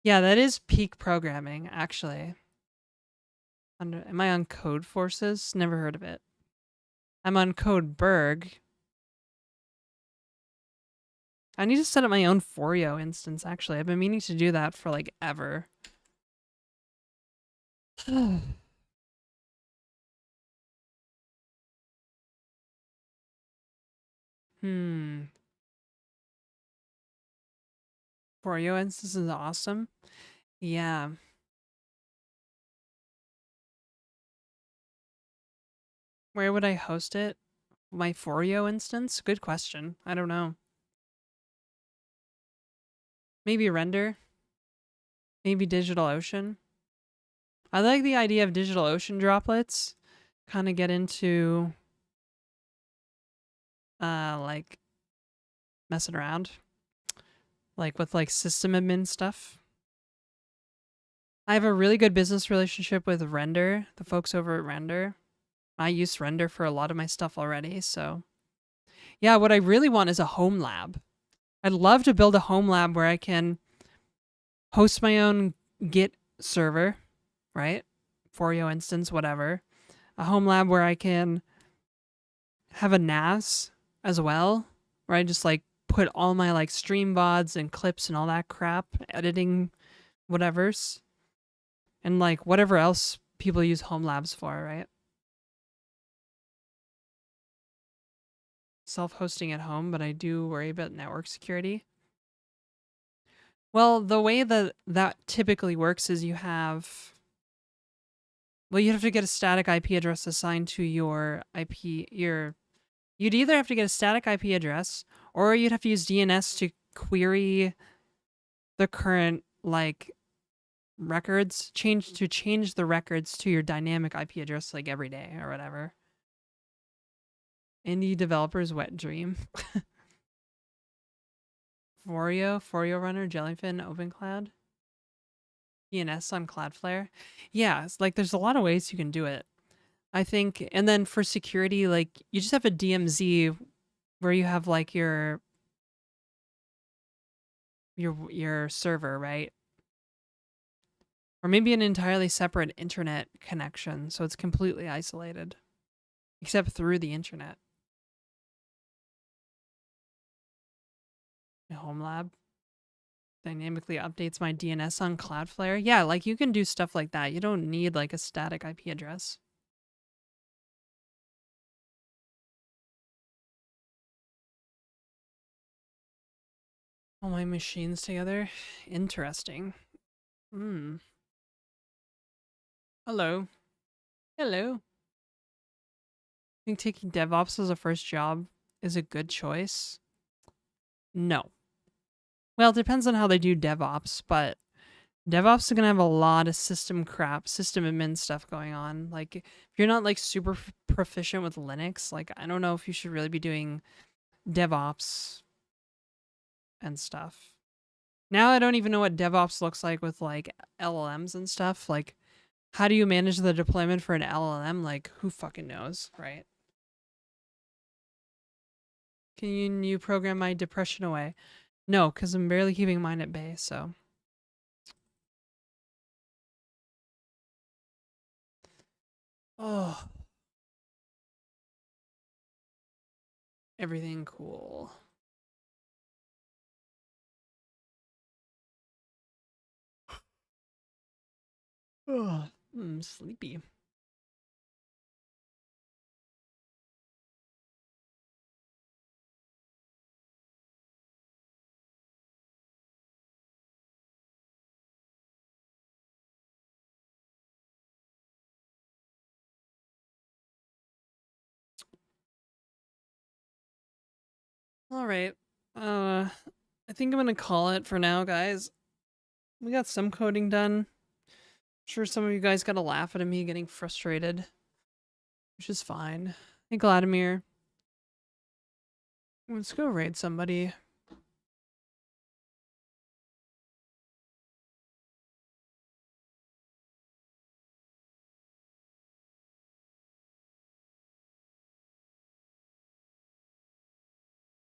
Yeah, that is peak programming, actually. Am I on Code Forces? Never heard of it. I'm on Codeberg. I need to set up my own Foreo instance, actually. I've been meaning to do that for like ever. Foreo instance is awesome. Yeah. Where would I host it? My Foreo instance? Good question. I don't know. Maybe render. Maybe DigitalOcean. I like the idea of DigitalOcean droplets. Kind of get into like messing around, like with like system admin stuff. I have a really good business relationship with Render, the folks over at Render. I use Render for a lot of my stuff already, so yeah, what I really want is a home lab. I'd love to build a home lab where I can host my own Git server, right? Forio instance, whatever. A home lab where I can have a NAS as well, where I just like put all my like stream VODs and clips and all that crap, editing whatevers, and like whatever else people use home labs for, right? Self-hosting at home, but I do worry about network security. Well, the way that that typically works is you have to get a static IP address assigned to your IP. You'd either have to get a static IP address or you'd have to use DNS to query the current like records, change the records to your dynamic IP address like every day or whatever. Indie developer's wet dream. Forio Runner, Jellyfin, OpenCloud, DNS on Cloudflare. Yeah, it's like there's a lot of ways you can do it. I think, and then for security, like you just have a DMZ where you have like your server, right? Or maybe an entirely separate internet connection, so it's completely isolated, except through the internet. My home lab dynamically updates my DNS on Cloudflare. Yeah, like you can do stuff like that. You don't need like a static IP address. All my machines together. Interesting. Hmm. Hello. Hello. I think taking DevOps as a first job is a good choice. No. Well, it depends on how they do DevOps, but DevOps is going to have a lot of system crap, system admin stuff going on. Like, if you're not like super proficient with Linux, like, I don't know if you should really be doing DevOps and stuff. Now I don't even know what DevOps looks like with like LLMs and stuff. Like, how do you manage the deployment for an LLM? Like, who fucking knows, right? Can you program my depression away? No, because I'm barely keeping mine at bay, so. Oh, everything cool. Oh, I'm sleepy. All right. I think I'm gonna call it for now, guys. We got some coding done. I'm sure some of you guys got to laugh at me getting frustrated, which is fine. Hey, Vladimir. Let's go raid somebody.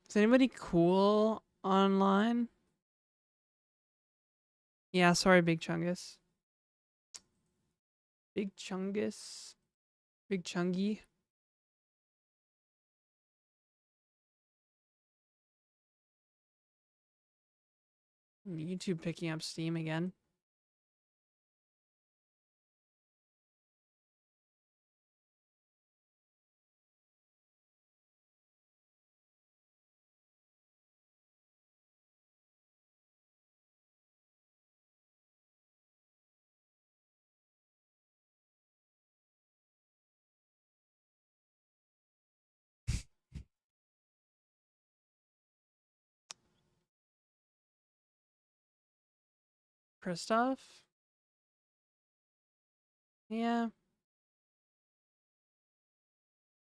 Is anybody cool online? Yeah, sorry, Big Chungus. Big Chungus. Big Chungy. YouTube picking up steam again. Kristoff? Yeah,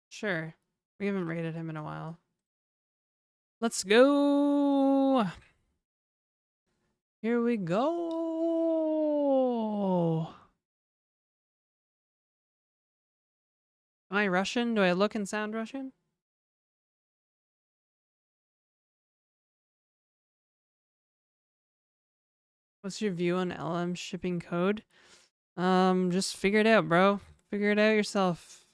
sure. We haven't rated him in a while. Let's go. Here we go. Am I Russian? Do I look and sound Russian? What's your view on LM shipping code? Just figure it out, bro. Figure it out yourself.